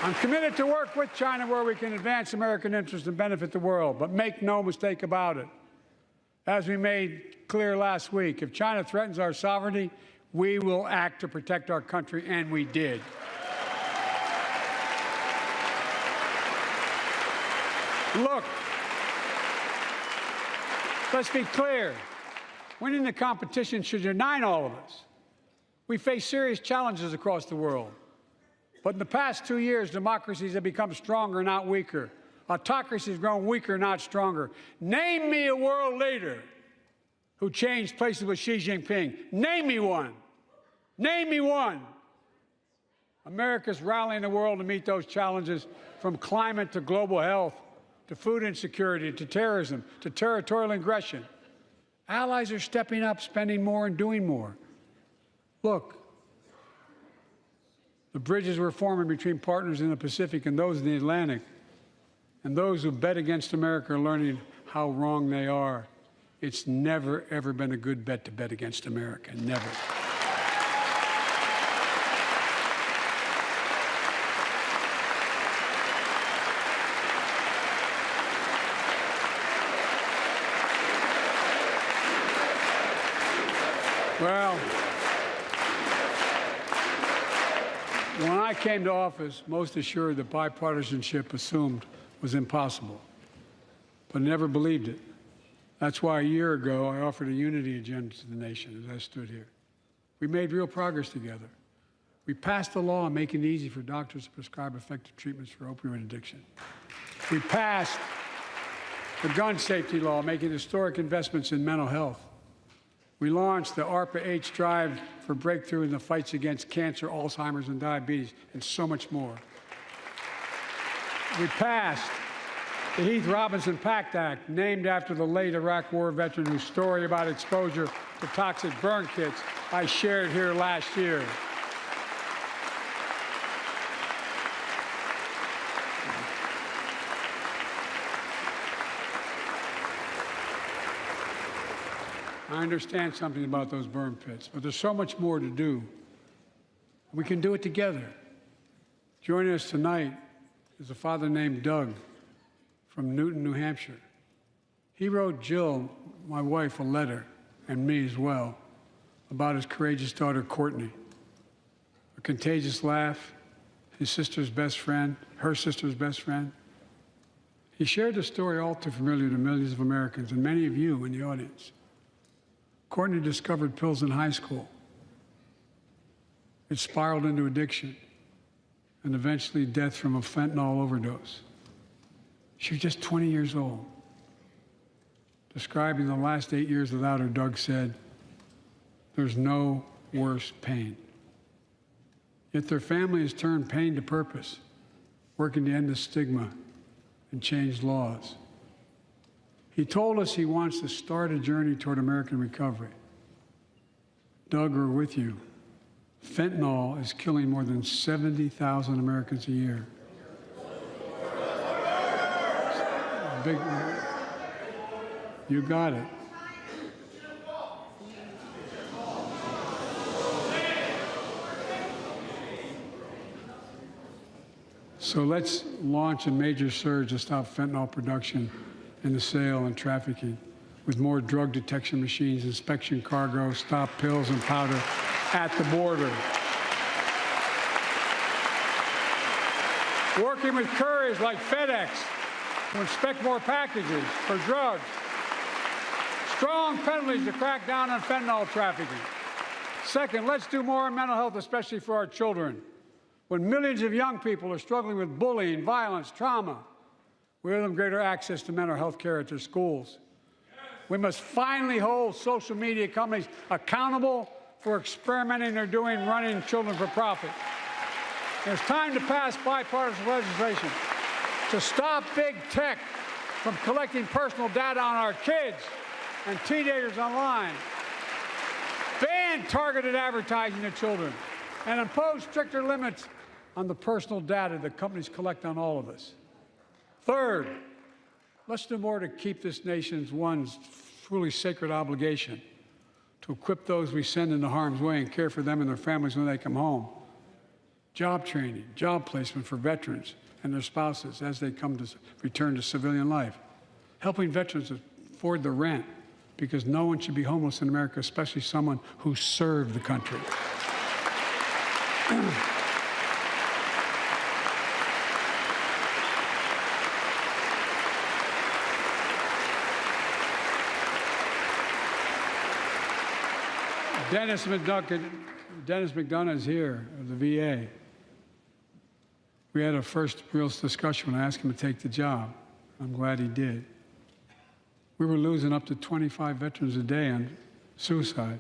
I'm committed to work with China where we can advance American interests and benefit the world. But make no mistake about it. As we made clear last week, if China threatens our sovereignty, we will act to protect our country, and we did. Look, let's be clear. Winning the competition should unite all of us. We face serious challenges across the world. But in the past 2 years, democracies have become stronger, not weaker. Autocracy has grown weaker, not stronger. Name me a world leader who changed places with Xi Jinping. Name me one. Name me one. America's rallying the world to meet those challenges, from climate to global health, to food insecurity, to terrorism, to territorial aggression. Allies are stepping up, spending more, and doing more. Look, the bridges we're forming between partners in the Pacific and those in the Atlantic, and those who bet against America are learning how wrong they are. It's never, ever been a good bet to bet against America. Never. Well, when I came to office, most assured that bipartisanship assumed was impossible, but never believed it. That's why a year ago I offered a unity agenda to the nation as I stood here. We made real progress together. We passed a law making it easy for doctors to prescribe effective treatments for opioid addiction. We passed the gun safety law, making historic investments in mental health. We launched the ARPA-H drive for breakthrough in the fights against cancer, Alzheimer's, and diabetes, and so much more. We passed the Heath Robinson PACT Act, named after the late Iraq War veteran whose story about exposure to toxic burn kits I shared here last year. I understand something about those burn pits, but there's so much more to do. We can do it together. Joining us tonight is a father named Doug from Newton, New Hampshire. He wrote Jill, my wife, a letter, and me as well, about his courageous daughter, Courtney. A contagious laugh, his sister's best friend, her sister's best friend. He shared the story all too familiar to millions of Americans and many of you in the audience. Courtney discovered pills in high school. It spiraled into addiction and eventually death from a fentanyl overdose. She was just 20 years old. Describing the last 8 years without her, Doug said, "There's no worse pain." Yet their family has turned pain to purpose, working to end the stigma and change laws. He told us he wants to start a journey toward American recovery. Doug, we're with you. Fentanyl is killing more than 70,000 Americans a year. Big, you got it. So let's launch a major surge to stop fentanyl production and the sale and trafficking with more drug detection machines, inspection cargo, stop pills and powder at the border. Working with couriers like FedEx to inspect more packages for drugs. Strong penalties to crack down on fentanyl trafficking. Second, let's do more on mental health, especially for our children. When millions of young people are struggling with bullying, violence, trauma, we owe them greater access to mental health care at their schools. We must finally hold social media companies accountable for experimenting they're doing running children for profit. It's time to pass bipartisan legislation to stop big tech from collecting personal data on our kids and teenagers online. Ban targeted advertising to children and impose stricter limits on the personal data that companies collect on all of us. Third, let's do more to keep this nation's one truly sacred obligation to equip those we send into harm's way and care for them and their families when they come home. Job training, job placement for veterans and their spouses as they come to return to civilian life. Helping veterans afford the rent, because no one should be homeless in America, especially someone who served the country. Dennis McDonough is here of the VA. We had a first real discussion when I asked him to take the job. I'm glad he did. We were losing up to 25 veterans a day on suicide.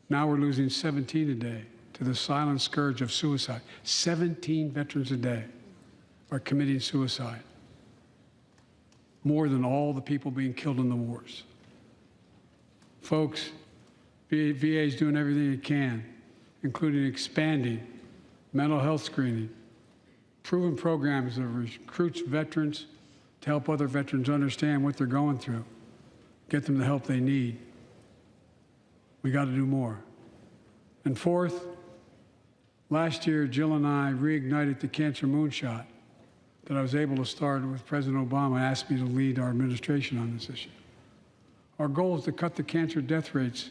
Now we're losing 17 a day to the silent scourge of suicide. 17 veterans a day are committing suicide. More than all the people being killed in the wars. Folks, VA is doing everything it can, including expanding mental health screening, proven programs that recruits veterans to help other veterans understand what they're going through, get them the help they need. We got to do more. And fourth, last year, Jill and I reignited the cancer moonshot that I was able to start with President Obama asked me to lead our administration on this issue. Our goal is to cut the cancer death rates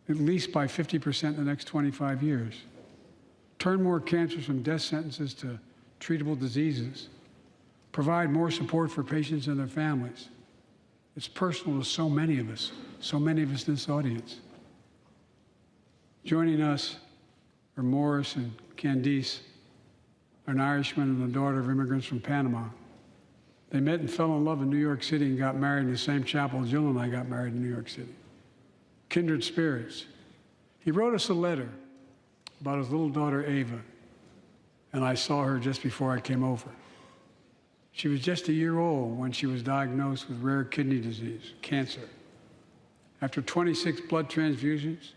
at least by 50% in the next 25 years. Turn more cancers from death sentences to treatable diseases. Provide more support for patients and their families. It's personal to so many of us in this audience. Joining us are Morris and Candice, an Irishman and the daughter of immigrants from Panama. They met and fell in love in New York City and got married in the same chapel Jill and I got married in New York City. Kindred spirits. He wrote us a letter about his little daughter, Ava, and I saw her just before I came over. She was just a year old when she was diagnosed with rare kidney disease, cancer. After 26 blood transfusions,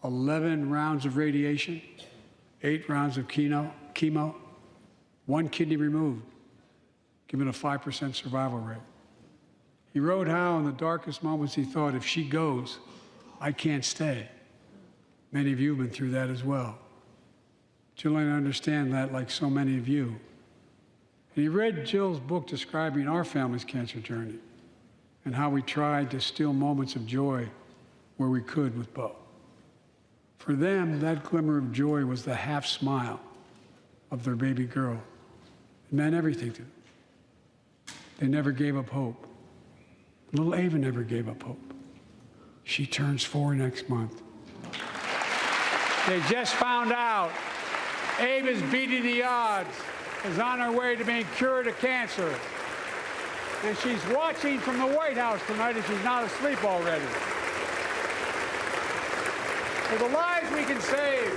11 rounds of radiation, 8 rounds of chemo, 1 kidney removed, giving a 5% survival rate. He wrote how in the darkest moments he thought, if she goes, I can't stay. Many of you have been through that as well. Jill and I understand that like so many of you. And he read Jill's book describing our family's cancer journey. and how we tried to steal moments of joy where we could with Bo. For them, that glimmer of joy was the half smile of their baby girl. It meant everything to them. They never gave up hope. Little Ava never gave up hope. She turns 4 next month. They just found out Ava's beating the odds, is on her way to being cured of cancer. And she's watching from the White House tonight, and she's not asleep already. For the lives we can save.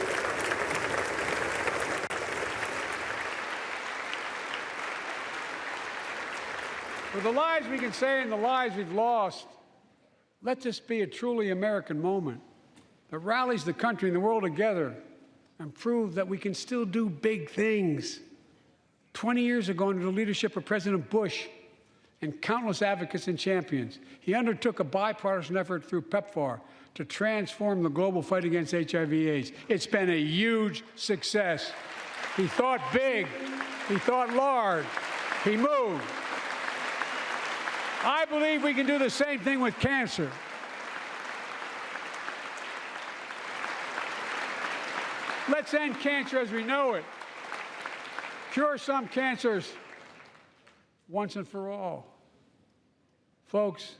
For the lives we can save and the lives we've lost, let this be a truly American moment that rallies the country and the world together and proves that we can still do big things. 20 years ago, under the leadership of President Bush and countless advocates and champions, he undertook a bipartisan effort through PEPFAR to transform the global fight against HIV/AIDS. It's been a huge success. He thought big. He thought large. He moved. I believe we can do the same thing with cancer. Let's end cancer as we know it. Cure some cancers once and for all. Folks,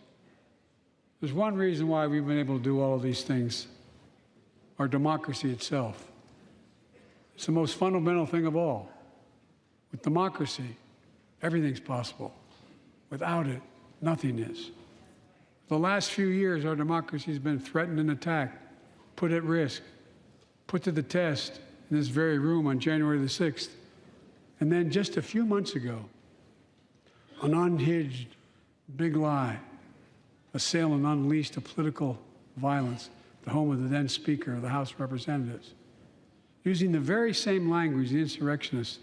there's one reason why we've been able to do all of these things: our democracy itself. It's the most fundamental thing of all. With democracy, everything's possible. Without it, nothing is. The last few years, our democracy has been threatened and attacked, put at risk, put to the test in this very room on January the 6th. And then just a few months ago, an unhinged big lie assailed and unleashed a political violence, the home of the then Speaker of the House of Representatives, using the very same language the insurrectionists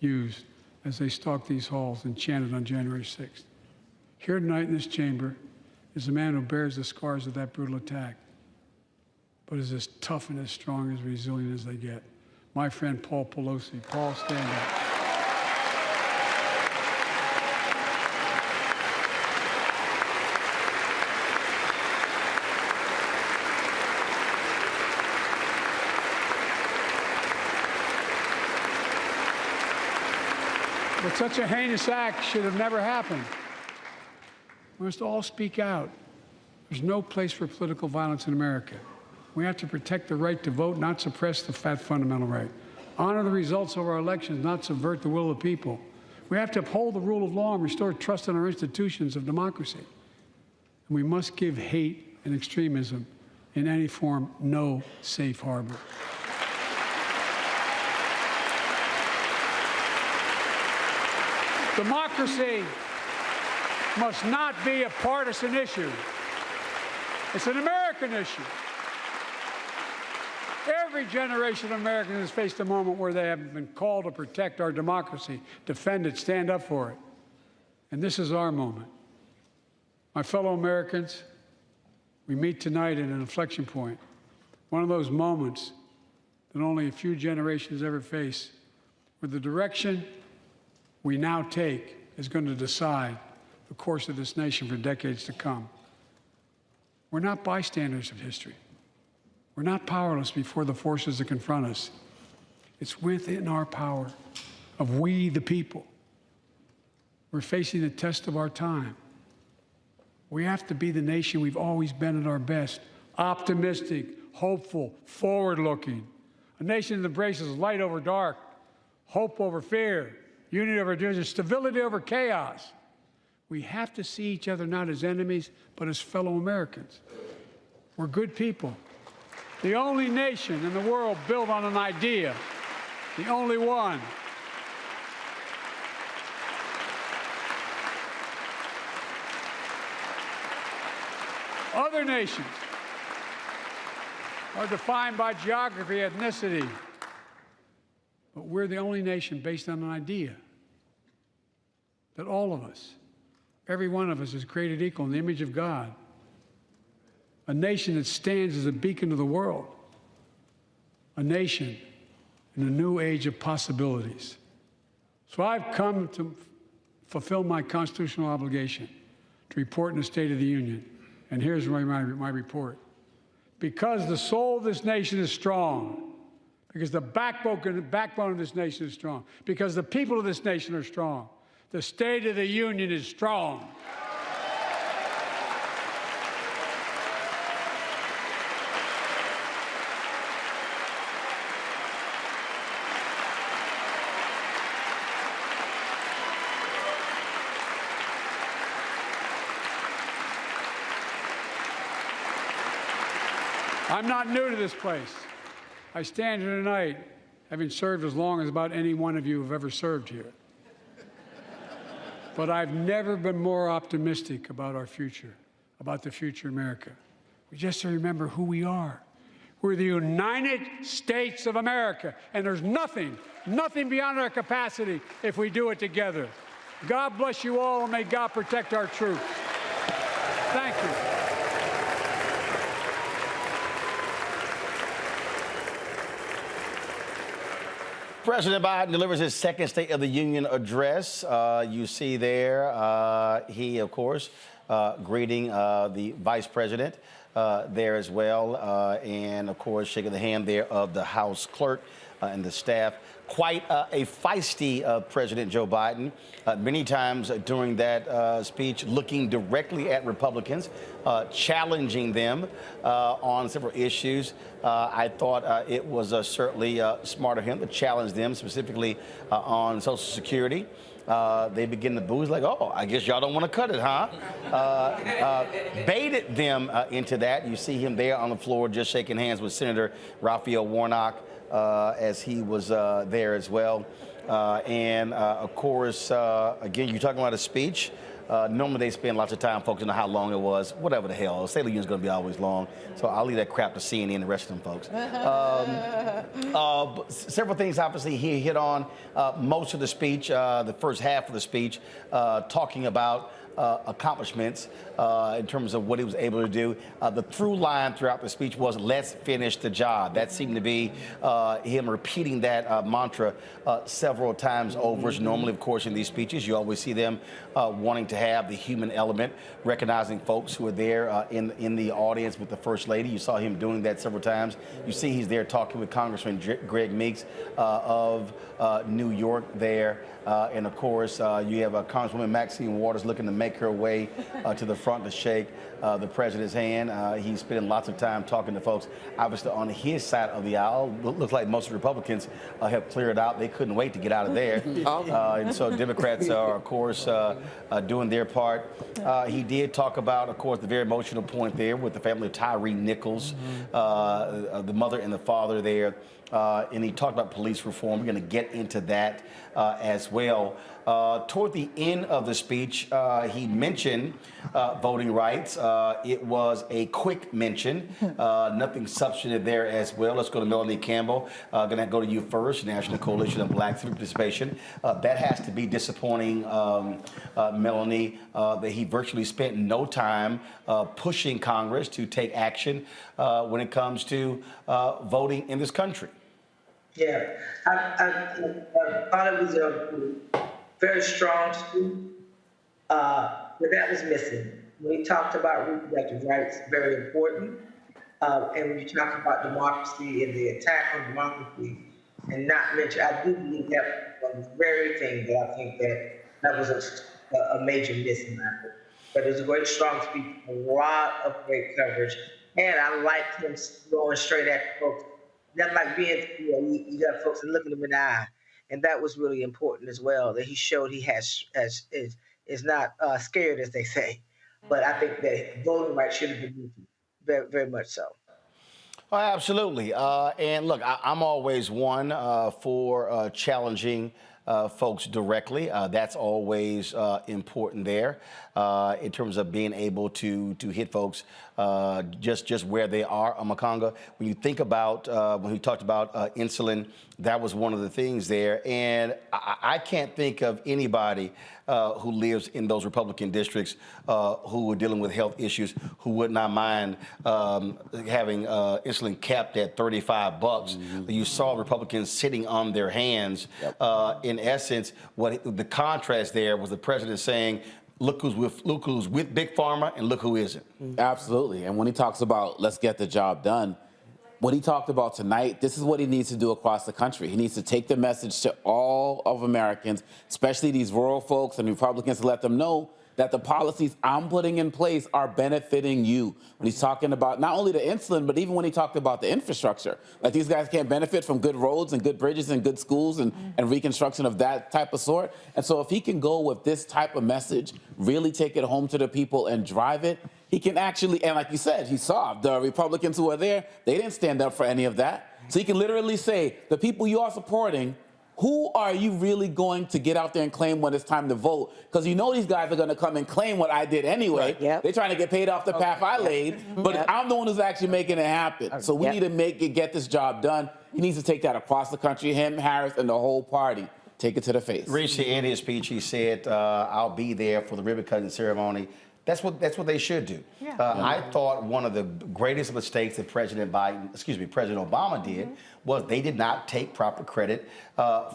used as they stalked these halls and chanted on January 6th. Here tonight in this chamber is a man who bears the scars of that brutal attack, but is as tough and as strong, as resilient as they get. My friend Paul Pelosi. Paul, stand up. But such a heinous act should have never happened. We must all speak out. There's no place for political violence in America. We have to protect the right to vote, not suppress the fundamental right. Honor the results of our elections, not subvert the will of the people. We have to uphold the rule of law and restore trust in our institutions of democracy. And we must give hate and extremism in any form no safe harbor. Democracy must not be a partisan issue. It's an American issue. Every generation of Americans has faced a moment where they have been called to protect our democracy, defend it, stand up for it. And this is our moment. My fellow Americans, we meet tonight at an inflection point, one of those moments that only a few generations ever face, where the direction we now take is going to decide the course of this nation for decades to come. We're not bystanders of history. We're not powerless before the forces that confront us. It's within our power of we, the people. We're facing the test of our time. We have to be the nation we've always been at our best: optimistic, hopeful, forward-looking. A nation that embraces light over dark, hope over fear, unity over division, stability over chaos. We have to see each other not as enemies, but as fellow Americans. We're good people. The only nation in the world built on an idea, the only one. Other nations are defined by geography, ethnicity, but we're the only nation based on an idea that all of us, every one of us, is created equal in the image of God. A nation that stands as a beacon to the world. A nation in a new age of possibilities. So I've come to fulfill my constitutional obligation to report in the State of the Union. And here's my report. Because the soul of this nation is strong, because the backbone of this nation is strong, because the people of this nation are strong, the State of the Union is strong. I'm not new to this place. I stand here tonight having served as long as about any one of you have ever served here. But I've never been more optimistic about our future, about the future of America. We just have to remember who we are. We're the United States of America, and there's nothing beyond our capacity if we do it together. God bless you all, and may God protect our troops. Thank you. President Biden delivers his second State of the Union address. You see there, he, of course, greeting the Vice President there as well, and, of course, shaking the hand there of the House Clerk and the staff. Quite a feisty President Joe Biden, many times during that speech looking directly at Republicans, challenging them on several issues. I thought it was certainly smart of him to challenge them, specifically on Social Security. They begin to boo. He's like, oh, I guess y'all don't want to cut it, huh? Baited them into that. You see him there on the floor just shaking hands with Senator Raphael Warnock as he was there as well. And of course, again, you're talking about a speech. Normally they spend lots of time focusing on how long it was, whatever the hell. State of the Union is going to be always long. So I'll leave that crap to CNN and the rest of them folks. Several things, obviously, he hit on most of the speech, the first half of the speech, talking about accomplishments in terms of what he was able to do. The through line throughout the speech was, let's finish the job. That seemed to be him repeating that mantra several times over. Normally, of course, in these speeches, you always see them wanting to have the human element, recognizing folks who are there in the audience with the First Lady. You saw him doing that several times. You see he's there talking with Congressman Greg Meeks of New York there. And, of course, you have Congresswoman Maxine Waters looking to make her way to the front to shake the president's hand. He's spending lots of time talking to folks, obviously, on his side of the aisle. Looks like most Republicans have cleared out. They couldn't wait to get out of there. And so Democrats are, of course, doing their part. He did talk about, of course, the very emotional point there with the family of Tyree Nichols, the mother and the father there. And he talked about police reform. We're going to get into that as well. Toward the end of the speech, he mentioned voting rights. It was a quick mention, nothing substantive there as well. Let's go to Melanie Campbell. Going to go to you first, National Coalition of Black Civic Participation. That has to be disappointing, Melanie, that he virtually spent no time pushing Congress to take action when it comes to voting in this country. Yeah, I thought it was a very strong speech, but that was missing. When he talked about reproductive rights, very important, and when you talk about democracy and the attack on democracy, and not mention, I do believe that was the very thing that I think that was a major missing. But it was a great, strong speech, a lot of great coverage, and I liked him going straight at folks. That's like being, you got folks that look at him in the eye. And that was really important as well, that he showed he is not scared, as they say. But I think that voting rights should have been moved very, very much so. Oh, absolutely. And look, I'm always one for challenging folks directly. That's always important there in terms of being able to hit folks just where they are. Makanga, when you think about when we talked about insulin, that was one of the things there. And I can't think of anybody who lives in those Republican districts who are dealing with health issues who would not mind having insulin capped at $35. Mm-hmm. You saw Republicans sitting on their hands. Yep. In essence, what the contrast there was the president saying, look who's with Big Pharma and look who isn't. Absolutely. And when he talks about let's get the job done, what he talked about tonight, this is what he needs to do across the country. He needs to take the message to all of Americans, especially these rural folks and Republicans, to let them know that the policies I'm putting in place are benefiting you. When he's talking about not only the insulin, but even when he talked about the infrastructure. Like these guys can't benefit from good roads and good bridges and good schools and reconstruction of that type of sort. And so if he can go with this type of message, really take it home to the people and drive it, he can actually, and like you said, he saw the Republicans who are there, they didn't stand up for any of that. So he can literally say, the people you are supporting, who are you really going to get out there and claim when it's time to vote? Because you know these guys are going to come and claim what I did anyway. Right, yep. They're trying to get paid off the path I laid, but I'm the one who's actually making it happen. So we need to get this job done. He needs to take that across the country, him, Harris, and the whole party. Take it to the face. Rishi, in his speech, he said, I'll be there for the ribbon cutting ceremony. That's what they should do. Yeah. I thought one of the greatest mistakes that President Obama did was they did not take proper credit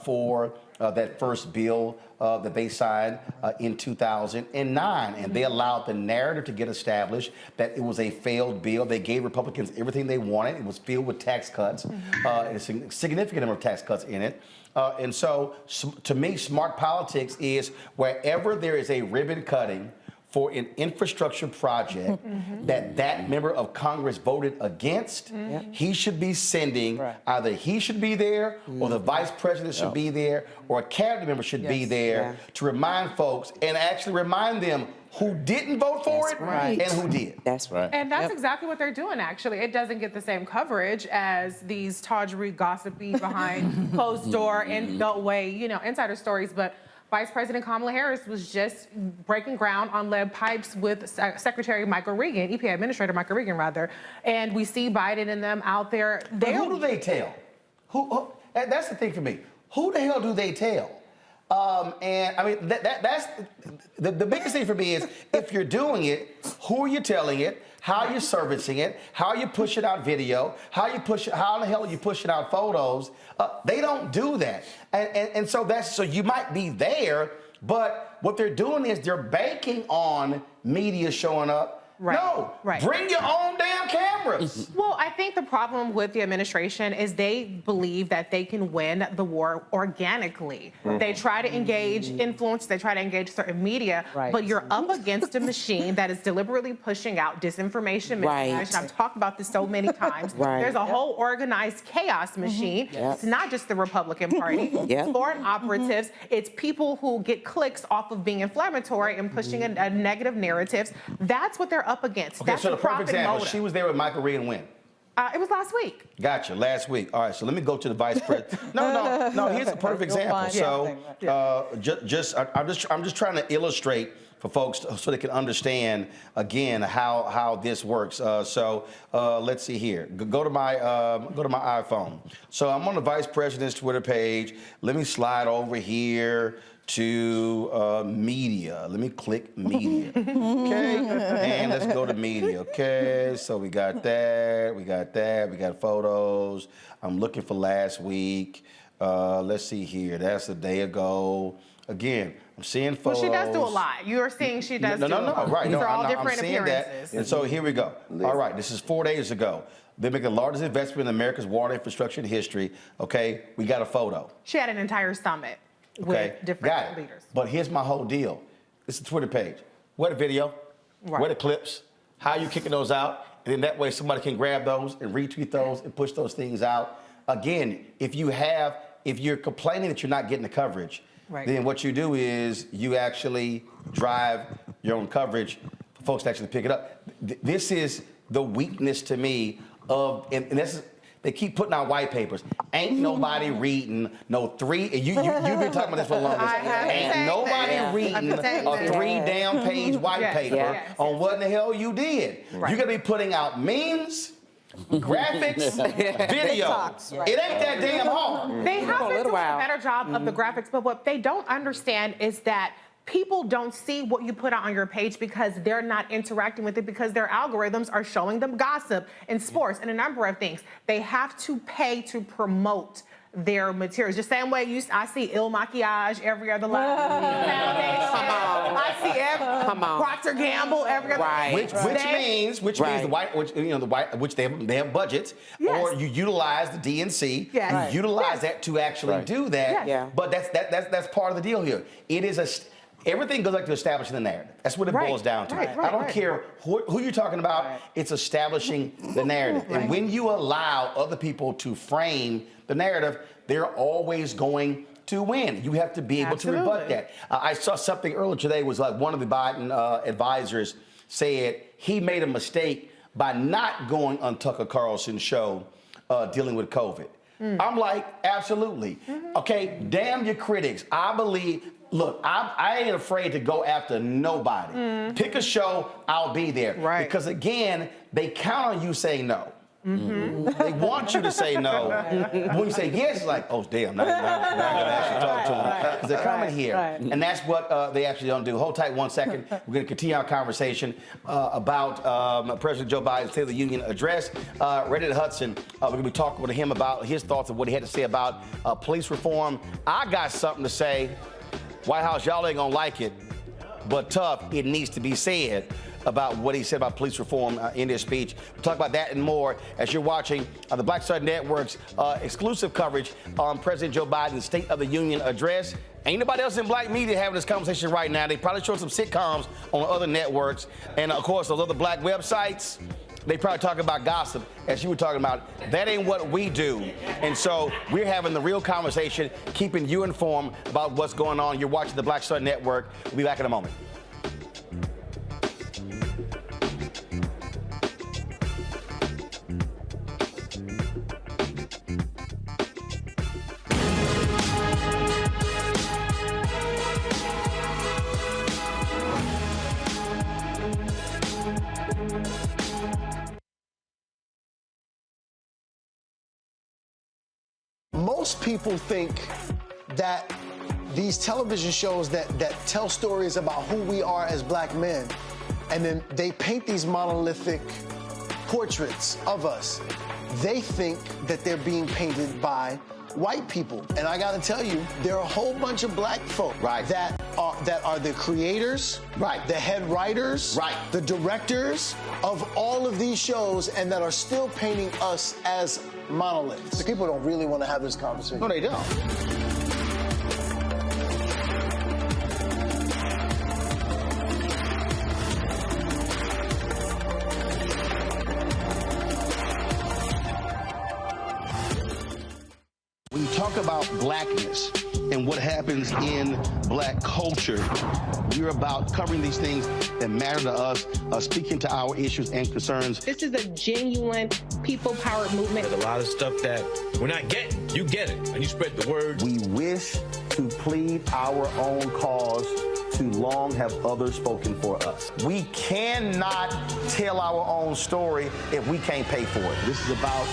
for that first bill that they signed in 2009. And they allowed the narrative to get established that it was a failed bill. They gave Republicans everything they wanted. It was filled with tax cuts, a significant number of tax cuts in it. And so, to me, smart politics is wherever there is a ribbon cutting for an infrastructure project that member of Congress voted against, he should be sending, either he should be there or the vice president should be there or a cabinet member should be there to remind folks and actually remind them who didn't vote for it and who did. That's right. And that's exactly what they're doing, actually. It doesn't get the same coverage as these tawdry, gossipy, behind closed door, and no way, insider stories, but Vice President Kamala Harris was just breaking ground on lead pipes with Secretary Michael Regan, EPA Administrator Michael Regan, rather. And we see Biden and them out there. But who do they tell? Who? That's the thing for me. Who the hell do they tell? And I mean, that's the biggest thing for me is if you're doing it, who are you telling it? How are you servicing it? How are you pushing out video? How in the hell are you pushing out photos? They don't do that. And so you might be there, but what they're doing is they're banking on media showing up. Right. No, bring your own damn cameras. Well, I think the problem with the administration is they believe that they can win the war organically. They try to engage influence, they try to engage certain media, but you're up against a machine that is deliberately pushing out disinformation, misinformation. I've talked about this so many times. There's a whole organized chaos machine. It's not just the Republican Party. It's foreign operatives. It's people who get clicks off of being inflammatory and pushing a negative narratives. That's what they're up against. Okay, That's so the the perfect example, motive. she was there with Michael Regan when? It was last week. Gotcha, last week. All right, so let me go to the vice president. No, here's a perfect example. So, I'm just trying to illustrate for folks so they can understand again how this works. Let's see here. Go to my iPhone. So I'm on the vice president's Twitter page. Let me slide over here to media. Let me click media. Okay, and let's go to media. Okay, so we got that. We got photos. I'm looking for last week. Let's see here. That's a day ago. Again, I'm seeing photos. Well, she does do a lot. You're seeing she does do a lot. Right. These are all I'm different seeing appearances. that. And so here we go. All right, this is 4 days ago. They make the largest investment in America's water infrastructure in history. Okay, we got a photo. She had an entire summit with different leaders. But here's my whole deal. It's a Twitter page. Where the video? Where the clips? How are you kicking those out? And then that way somebody can grab those and retweet those and push those things out. Again, if you're complaining that you're not getting the coverage, then what you do is you actually drive your own coverage for folks to actually pick it up. This is the weakness to me of, and this is, they keep putting out white papers. Ain't nobody reading no three. You've been talking about this for long. Ain't nobody reading a 3 damn page white paper on what in the hell you did. You're gonna be putting out memes, graphics, video. It ain't that damn hard. They have been doing a better job of the graphics, but what they don't understand is that people don't see what you put out on your page because they're not interacting with it because their algorithms are showing them gossip and sports and a number of things. They have to pay to promote their materials. The same way I see Il Makiage every other foundation. I see Procter Gamble every other. Right. Which means which they have budgets, or you utilize the DNC. Yes. You utilize that to actually do that. Yes. But that's part of the deal here. It is everything goes back to establishing the narrative. That's what it boils down to. I don't care who you're talking about. It's establishing the narrative. And when you allow other people to frame the narrative, they're always going to win. You have to be able to rebut that. I saw something earlier today was like one of the Biden advisors said he made a mistake by not going on Tucker Carlson's show dealing with COVID. I'm like, absolutely. Okay, damn your critics. I believe. Look, I ain't afraid to go after nobody. Pick a show, I'll be there. Because again, they count on you saying no. They want you to say no. When you say yes, it's like, oh, damn, now I'm going to actually talk to them. Because they're coming here. And that's what they actually don't do. Hold tight 1 second. We're going to continue our conversation about President Joe Biden's State of the Union address. Reddit Hudson, we're going to be talking with him about his thoughts of what he had to say about police reform. I got something to say. White House, y'all ain't gonna like it, but tough, it needs to be said about what he said about police reform in his speech. We'll talk about that and more as you're watching the Black Star Network's exclusive coverage on President Joe Biden's State of the Union address. Ain't nobody else in black media having this conversation right now. They probably showing some sitcoms on other networks. And of course, those other black websites, they probably talk about gossip, as you were talking about. That ain't what we do. And so we're having the real conversation, keeping you informed about what's going on. You're watching the Black Star Network. We'll be back in a moment. Most people think that these television shows that tell stories about who we are as black men, and then they paint these monolithic portraits of us. They think that they're being painted by white people. And I gotta tell you, there are a whole bunch of black folk that are the creators, the head writers, the directors of all of these shows, and that are still painting us as monoliths. The people don't really want to have this conversation. No, they don't. When you talk about blackness and what happens in black culture, we're about covering these things that matter to us, speaking to our issues and concerns. This is a genuine people-powered movement. There's a lot of stuff that we're not getting. You get it, and you spread the word. We wish to plead our own cause. Too long have others spoken for us. We cannot tell our own story if we can't pay for it. This is about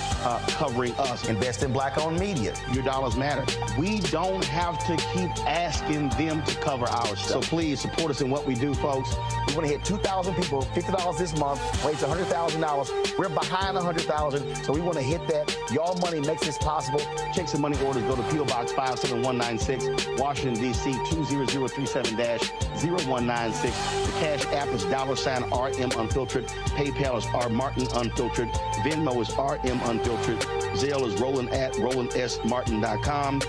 covering us. Invest in black-owned media. Your dollars matter. We don't have to keep asking them to cover our stuff. So please support us in what we do, folks. We want to hit 2,000 people, $50 this month, raise $100,000. We're behind 100,000, so we want to hit that. Y'all money makes this possible. Check some money orders. Go to P.O. Box 57196, Washington, D.C. 20037-0196. The Cash App is $RM Unfiltered. PayPal is R Martin Unfiltered. Venmo is RM Unfiltered. Zelle is Roland at RolandSMartin.com.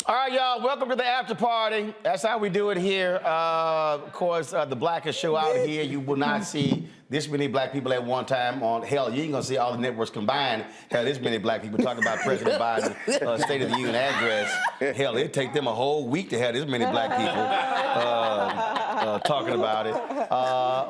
All right, y'all, welcome to the after party. That's how we do it here. Of course, the blackest show out here. You will not see this many black people at one time on, hell, you ain't gonna see all the networks combined. Hell, this many black people talking about President Biden's State of the Union address. Hell, it'd take them a whole week to have this many black people talking about it.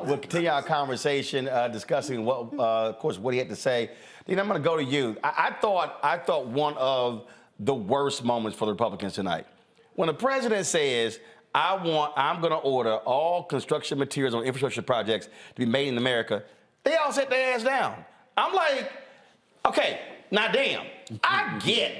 We'll continue our conversation discussing what, of course, what he had to say. Dean, I'm going to go to you. I thought one of the worst moments for the Republicans tonight, when the president says, I'm going to order all construction materials on infrastructure projects to be made in America, they all sit their ass down. I'm like, okay, now damn, I get,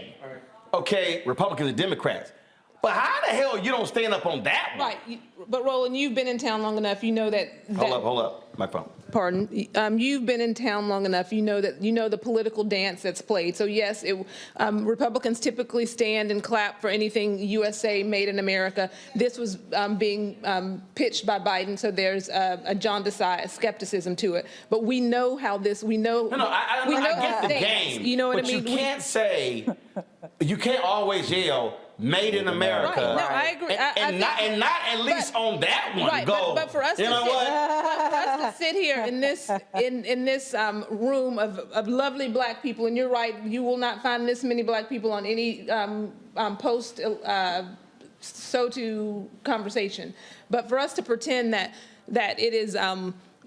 okay, Republicans and Democrats, but how the hell you don't stand up on that one? Right, but Roland, you've been in town long enough, you know that. Hold up, my phone. Pardon. You've been in town long enough. You know the political dance that's played. So yes, Republicans typically stand and clap for anything USA made in America. This was being pitched by Biden, so there's a jaundiced skepticism to it. But we know how this. We know. I get the game. You know what I mean? But you can't say. You can't always yell "Made in America." Right. No, I agree. And not at least on that one. Right, go. but for us, you know what? For us to sit here in this room of lovely black people, and you're right, you will not find this many black people on any post SOTU conversation. But for us to pretend that it is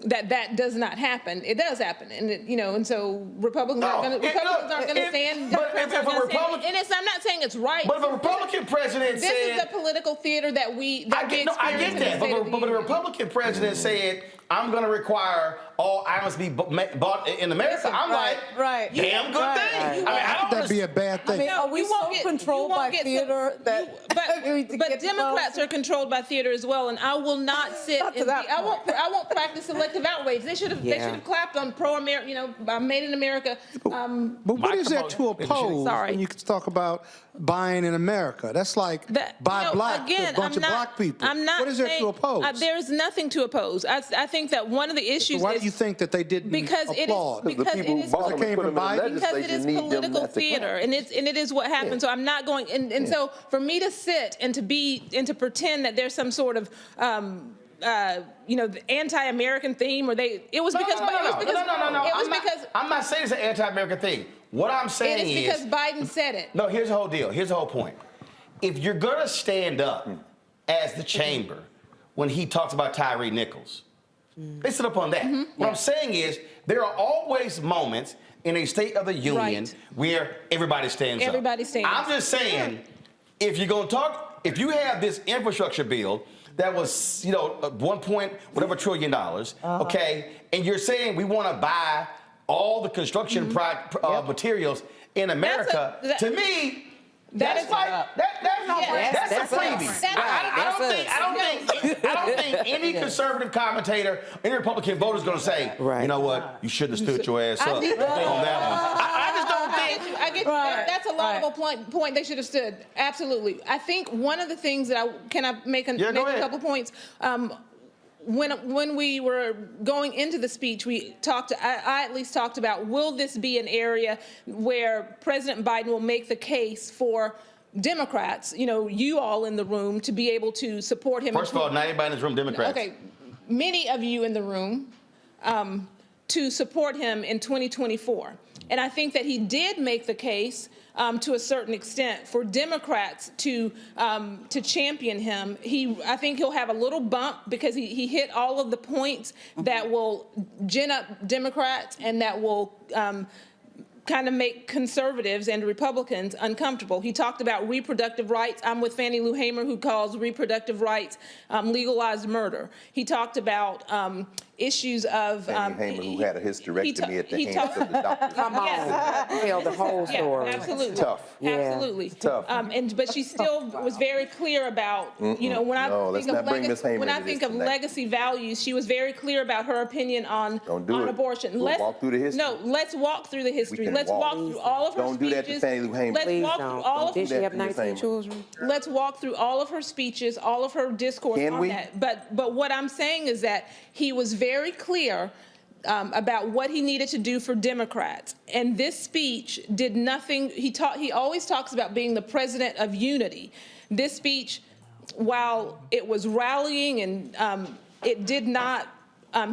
that does not happen, it does happen, and and so Republicans aren't going to stand. And I'm not saying it's right. But if a Republican president this said, is the political theater that we I get that. But the Republican president said, I'm going to require all items to be bought in America. Listen, I'm right. damn good thing. That'd be a bad thing. Are we so controlled by theater but Democrats are controlled by theater as well, and I will not sit. I won't practice selective outrage. They should have clapped on pro-America, Made in America. But what is there to oppose when you talk about buying in America? That's like buy black for a bunch of black people. What is there to oppose? There is nothing to oppose. I think that one of the issues. So why do you think that they didn't applaud? Because it is political theater, and it is what happened. So I'm not going. And so for me to sit and to pretend that there's some sort of the anti-American theme, or I'm not saying it's an anti-American thing. What I'm saying is because Biden said it. No, here's the whole deal. Here's the whole point. If you're gonna stand up as the chamber when he talks about Tyree Nichols, they sit up on that. What I'm saying is there are always moments in a State of the Union where everybody stands up. I'm just saying, if you're gonna talk, if you have this infrastructure bill that was, 1 point whatever $1 trillion, okay, and you're saying we want to buy all the construction materials in America, to me, that's a freebie. I don't think any conservative commentator, any Republican voter is going to say, you know what, you shouldn't have stood your ass up on that one. I just don't think. I get you. That's a laudable point. They should have stood. Absolutely. I think one of the things that I make a couple points. When we were going into the speech, I at least talked about, will this be an area where President Biden will make the case for Democrats, you all in the room, to be able to support him? First of all, not everybody in this room Democrats. Okay, many of you in the room to support him in 2024. And I think that he did make the case to a certain extent for Democrats to champion him. I think he'll have a little bump because he hit all of the points that will gin up Democrats and that will kind of make conservatives and Republicans uncomfortable. He talked about reproductive rights. I'm with Fannie Lou Hamer, who calls reproductive rights legalized murder. He talked about issues of Fannie Hamer, who had a hysterectomy at the hands of the doctor. Come on, tell the whole story. Yeah, absolutely. It's tough. Absolutely. It's tough. But she still was very clear about, when I think of legacy values, she was very clear about her opinion on abortion. Let's walk through the history. No, let's walk through the history. Let's walk through all of her speeches. Don't do that to Fannie Lou Hamer. Let's walk through all of her. Did she have 19 children? Let's walk through all of her speeches, all of her discourse on that. But what I'm saying is that he was very clear about what he needed to do for Democrats. And this speech did nothing. He always talks about being the president of unity. This speech, while it was rallying and it did not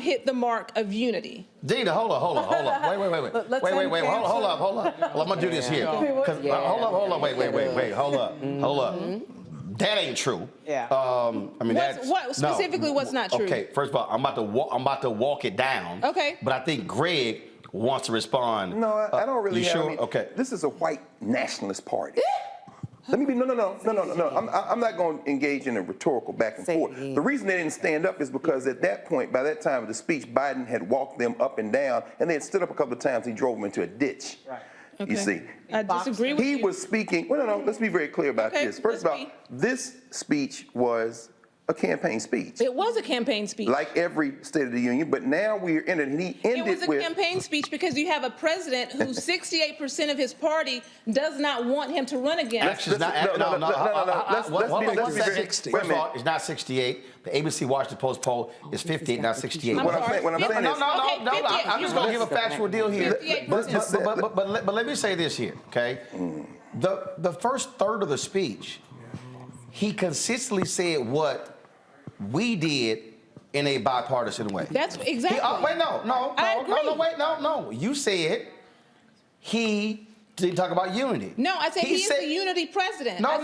hit the mark of unity. Dina, hold on. Wait. Hold up. Well, I'm gonna do this here. Hold up. Wait. Hold up. That ain't true. Yeah. I mean, What specifically? What's not true? Okay, first of all, I'm about to walk it down. Okay. But I think Greg wants to respond. No, I don't really You have. sure? I mean, okay. This is a white nationalist party. Let me be, no. I'm not going to engage in a rhetorical back and forth. The reason they didn't stand up is because at that point, by that time of the speech, Biden had walked them up and down, and they had stood up a couple of times. He drove them into a ditch. Right. Okay. You see. I disagree with you. He was speaking, well, no, let's be very clear about this. First of all, this speech was a campaign speech. It was a campaign speech. Like every State of the Union, but now we're in it, and he ended It was with... a campaign speech because you have a president who 68% of his party does not want him to run again. Actually, it's not. No. Let's be very... First of all, it's not 68. The ABC Washington Post poll is 58, not 68. What I'm saying is... I'm just going to give a factual deal here. But let me say this here, okay? The first third of the speech, he consistently said what we did in a bipartisan way. That's exactly. No. You said he didn't talk about unity. No, I said he is the unity president. No.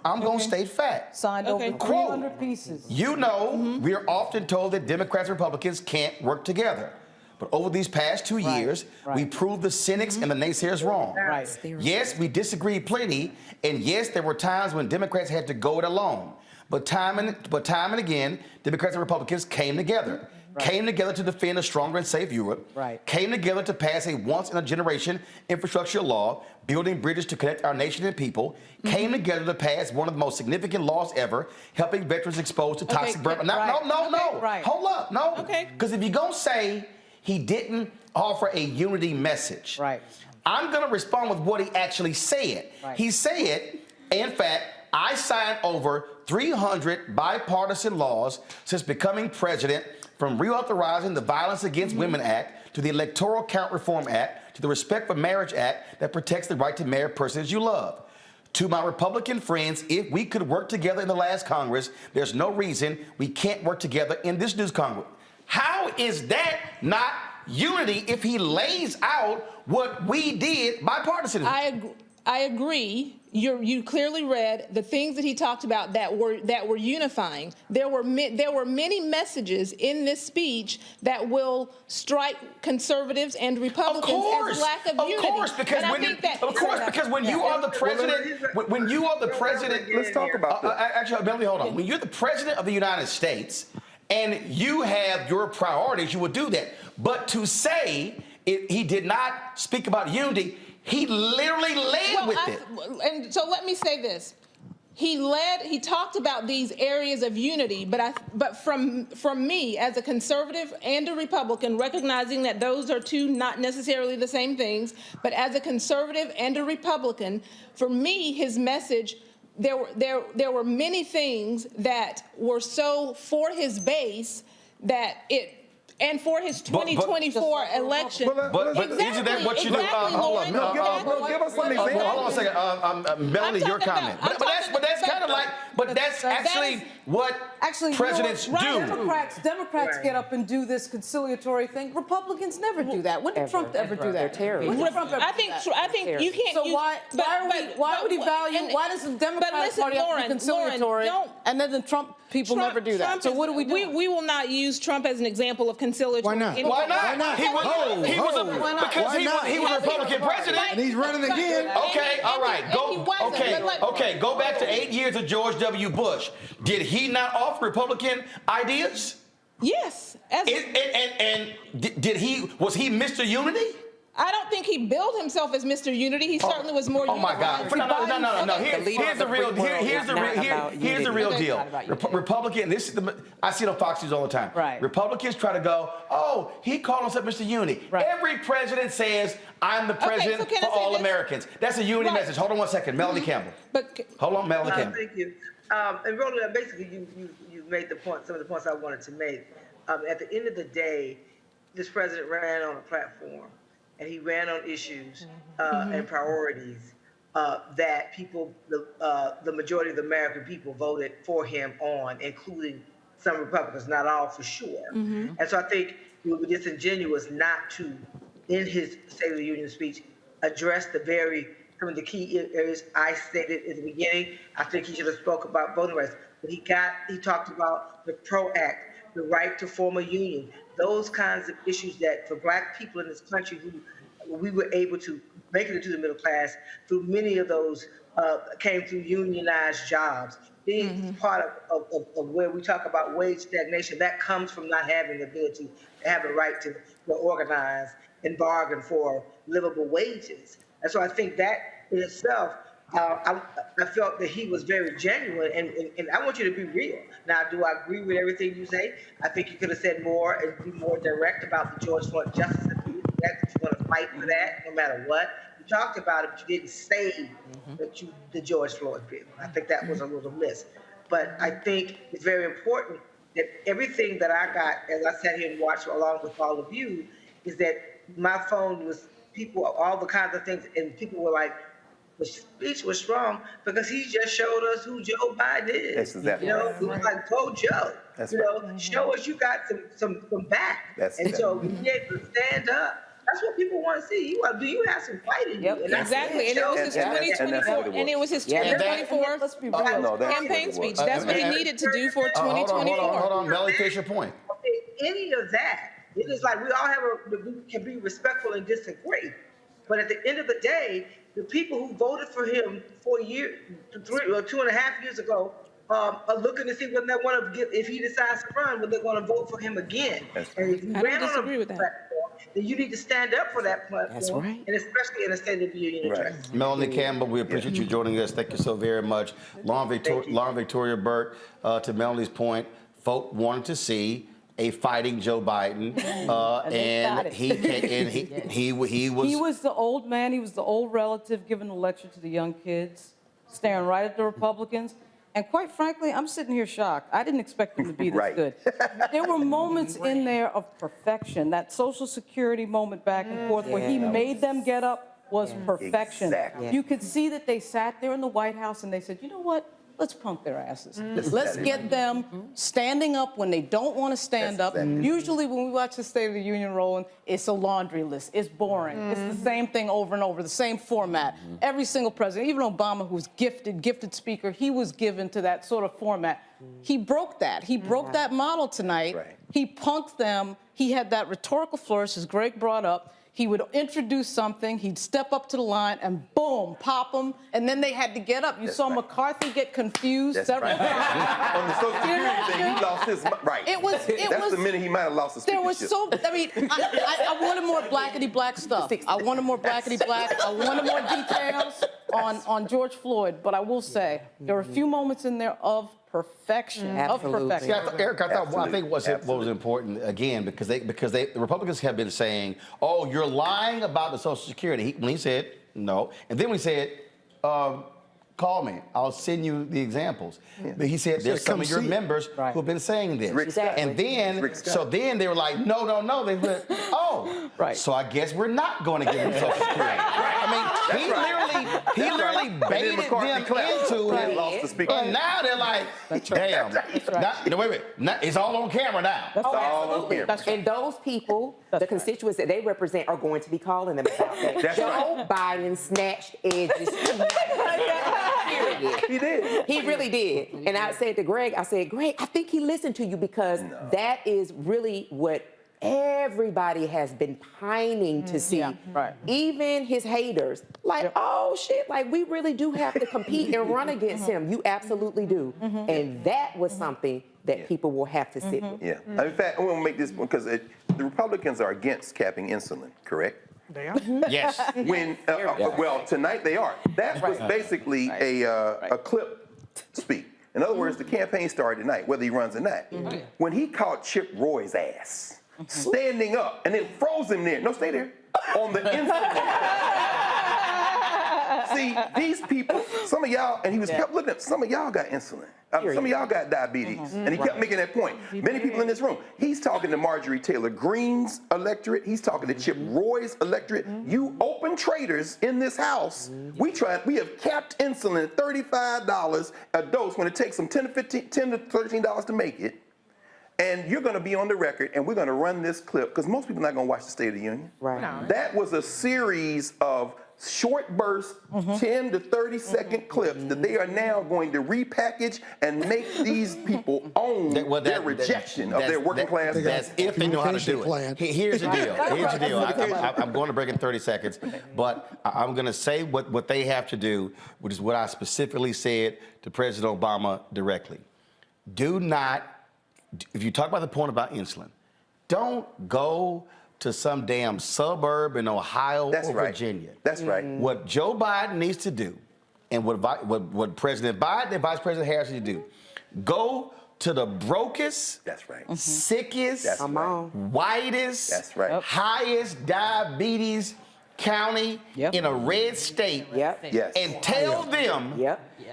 I'm going to state fact. Signed over 300 pieces. You know, we are often told that Democrats and Republicans can't work together. But over these past 2 years, we proved the cynics and the naysayers wrong. Right. Yes, we disagreed plenty, and yes, there were times when Democrats had to go it alone. But time and again, Democrats and Republicans came together. Came together to defend a stronger and safe Europe. Came together to pass a once-in-a-generation infrastructure law, building bridges to connect our nation and people. Came together to pass one of the most significant laws ever, helping veterans exposed to toxic burn. No. Hold up, no. Okay. Because if you're going to say he didn't offer a unity message, I'm going to respond with what he actually said. He said, in fact, I signed over 300 bipartisan laws since becoming president, from reauthorizing the Violence Against Women Act to the Electoral Count Reform Act to the Respect for Marriage Act that protects the right to marry persons you love. To my Republican friends, if we could work together in the last Congress, there's no reason we can't work together in this new Congress. How is that not unity if he lays out what we did bipartisanly? I agree. You clearly read the things that he talked about that were unifying. There were many messages in this speech that will strike conservatives and Republicans as lack of unity. Because when you are the president, let's talk about that. Actually, Melanie, hold on. When you're the president of the United States and you have your priorities, you would do that. But to say he did not speak about unity, he literally led with it. And so let me say this. He talked about these areas of unity, but from me as a conservative and a Republican, recognizing that those are two not necessarily the same things, but as a conservative and a Republican, for me, his message, there were many things that were so for his base that and for his 2024 election. But isn't that what you do? Hold on. Give us some examples. Hold on a second. Melanie, your comment. But that's kind of like, that's actually what presidents do. Democrats get up and do this conciliatory thing. Republicans never do that. When did Trump ever do that? They're terrible. When did Trump ever do that? I think you can't. So why would he value? Why does the Democratic Party have to be conciliatory? And then the Trump people never do that. So what do we do? We will not use Trump as an example of conciliatory. Why not? Why not? Because he was a Republican president. And he's running again. Okay, all right. Go back to 8 years of George W. Bush. Did he not offer Republican ideas? Yes. Was he Mr. Unity? I don't think he billed himself as Mr. Unity. He certainly was more. Oh my God! No. Here's the real deal. Republican. I see it on Fox News all the time. Right. Republicans try to go, oh, he called himself Mr. Unity. Right. Every president says, I'm the president for all Americans. That's a unity message. Hold on one second, Melanie Campbell. Hold on, Melanie Campbell. Thank you. And Roland, basically, you made the point. Some of the points I wanted to make. At the end of the day, this president ran on a platform. And he ran on issues and priorities that people, the majority of the American people voted for him on, including some Republicans, not all for sure. And so I think it would be disingenuous not to, in his State of the Union speech, address the very some of the key areas I stated in the beginning. I think he should have spoke about voting rights, but he talked about the PRO Act, the right to form a union, those kinds of issues that for Black people in this country who we were able to make it into the middle class through many of those came through unionized jobs. Being part of where we talk about wage stagnation, that comes from not having the ability to have the right to organize and bargain for livable wages. And so I think that in itself, I felt that he was very genuine, and I want you to be real. Now, do I agree with everything you say? I think you could have said more and be more direct about the George Floyd justice abuse. That you're going to fight for that no matter what. You talked about it, but you didn't say that the George Floyd bill. I think that was a little miss. But I think it's very important that everything that I got as I sat here and watched along with all of you is that my phone was people, all the kinds of things, and people were like, the speech was strong because he just showed us who Joe Biden is. That's exactly right. It was like, go Joe. That's show us you got some back. So you get to stand up. That's what people want to see. Do you have some fight in you? And exactly. And it was his 2024. And it was his 2024 campaign speech. That's what he needed to do for 2024. Hold on. Melly, finish your point. Any of that, it is like we all can be respectful and disagree. But at the end of the day, the people who voted for him 4 years, 2.5 years ago, are looking to see whether they want to if he decides to run, whether they're going to vote for him again. And if you ran on a platform, then you need to stand up for that platform. That's right. And especially in a State of the Union address. Melanie Campbell, we appreciate you joining us. Thank you so very much. Lauren Victoria Burt, to Melanie's point, folk wanted to see a fighting Joe Biden, and he was. He was the old man. He was the old relative giving the lecture to the young kids, staring right at the Republicans. And quite frankly, I'm sitting here shocked. I didn't expect him to be this good. There were moments in there of perfection. That Social Security moment back and forth where he made them get up was perfection. Exactly. You could see that they sat there in the White House and they said, you know what? Let's pump their asses. Let's get them standing up when they don't want to stand up. Usually when we watch the State of the Union rolling, it's a laundry list. It's boring. It's the same thing over and over, the same format. Every single president, even Obama, who's gifted speaker, he was given to that sort of format. He broke that. He broke that model tonight. He punked them. He had that rhetorical flourish, as Greg brought up. He would introduce something, he'd step up to the line, and boom, pop them, and then they had to get up. You saw McCarthy get confused several times. On the Social Security thing, he lost his right. That's the minute he might have lost his speakership. I wanted more blackety-black stuff. I wanted more blackety-black. I wanted more details on George Floyd, but I will say, there were a few moments in there of perfection. Absolutely. See, Eric, I think what was important, again, because the Republicans have been saying, oh, you're lying about the Social Security. When he said no, and then we said, call me. I'll send you the examples. But he said, there's some of your members who have been saying this. And then they were like, no. They went, oh. So I guess we're not going to give him Social Security. I mean, he literally baited them into it. And now they're like, damn. Wait. It's all on camera now. Absolutely. And those people, the constituents that they represent, are going to be calling them about that. Joe Biden snatched edges. Period. He did. He really did. And I said to Greg, I think he listened to you because that is really what everybody has been pining to see. Even his haters. Like, oh shit, like we really do have to compete and run against him. You absolutely do. And that was something that people will have to sit with. In fact, I want to make this one because the Republicans are against capping insulin, correct? They are? Yes. When well, tonight they are. That was basically a clip speak. In other words, the campaign started tonight, whether he runs or not. When he caught Chip Roy's ass standing up and then froze him there. No, stay there. On the insulin. See, these people, some of y'all, and he was kept looking at, some of y'all got insulin. Some of y'all got diabetes. And he kept making that point. Many people in this room. He's talking to Marjorie Taylor Greene's electorate. He's talking to Chip Roy's electorate. You open traders in this house, we have capped insulin at $35 a dose when it takes them $10 to $13 to make it. And you're going to be on the record, and we're going to run this clip, because most people are not going to watch the State of the Union. Right. That was a series of short burst, 10 to 30 second clips that they are now going to repackage and make these people own their rejection of their working class. That's if they know how to do it. Here's the deal. Here's the deal. I'm going to break in 30 seconds, but I'm going to say what they have to do, which is what I specifically said to President Obama directly. Do not, if you talk about the point about insulin, don't go to some damn suburb in Ohio or Virginia. That's right. What Joe Biden needs to do, and what President Biden and Vice President Harris need to do, go to the brokest, sickest, whitest, highest diabetes county in a red state, and tell them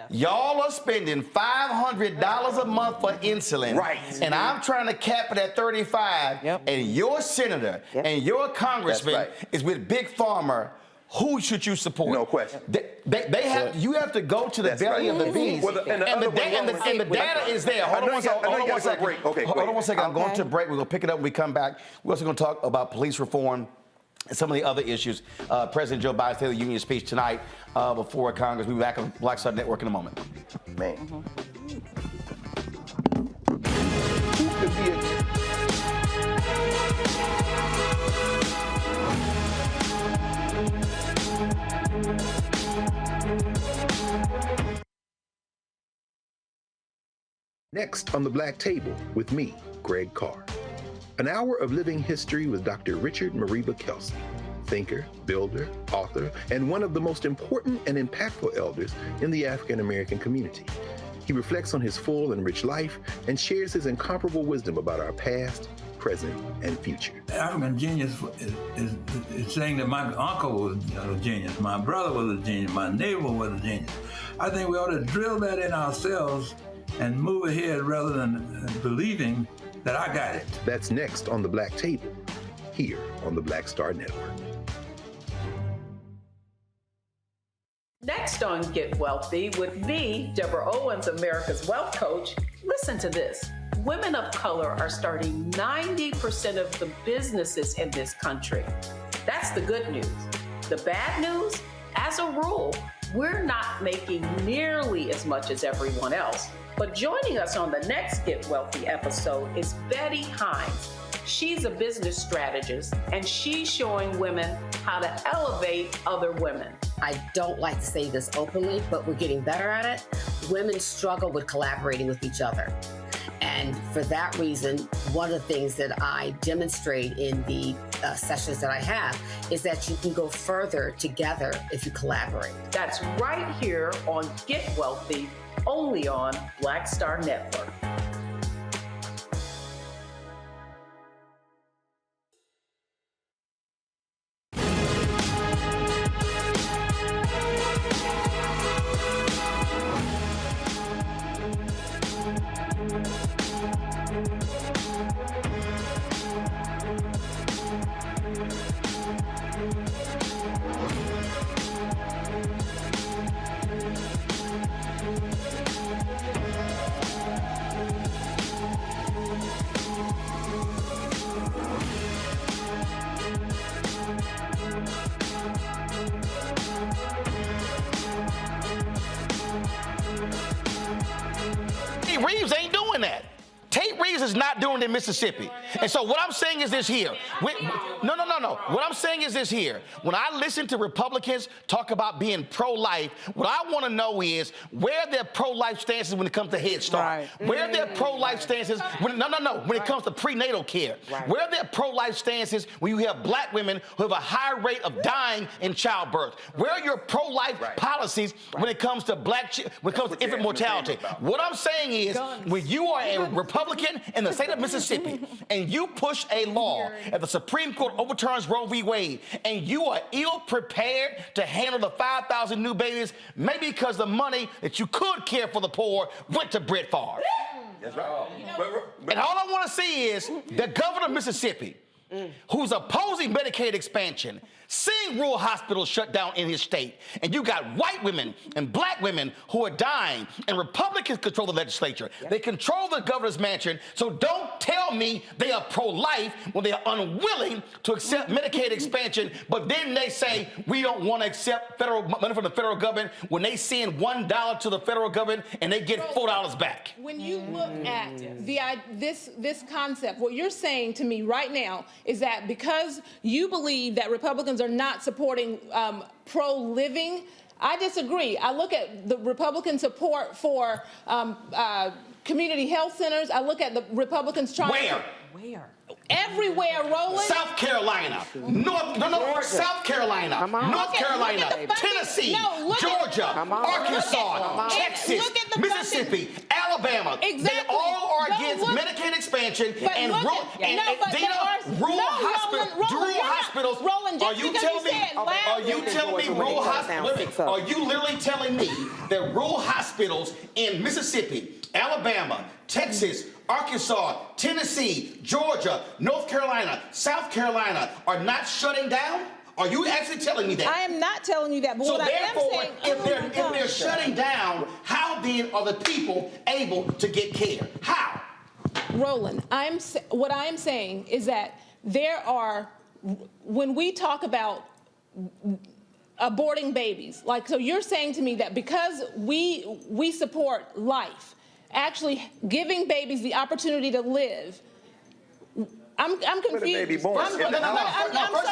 y'all are spending $500 a month for insulin, and I'm trying to cap it at 35, and your senator and your congressman is with Big Pharma. Who should you support? No question. They have. You have to go to the belly of the beast, and the data is there. Hold on one second. Hold on one second. I'm going to a break. We're going to pick it up when we come back. We're also going to talk about police reform and some of the other issues. President Joe Biden's State of the Union speech tonight before Congress. We'll be back on Black Star Network in a moment. Man. Who could be Next on the Black Table with me, Greg Carr. An hour of living history with Dr. Richard Mariba Kelsey, thinker, builder, author, and one of the most important and impactful elders in the African American community. He reflects on his full and rich life and shares his incomparable wisdom about our past, present, and future. African genius is saying that my uncle was a genius, my brother was a genius, my neighbor was a genius. I think we ought to drill that in ourselves and move ahead rather than believing that I got it. That's next on the Black Table, here on the Black Star Network. Next on Get Wealthy with me, Deborah Owens, America's Wealth Coach. Listen to this. Women of color are starting 90% of the businesses in this country. That's the good news. The bad news, as a rule, we're not making nearly as much as everyone else. But joining us on the next Get Wealthy episode is Betty Hines. She's a business strategist, and she's showing women how to elevate other women. I don't like to say this openly, but we're getting better at it. Women struggle with collaborating with each other. And for that reason, one of the things that I demonstrate in the sessions that I have is that you can go further together if you collaborate. That's right here on Get Wealthy, only on Black Star Network. Reeves ain't doing that. Tate Reeves is not doing it in Mississippi. And so what I'm saying is this here. No. What I'm saying is this here. When I listen to Republicans talk about being pro-life, what I want to know is where their pro-life stances when it comes to Head Start. Where their pro-life stances when it comes to prenatal care. Where their pro-life stances when you have black women who have a high rate of dying in childbirth. Where are your pro-life policies when it comes to infant mortality? What I'm saying is when you are a Republican in the state of Mississippi and you push a law and the Supreme Court overturns Roe v. Wade and you are ill-prepared to handle the 5,000 new babies, maybe because the money that you could care for the poor went to Brett Favre. That's right. And all I want to see is the governor of Mississippi who's opposing Medicaid expansion, seeing rural hospitals shut down in his state, and you got white women and black women who are dying, and Republicans control the legislature. They control the governor's mansion, so don't tell me they are pro-life when they are unwilling to accept Medicaid expansion, but then they say we don't want to accept federal money from the federal government when they send $1 to the federal government and they get $4 back. When you look at this concept, what you're saying to me right now is that because you believe that Republicans are not supporting pro-living, I disagree. I look at the Republican support for community health centers. I look at the Republicans trying Where? Everywhere, Roland. South Carolina, South Carolina, North Carolina, Tennessee, Georgia, Arkansas, Texas, Mississippi, Alabama. Exactly. They all are against Medicaid expansion and rural hospitals. Are you telling me rural hospitals? Are you literally telling me that rural hospitals in Mississippi, Alabama, Texas, Arkansas, Tennessee, Georgia, North Carolina, South Carolina are not shutting down? Are you actually telling me that? I am not telling you that. But so what therefore, I am saying, if they're shutting down, how then are the people able to get care? How? Roland, what I am saying is that there are, when we talk about aborting babies, like, so you're saying to me that because we support life, actually giving babies the opportunity to live, I'm confused. I'm so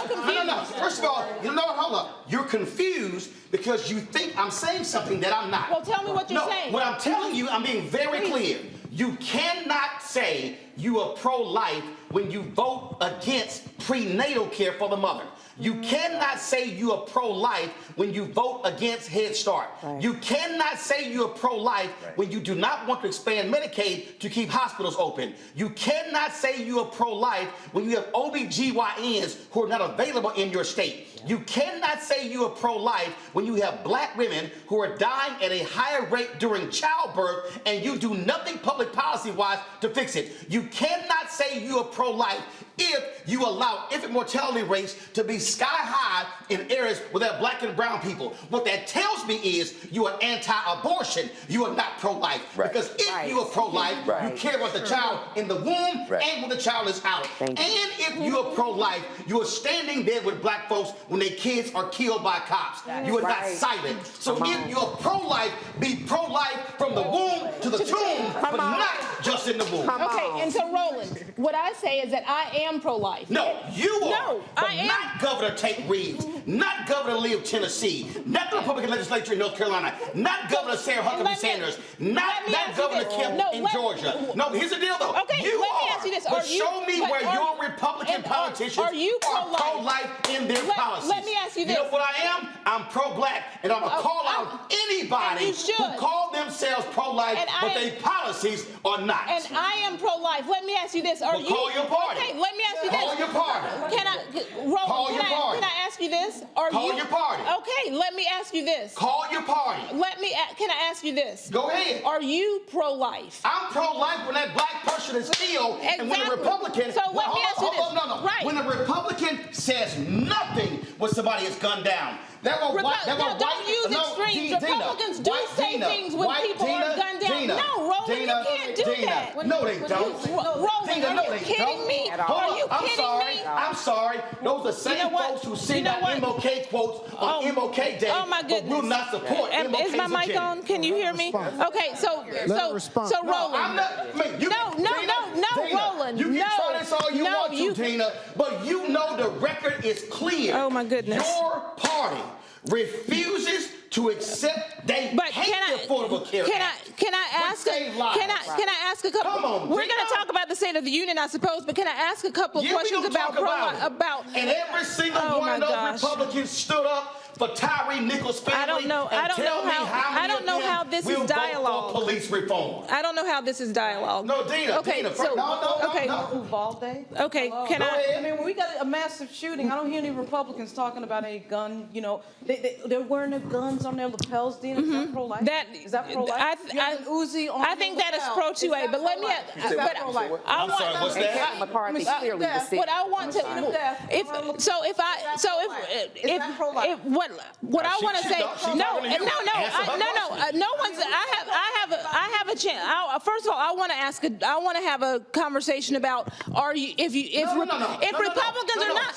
confused. First of all, hold up. You're confused because you think I'm saying something that I'm not. Well, tell me what you're saying. What I'm telling you, I'm being very clear. You cannot say you are pro-life when you vote against prenatal care for the mother. You cannot say you are pro-life when you vote against Head Start. Right. You cannot say you are pro-life when you do not want to expand Medicaid to keep hospitals open. You cannot say you are pro-life when you have OBGYNs who are not available in your state. You cannot say you are pro-life when you have black women who are dying at a higher rate during childbirth and you do nothing public policy-wise to fix it. You cannot say you are pro-life if you allow infant mortality rates to be sky high in areas where there are black and brown people. What that tells me is you are anti-abortion. You are not pro-life. Right. Because if you are pro-life, you care about the child in the womb and when the child is out. And if you are pro-life, you are standing there with black folks when their kids are killed by cops. You are not silent. So if you are pro-life, be pro-life from the womb to the tomb, but not just in the womb. Okay, and so Roland, what I say is that I am pro-life. No, you are. No, but not Governor Tate Reeves, not Governor Lee of Tennessee, not the Republican legislature in North Carolina, not Governor Sarah Huckabee Sanders, not Governor Kemp in Georgia. No, here's the deal though. Okay, you let me are. ask you this. But show me where your Republican politicians are pro-life in their policies. Let me ask you this. You know what I am? I'm pro-black, and I'm going to call out anybody who call themselves pro-life, but their policies are not. And I am pro-life. Let me ask you this. Are you? Call your party. Okay, let me ask you this. Call your party. Can I ask you this? Call your party. Okay, let me ask you this. Call your party. Can I ask you this? Go ahead. Are you pro-life? I'm pro-life when that black person is killed, and when a Republican. So let me ask you this. Right. When a Republican says nothing when somebody is gunned down. Don't use extremes. Republicans do say things when people are gunned down. No, Roland, you can't do that. No, they don't. Roland, are you kidding me? Are you kidding me? I'm sorry. Those are the same folks who send out MLK quotes on MLK Day. Oh my goodness. But will not support MLK's Is my mic agenda. on? Can you hear me? Okay, so Roland. No, Roland. You can try this all you want to, Tina, but you know the record is clear. Oh my goodness. Your party refuses to accept affordable care. Can I ask a couple? Come on, we're going to talk about the State of the Union, I suppose, but can I ask a couple of questions about and every single one of those Republicans stood up for Tyree Nichols' family? I don't know how this is dialogue. For police reform. I don't know how this is dialogue. No, Dina. Okay, Dina, so Okay, no. Uvalde. Okay, Hello. can I? I mean, when we got a massive shooting, I don't hear any Republicans talking about any gun. You know, they're wearing their guns on their lapels. Dina, is that pro-life? Is that pro-life? You have an Uzi on I think your that is lapel. pro-2A, but let me. Is that pro-life? I'm sorry, what's that? McCarthy clearly deceived. What I want to, what I want to say, no one's. I have a chance. First of all, I want to have a conversation about if Republicans are not.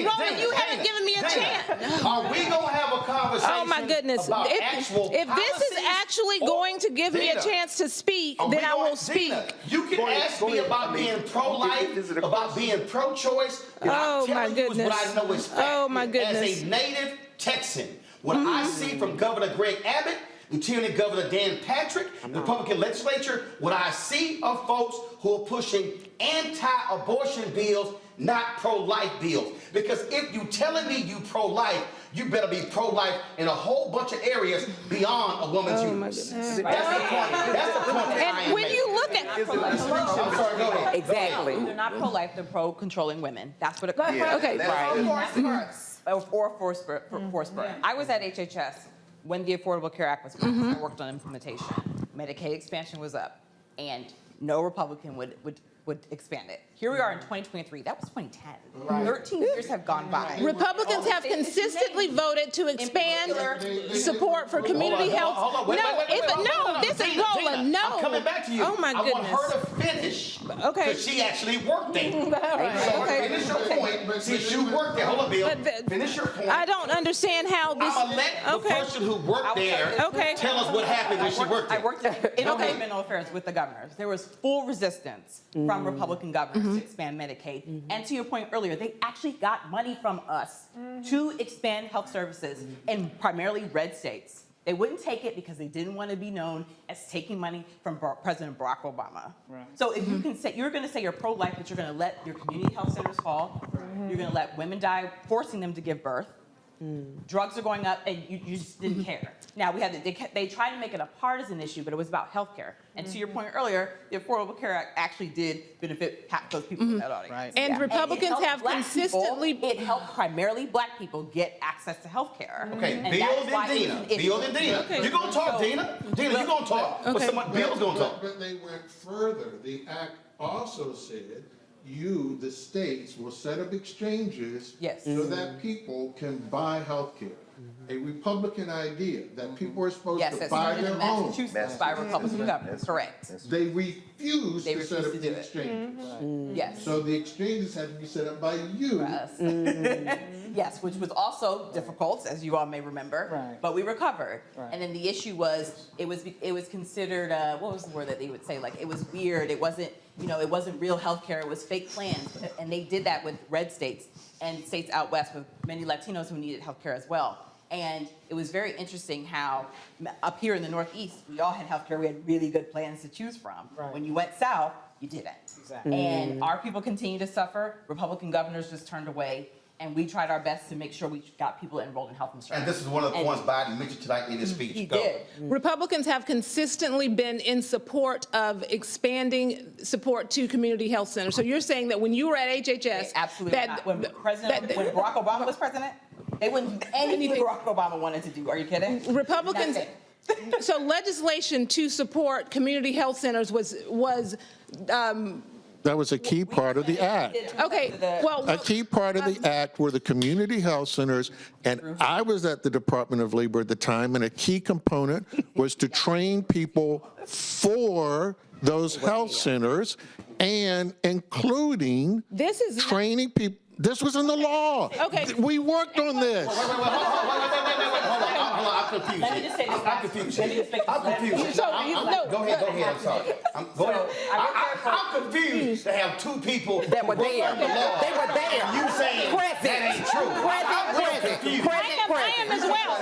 Roland, you haven't given me a chance. Are we gonna have a conversation? Oh my goodness! About If this is actually going to give me a chance to speak, then I will speak. You can ask me about being pro-life, about being pro-choice. Oh my goodness! What I know is fact. Oh my goodness! As a native Texan, what I see from Governor Greg Abbott, Lieutenant Governor Dan Patrick, the Republican legislature, what I see are folks who are pushing anti-abortion bills, not pro-life bills. Because if you telling me you pro-life, you better be pro-life in a whole bunch of areas beyond a woman's uterus. That's the point. That's the point that I am when you look at, I'm sorry, go ahead. Exactly. They're not pro-life, they're pro-controlling women. That's what it comes down to. Okay, right. Or forced birth. I was at HHS when the Affordable Care Act was passed. I worked on implementation. Medicaid expansion was up, and no Republican would expand it. Here we are in 2023. That was 2010. Right. 13 years have gone by. Republicans have consistently voted to expand support for community health. This is Roland. No. I'm coming back to you. Oh my goodness. I want her to finish. Okay. Because she actually worked there. So finish your point. Since you worked there. Hold on, Bill. Finish your point. I don't understand how this. I'm going to let the person who worked there tell us what happened when she worked there. I worked in governmental affairs with the governors. There was full resistance from Republican governors to expand Medicaid. And to your point earlier, they actually got money from us to expand health services in primarily red states. They wouldn't take it because they didn't want to be known as taking money from President Barack Obama. Right. So if you can say, you're going to say you're pro-life, but you're going to let your community health centers fall, you're going to let women die, forcing them to give birth, drugs are going up, and you just didn't care. Now, they tried to make it a partisan issue, but it was about health care. And to your point earlier, the Affordable Care Act actually did benefit those people in that audience. Right. And Republicans have consistently... It helped primarily black people get access to health care. Okay, Bill and Dina. Bill and Dina. You're going to talk, Dina. Dina, you're going to talk. But Bill's going to talk. But they went further. The act also said the states, will set up exchanges so that people can buy health care. A Republican idea that people are supposed to buy their own. Massachusetts by Republican governors, correct. They refused to set up the exchanges. Yes. So the exchanges had to be set up by you. Yes, which was also difficult, as you all may remember, but we recovered. And then the issue was, it was considered, what was the word that they would say? Like, it was weird. It wasn't, it wasn't real health care. It was fake plans. And they did that with red states and states out west with many Latinos who needed health care as well. And it was very interesting how up here in the Northeast, we all had health care. We had really good plans to choose from. When you went south, you didn't. Exactly. And our people continue to suffer. Republican governors just turned away. And we tried our best to make sure we got people enrolled in health insurance. And this is one of the points Biden mentioned tonight in his speech. He did. Republicans have consistently been in support of expanding support to community health centers. So you're saying that when you were at HHS... Absolutely not. When Barack Obama was president, they wouldn't do anything Barack Obama wanted to do. Are you kidding? Republicans... So legislation to support community health centers was that was a key part of the act. Okay, well... A key part of the act were the community health centers, and I was at the Department of Labor at the time, and a key component was to train people for those health centers, and including training people. This was in the law. Okay. We worked on this. I'm confused. Let me just say this. I'm confused. I'm confused. Go ahead. I'm sorry. I'm confused to have two people that were there. The law. They were there. And you saying that ain't true. I am as well.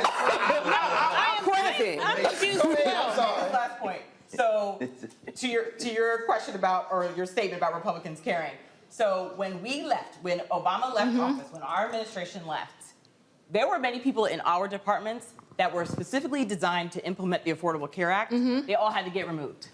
I'm confused as well. Last point. So, to your question about, or your statement about Republicans caring. So when we left, when Obama left office, when our administration left, there were many people in our departments that were specifically designed to implement the Affordable Care Act. They all had to get removed.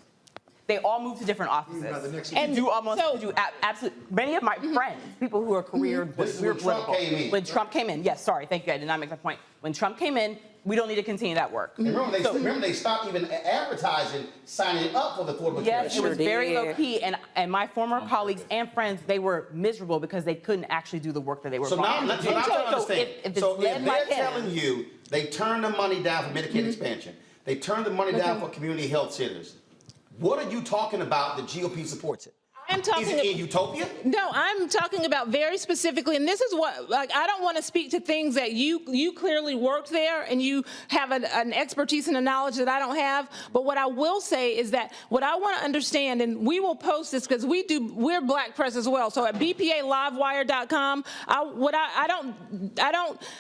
They all moved to different offices. And do almost so- do absolutely. Many of my friends, people who are career political, when Trump came in. Yes, sorry, thank you. I did not make that point. When Trump came in, we don't need to continue that work. And remember, they stopped even advertising, signing up for the Affordable Care Act. Yes, it was very low key, and my former colleagues and friends, they were miserable because they couldn't actually do the work that they were. So now, I'm trying to understand. If So if led by they're him, telling you they turned the money down for Medicaid expansion, they turned the money down for community health centers, what are you talking about that GOP supports it? I'm talking Is it in utopia? No, I'm talking about very specifically, and this is what, like, I don't want to speak to things that you clearly worked there and you have an expertise and a knowledge that I don't have. But what I will say is that what I want to understand, and we will post this because we're Black Press as well. So at bpalivewire.com,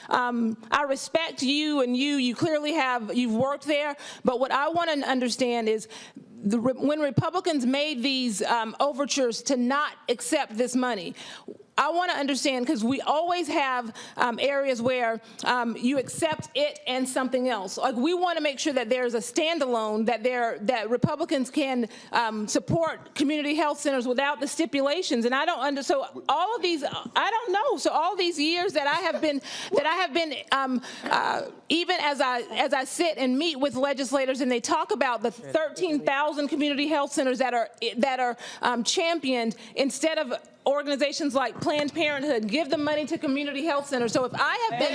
I respect you, and you clearly you've worked there. But what I want to understand is, when Republicans made these overtures to not accept this money, I want to understand, because we always have areas where you accept it and something else. Like, we want to make sure that there's a standalone, that Republicans can support community health centers without the stipulations. And I don't so all of these, I don't know. So all these years that I have been even as I sit and meet with legislators and they talk about the 13,000 community health centers that are championed, instead of organizations like Planned Parenthood give the money to community health centers. So if I have been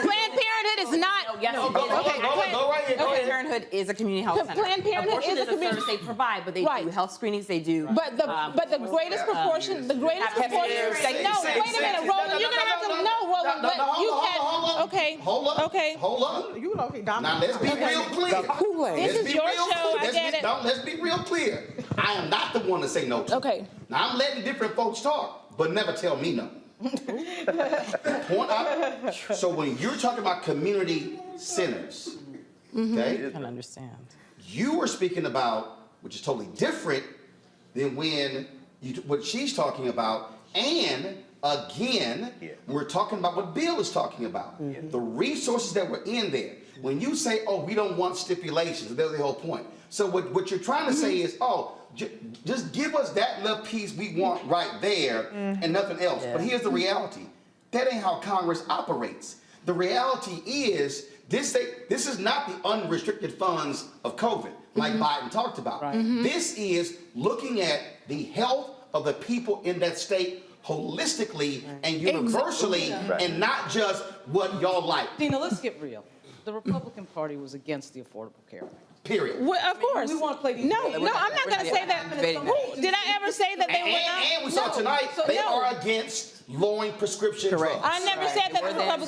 Planned Parenthood is not. Planned Parenthood is a community health center. Planned Parenthood is a community service they provide, but they do health screenings. They do. But the greatest proportion. No, wait a minute, Roland. You're gonna have to. No, Roland. Hold up. You know, now let's be real clear. This is your show. I get it. Let's be real clear. I am not the one to say no to. Okay. Now I'm letting different folks talk, but never tell me no. So when you're talking about community centers, okay? I can understand. You were speaking about, which is totally different than what she's talking about, and again, we're talking about what Bill is talking about. The resources that were in there. When you say, oh, we don't want stipulations, that's the whole point. So what you're trying to say is, oh, just give us that little piece we want right there and nothing else. But here's the reality. That ain't how Congress operates. The reality is, this is not the unrestricted funds of COVID, like Biden talked about. This is looking at the health of the people in that state holistically and universally, and not just what y'all like. Dina, let's get real. The Republican Party was against the Affordable Care Act. Period. Well, of course. We want to play these No, I'm not going to say that. Did I ever say that they were not? And we saw tonight, they are against lowering prescription drugs. I never said that the Republicans.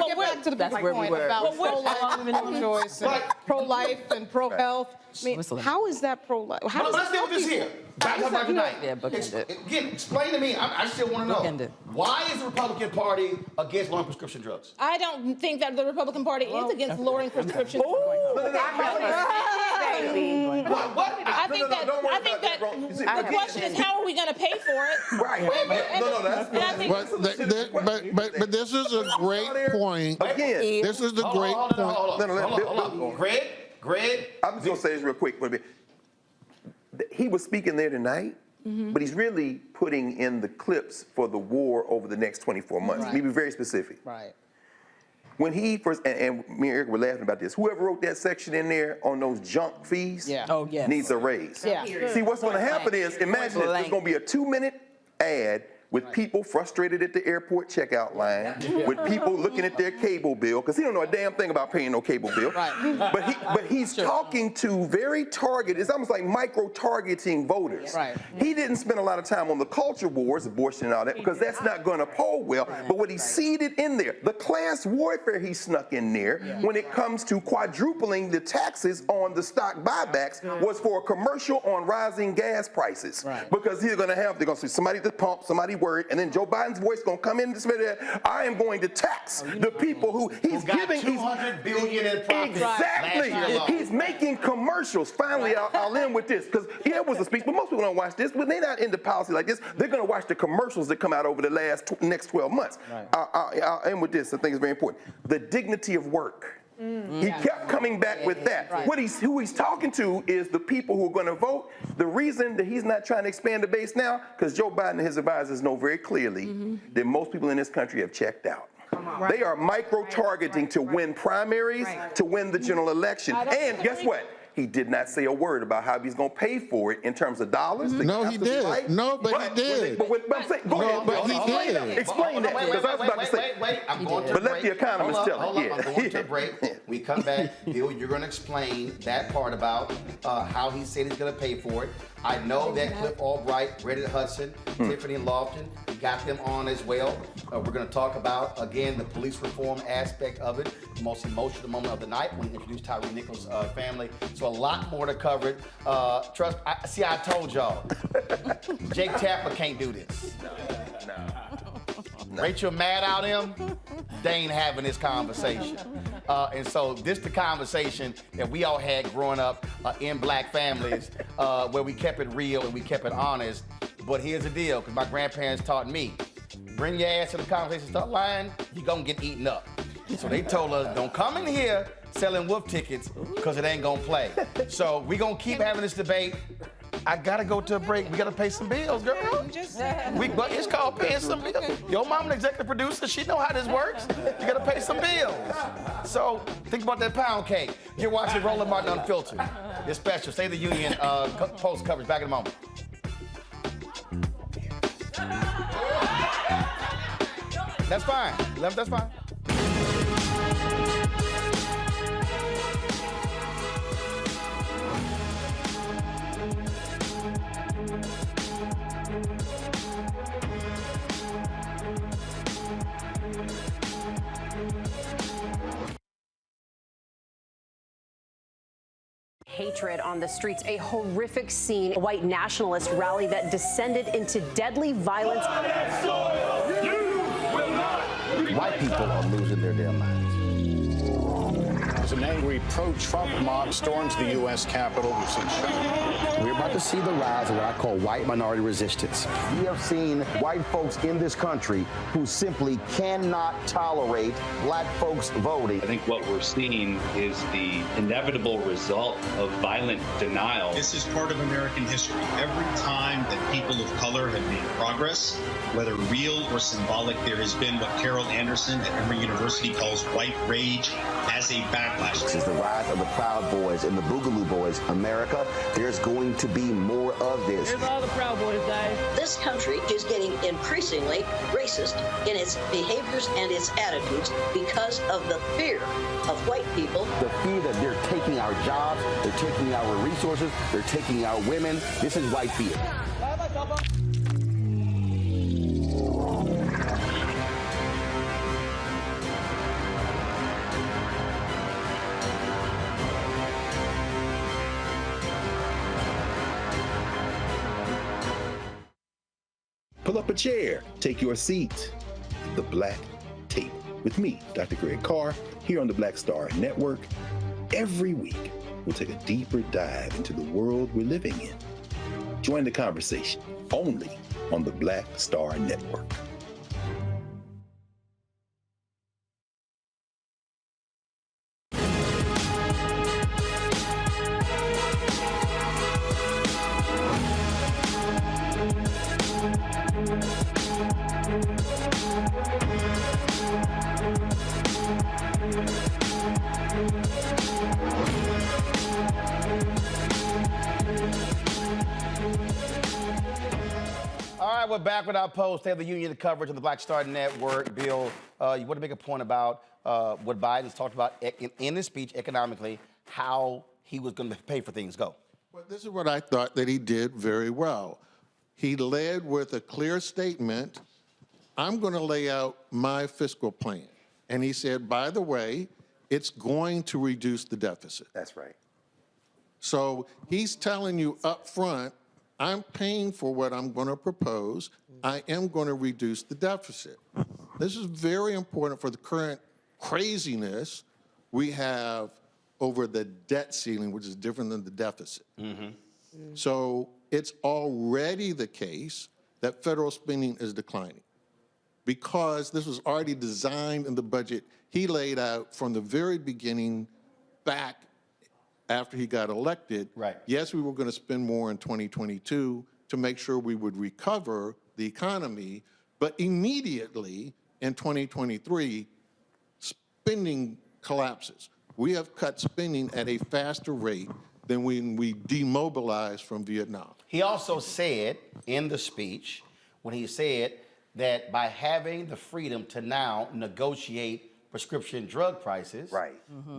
Get back to the big point about pro-life, pro-choice, and pro-life and pro-health. I mean, how is that pro-life? Let's deal with this here. Back up tonight. Again, explain to me. I still want to know. Why is the Republican Party against lowering prescription drugs? I don't think that the Republican Party is against lowering prescription drugs. I think that the question is, how are we going to pay for it? Right. But this is a great point. Again, this is the great point. Greg, I'm just going to say this real quick. He was speaking there tonight, but he's really putting in the clips for the war over the next 24 months. Let me be very specific. Right. When he first, and me and Eric were laughing about this, whoever wrote that section in there on those junk fees needs a raise. Yeah. See, what's going to happen is, imagine this, there's going to be a 2-minute ad with people frustrated at the airport checkout line, with people looking at their cable bill, because he don't know a damn thing about paying no cable bill. But he's talking to very targeted, it's almost like micro-targeting voters. He didn't spend a lot of time on the culture wars, abortion and all that, because that's not going to poll well. But what he seeded in there, the class warfare he snuck in there, when it comes to quadrupling the taxes on the stock buybacks, was for a commercial on rising gas prices. Because they're going to say somebody at the pump, somebody word, and then Joe Biden's voice going to come in and say, I am going to tax the people who he's giving. $200 billion in profits. Exactly. Last year alone. He's making commercials. Finally, I'll end with this, because it was a speech, but most people don't watch this. When they're not into policy like this, they're going to watch the commercials that come out over the next 12 months. Right. I'll end with this. I think it's very important. The dignity of work. He kept coming back with that. Right. Who he's talking to is the people who are going to vote. The reason that he's not trying to expand the base now, because Joe Biden and his advisors know very clearly that most people in this country have checked out. Right. They are micro-targeting to win primaries, to win the general election. And guess what? He did not say a word about how he's going to pay for it in terms of dollars. No, he did. Right. No, but he did. But I'm saying, go ahead. But he did. Explain that, because I was about to say. Wait. I'm going to But let the economist tell it. Hold up. I'm going to a break. We come back. Bill, you're going to explain that part about how he said he's going to pay for it. I know that Cliff Albright, Reddit Hudson, Tiffany Lofton, we got them on as well. We're going to talk about, again, the police reform aspect of it, the most emotional moment of the night when he introduced Tyree Nichols' family. So a lot more to cover it. I told y'all, Jake Tapper can't do this. No. Rachel Maddow them, they ain't having this conversation. And so this the conversation that we all had growing up in black families where we kept it real and we kept it honest. But here's the deal, because my grandparents taught me, bring your ass to the conversation, start lying, you're gonna get eaten up. So they told us, don't come in here selling wolf tickets because it ain't gonna play. So we gonna keep having this debate. I gotta go to a break. We gotta pay some bills, girl. But it's called paying some bills. Your mom, an executive producer, she know how this works. You gotta pay some bills. So think about that pound cake. You're watching Roland Martin Unfiltered. It's special. State of the Union post coverage. Back in a moment. That's fine. That's fine. Hatred on the streets, a horrific scene, a white nationalist rally that descended into deadly violence. White people are losing their damn minds. As an angry pro-Trump mob storms the U.S. Capitol, we've seen shooting. We're about to see the rise of what I call white minority resistance. We have seen white folks in this country who simply cannot tolerate black folks voting. I think what we're seeing is the inevitable result of violent denial. This is part of American history. Every time that people of color have made progress, whether real or symbolic, there has been what Carol Anderson at Emory University calls white rage as a backlash. This is the rise of the Proud Boys and the Boogaloo Boys. America, there's going to be more of this. Here's all the Proud Boys, guys. This country is getting increasingly racist in its behaviors and its attitudes because of the fear of white people. The fear that they're taking our jobs, they're taking our resources, they're taking our women. This is white fear. Pull up a chair, take your seat at the Black Table with me, Dr. Greg Carr, here on the Black Star Network. Every week, we'll take a deeper dive into the world we're living in. Join the conversation only on the Black Star Network. We're back with our post, State of the Union coverage on the Black Star Network. Bill, you want to make a point about what Biden's talked about in his speech economically, how he was going to pay for things. Go. Well, this is what I thought that he did very well. He led with a clear statement, I'm going to lay out my fiscal plan. And he said, by the way, it's going to reduce the deficit. That's right. So he's telling you up front I'm paying for what I'm going to propose. I am going to reduce the deficit. This is very important for the current craziness we have over the debt ceiling, which is different than the deficit. So it's already the case that federal spending is declining because this was already designed in the budget he laid out from the very beginning back after he got elected. Right. Yes, we were going to spend more in 2022 to make sure we would recover the economy, but immediately in 2023, spending collapses. We have cut spending at a faster rate than when we demobilized from Vietnam. He also said in the speech, when he said that by having the freedom to now negotiate prescription drug prices,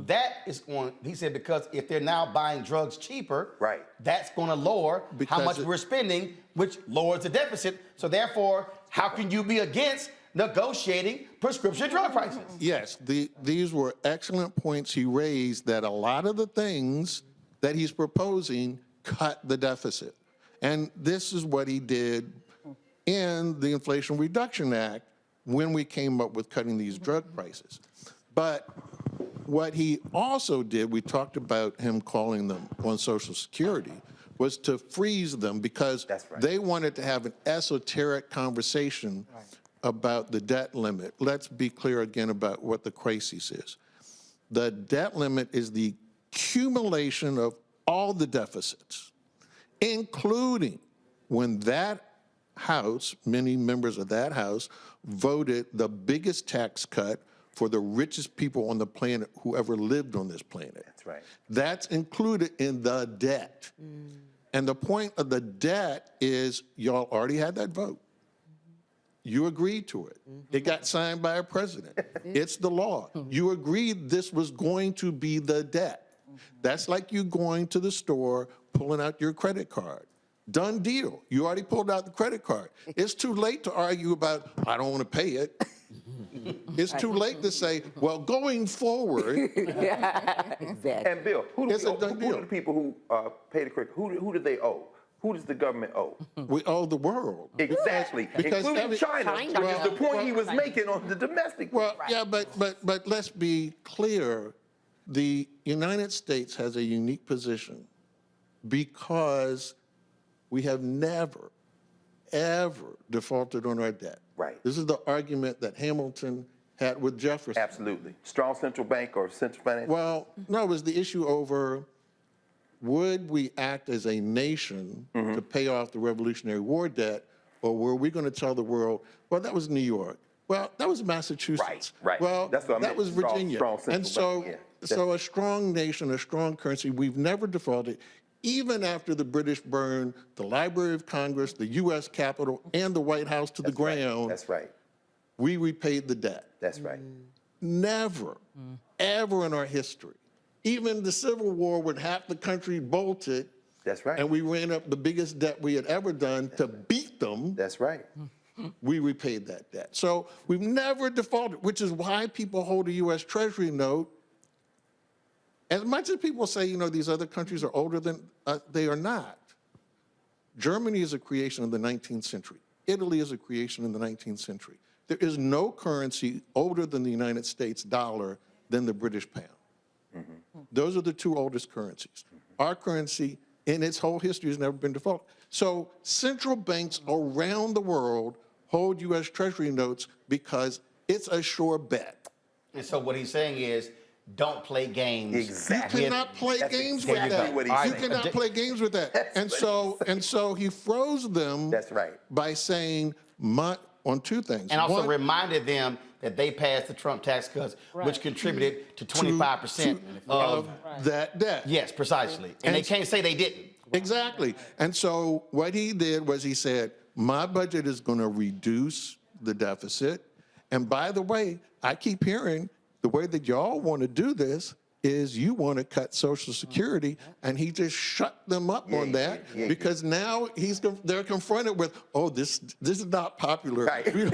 that is going, he said, because if they're now buying drugs cheaper, that's going to lower how much we're spending, which lowers the deficit. So therefore, how can you be against negotiating prescription drug prices? Yes, these were excellent points he raised, that a lot of the things that he's proposing cut the deficit. And this is what he did in the Inflation Reduction Act when we came up with cutting these drug prices. But what he also did, we talked about him calling them on Social Security, was to freeze them because they wanted to have an esoteric conversation about the debt limit. Let's be clear again about what the crisis is. The debt limit is the accumulation of all the deficits, including when that House, many members of that House, voted the biggest tax cut for the richest people on the planet who ever lived on this planet. That's right. That's included in the debt. And the point of the debt is y'all already had that vote. You agreed to it. It got signed by a president. It's the law. You agreed this was going to be the debt. That's like you going to the store, pulling out your credit card. Done deal. You already pulled out the credit card. It's too late to argue about, I don't want to pay it. It's too late to say, well, going forward. Exactly. And Bill, who do the people who pay the credit, who do they owe? Who does the government owe? We owe the world. Exactly, including China, which is the point he was making on the domestic. Well, yeah, but let's be clear. The United States has a unique position because we have never, ever defaulted on our debt. Right. This is the argument that Hamilton had with Jefferson. Absolutely. Strong central bank or central finance? Well, no, it was the issue over would we act as a nation to pay off the Revolutionary War debt, or were we going to tell the world, well, that was New York. Well, that was Massachusetts. Right. Well, that's what I that was Virginia. Strong and so, bank, so a strong nation, a strong currency, we've never defaulted. Even after the British burned the Library of Congress, the U.S. Capitol, and the White House to the ground, that's right. We repaid the debt. That's right. Never, ever in our history. Even the Civil War, when half the country bolted, that's right, and we ran up the biggest debt we had ever done to beat them. That's right. We repaid that debt. So we've never defaulted, which is why people hold a U.S. Treasury note. As much as people say, you know, these other countries are older than they are not. Germany is a creation of the 19th century. Italy is a creation in the 19th century. There is no currency older than the United States dollar than the British pound. Those are the two oldest currencies. Our currency in its whole history has never been defaulted. So central banks around the world hold U.S. Treasury notes because it's a sure bet. And so what he's saying is, don't play games. Exactly. You cannot play games with that. You cannot play games with that. And so he froze them. That's right. By saying on two things. And also reminded them that they passed the Trump tax cuts, which contributed to 25% of that debt. Yes, precisely. And they can't say they didn't. Exactly. And so what he did was he said, my budget is going to reduce the deficit. And by the way, I keep hearing the way that y'all want to do this is you want to cut Social Security, and he just shut them up on that because now they're confronted with, oh, this is not popular. Right. We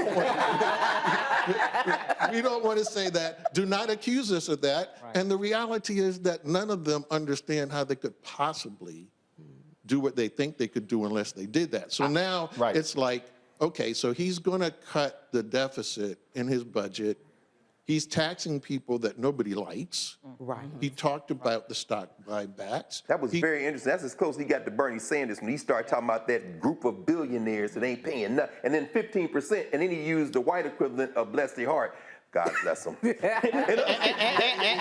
don't want to say that. Do not accuse us of that. Right. And the reality is that none of them understand how they could possibly do what they think they could do unless they did that. So now it's like, okay, so he's going to cut the deficit in his budget. He's taxing people that nobody likes. Right. He talked about the stock buybacks. That was very interesting. That's as close as he got to Bernie Sanders when he started talking about that group of billionaires that ain't paying nothing. And then 15%, and then he used the white equivalent of bless their heart. God bless them.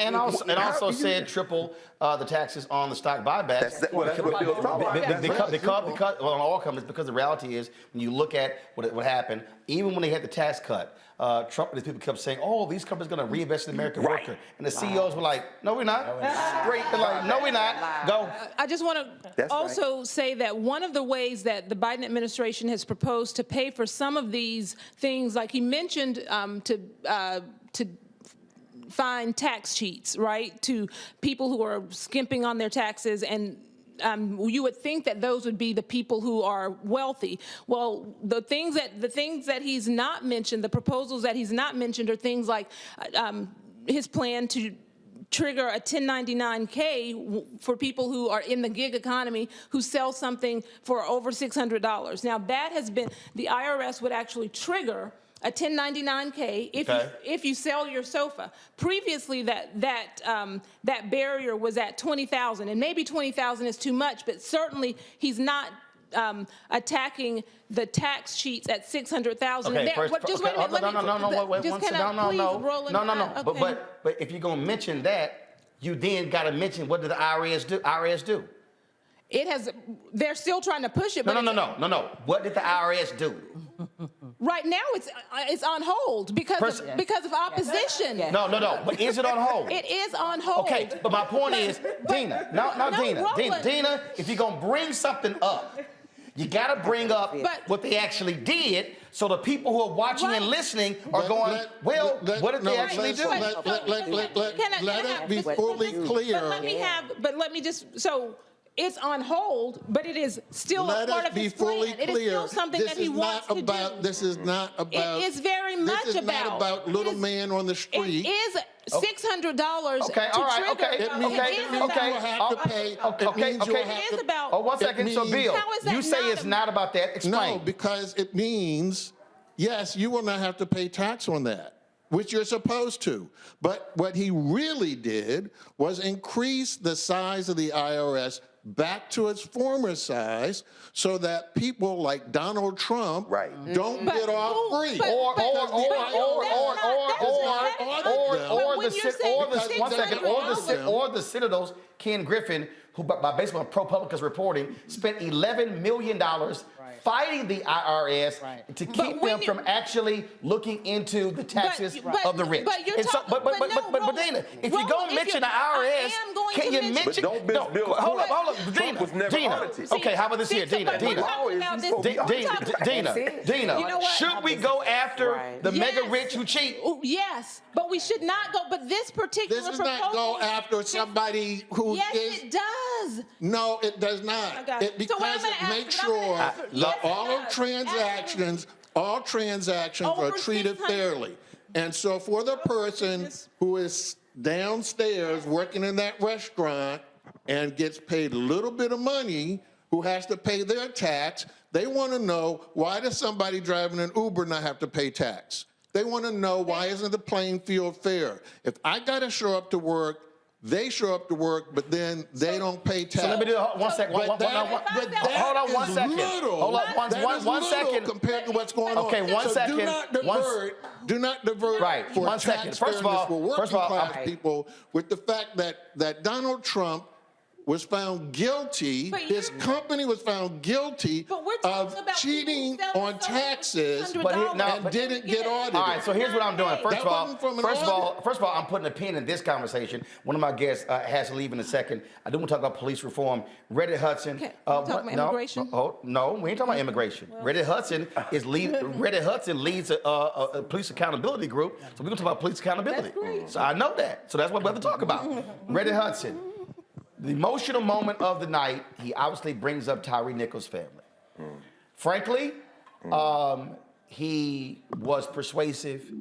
and also said triple the taxes on the stock buybacks. That's what Bill's talking about. Because on all companies, because the reality is, when you look at what happened, even when they had the tax cut, Trump and his people kept saying, "Oh, these companies are going to reinvest in the American worker," and the CEOs were like, "No, we're not." Straight, they're like, "No, we're not." Go. I just want to also say that one of the ways that the Biden administration has proposed to pay for some of these things, like he mentioned, to find tax cheats, right, to people who are skimping on their taxes, and you would think that those would be the people who are wealthy. Well, the things that he's not mentioned, the proposals that he's not mentioned, are things like his plan to trigger a 1099-K for people who are in the gig economy who sell something for over $600. Now, that has been, the IRS would actually trigger a 1099-K if you sell your sofa. Previously, that barrier was at $20,000, and maybe $20,000 is too much, but certainly he's not attacking the tax cheats at $600,000. Okay, just wait a minute. No. But if you're gonna mention that, you then got to mention, what did the IRS do? It has. They're still trying to push it. But No. What did the IRS do? Right now, it's on hold because of opposition. No. But is it on hold? It is on hold. Okay, but my point is, Dina. Dina, if you're gonna bring something up, you got to bring up what they actually did, so the people who are watching and listening are going, what did they actually do? Let it be fully clear. But let me just, so it's on hold, but it is still a part of his plan. It is still something that he wants to do. This is not about. It is very much about. This is not about little man on the street. It is $600 to trigger. It means you have to pay. It is about. Oh, 1 second. So, Bill, you say it's not about that. Explain. No, because it means, yes, you will not have to pay tax on that, which you're supposed to. But what he really did was increase the size of the IRS back to its former size, so that people like Donald Trump don't get off free. Or the Citadel's Ken Griffin, who, based on ProPublica's reporting, spent $11 million fighting the IRS to keep them from actually looking into the taxes of the rich. But Dana, if you're going to mention the IRS, can you mention? But don't Bill. Hold up, Dina. Okay, how about this here, Dina? Should we go after the mega rich who cheat? Yes, but we should not go. But this particular proposal. This is not go after somebody who is. Yes, it does. No, it does not. Because it makes sure all transactions are treated fairly. And so for the person who is downstairs working in that restaurant and gets paid a little bit of money, who has to pay their tax, they want to know, why does somebody driving an Uber not have to pay tax? They want to know, why isn't the playing field fair? If I got to show up to work, they show up to work, but then they don't pay tax. So let me do 1 second. Hold on 1 second. Hold on one second. Compared to what's going on. Okay, 1 second. Do not divert. Right. For 1 second. First of all, working class people, with the fact that Donald Trump was found guilty, his company was found guilty of cheating on taxes and didn't get audited. All right, so here's what I'm doing. First of all, I'm putting a pin in this conversation. One of my guests has to leave in a second. I do want to talk about police reform. Reddit Hudson. Okay. Talk about immigration? No, we ain't talking about immigration. Reddit Hudson leads a police accountability group, so we're going to talk about police accountability. So I know that. So that's what we're going to talk about. Reddit Hudson. The emotional moment of the night, he obviously brings up Tyree Nichols' family. Frankly, he was persuasive.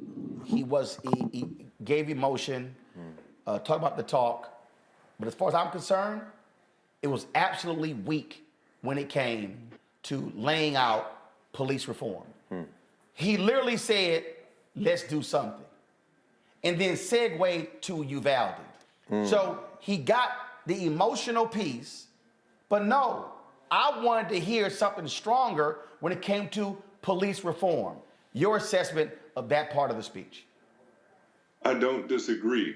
He gave emotion, talked about the talk. But as far as I'm concerned, it was absolutely weak when it came to laying out police reform. He literally said, let's do something. And then segued to Uvalde. So he got the emotional piece, but no, I wanted to hear something stronger when it came to police reform. Your assessment of that part of the speech. I don't disagree.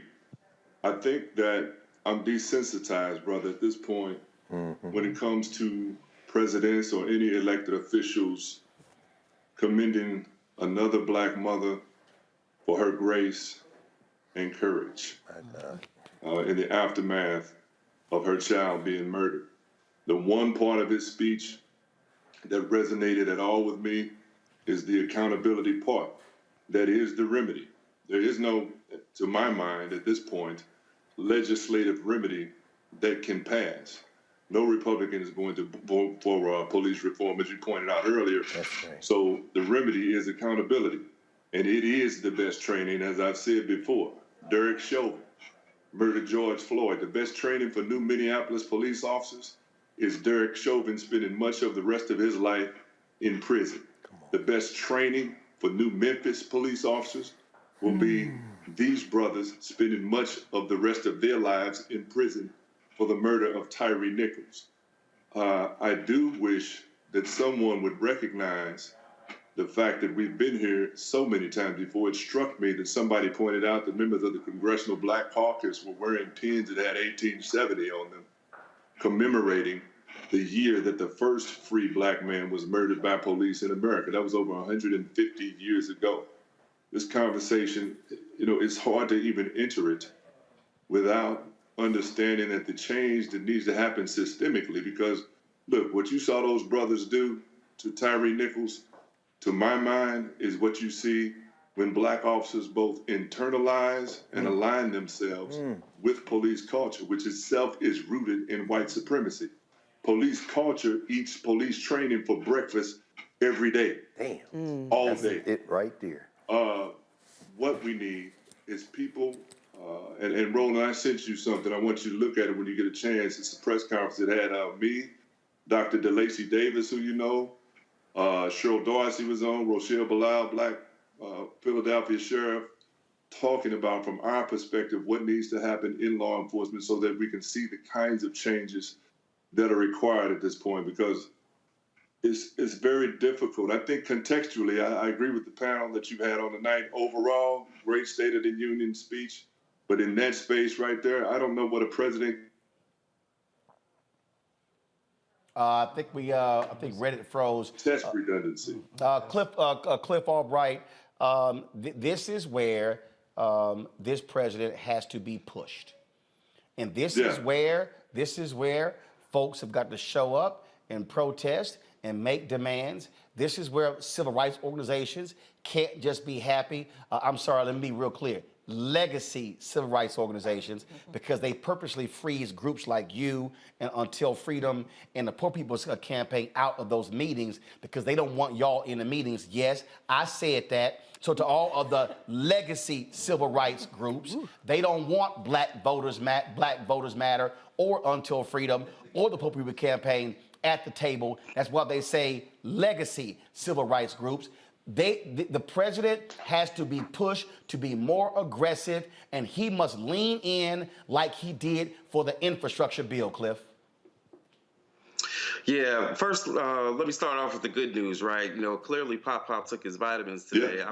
I think that I'm desensitized, brother, at this point when it comes to presidents or any elected officials commending another black mother for her grace and courage in the aftermath of her child being murdered. The one part of his speech that resonated at all with me is the accountability part. That is the remedy. There is no, to my mind at this point, legislative remedy that can pass. No Republican is going to vote for police reform, as you pointed out earlier. So the remedy is accountability. And it is the best training, as I've said before. Derek Chauvin murdered George Floyd. The best training for new Minneapolis police officers is Derek Chauvin spending much of the rest of his life in prison. The best training for new Memphis police officers will be these brothers spending much of the rest of their lives in prison for the murder of Tyree Nichols. I do wish that someone would recognize the fact that we've been here so many times before. It struck me that somebody pointed out that members of the Congressional Black Caucus were wearing pins that had 1870 on them, commemorating the year that the first free black man was murdered by police in America. That was over 150 years ago. This conversation, it's hard to even enter it without understanding that the change that needs to happen systemically, because look, what you saw those brothers do to Tyree Nichols, to my mind, is what you see when black officers both internalize and align themselves with police culture, which itself is rooted in white supremacy. Police culture eats police training for breakfast every day. Damn. All That's day. it right there. What we need is people, and Roland, I sent you something. I want you to look at it when you get a chance. It's a press conference that had me, Dr. DeLacy Davis, who you know, Cheryl Dorsey was on, Rochelle Bilal, Black Philadelphia Sheriff, talking about, from our perspective, what needs to happen in law enforcement so that we can see the kinds of changes that are required at this point, because it's very difficult. I think contextually, I agree with the panel that you've had on tonight. Overall, great State of the Union speech, but in that space right there, I don't know what a president. I think Reddit froze. Test redundancy. Cliff Albright, this is where this president has to be pushed. And this is where folks have got to show up and protest and make demands. This is where civil rights organizations can't just be happy. I'm sorry, let me be real clear. Legacy civil rights organizations, because they purposely freeze groups like you and Until Freedom and the Poor People's Campaign out of those meetings because they don't want y'all in the meetings. Yes, I said that. So to all of the legacy civil rights groups, they don't want Black Voters Matter or Until Freedom or the Poor People's Campaign at the table. That's why they say legacy civil rights groups. The president has to be pushed to be more aggressive, and he must lean in like he did for the infrastructure bill, Cliff. Yeah, first, let me start off with the good news, right? Clearly Pop took his vitamins today. Yeah.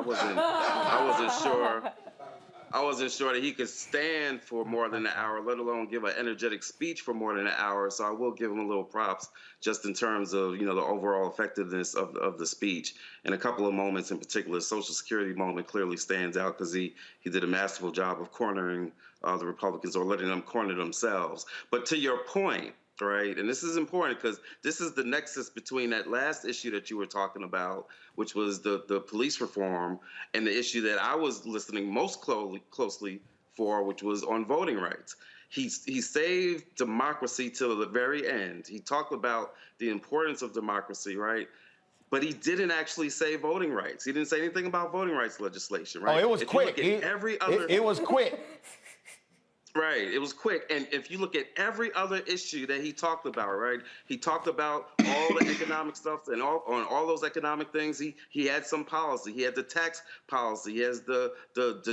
I wasn't sure that he could stand for more than an hour, let alone give an energetic speech for more than an hour. So I will give him a little props just in terms of, the overall effectiveness of the speech. And a couple of moments in particular, Social Security moment clearly stands out because he did a masterful job of cornering the Republicans, or letting them corner themselves. But to your point, right, and this is important because this is the nexus between that last issue that you were talking about, which was the police reform, and the issue that I was listening most closely for, which was on voting rights. He saved democracy till the very end. He talked about the importance of democracy, right? But he didn't actually say voting rights. He didn't say anything about voting rights legislation, right? Oh, it was quick. Every other... It was quick. Right. It was quick. And if you look at every other issue that he talked about, right? He talked about all the economic stuff and on all those economic things. He had some policy. He had the tax policy. He has the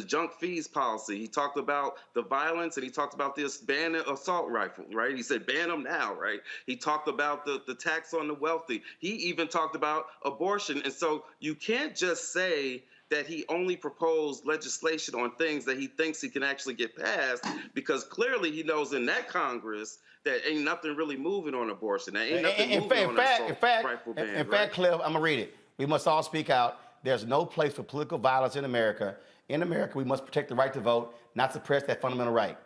junk fees policy. He talked about the violence, and he talked about this ban assault rifle, right? He said ban them now, right? He talked about the tax on the wealthy. He even talked about abortion. And so you can't just say that he only proposed legislation on things that he thinks he can actually get passed, because clearly he knows in that Congress that ain't nothing really moving on abortion. There ain't nothing moving on that assault rifle ban. In fact, Cliff, I'm gonna read it. We must all speak out. There's no place for political violence in America. In America, we must protect the right to vote, not suppress that fundamental right.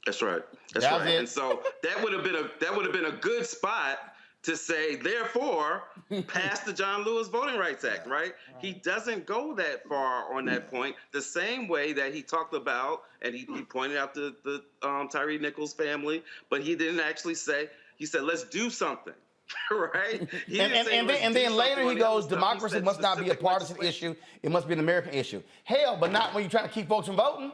That's right. That's right. And so that would have been a good spot to say, therefore, pass the John Lewis Voting Rights Act, right? He doesn't go that far on that point, the same way that he talked about, and he pointed out the Tyree Nichols family, but he didn't actually say, he said, let's do something, right? And then later he goes, democracy must not be a partisan issue, it must be an American issue. Hell, but not when you're trying to keep folks from voting.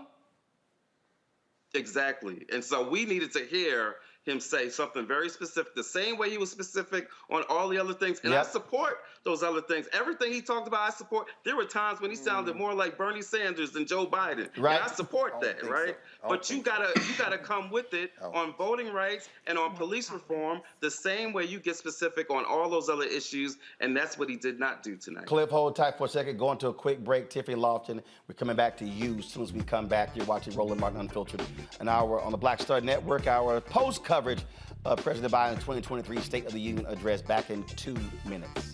Exactly. And so we needed to hear him say something very specific, the same way he was specific on all the other things. And I support those other things. Everything he talked about, I support. There were times when he sounded more like Bernie Sanders than Joe Biden. Right. And I support that, right? But you gotta come with it on voting rights and on police reform the same way you get specific on all those other issues. And that's what he did not do tonight. Cliff, hold tight for a second. Going to a quick break. Tiffany Lofton, we're coming back to you as soon as we come back. You're watching Roland Martin Unfiltered, an hour on the Black Star Network, our post coverage of President Biden's 2023 State of the Union address back in 2 minutes.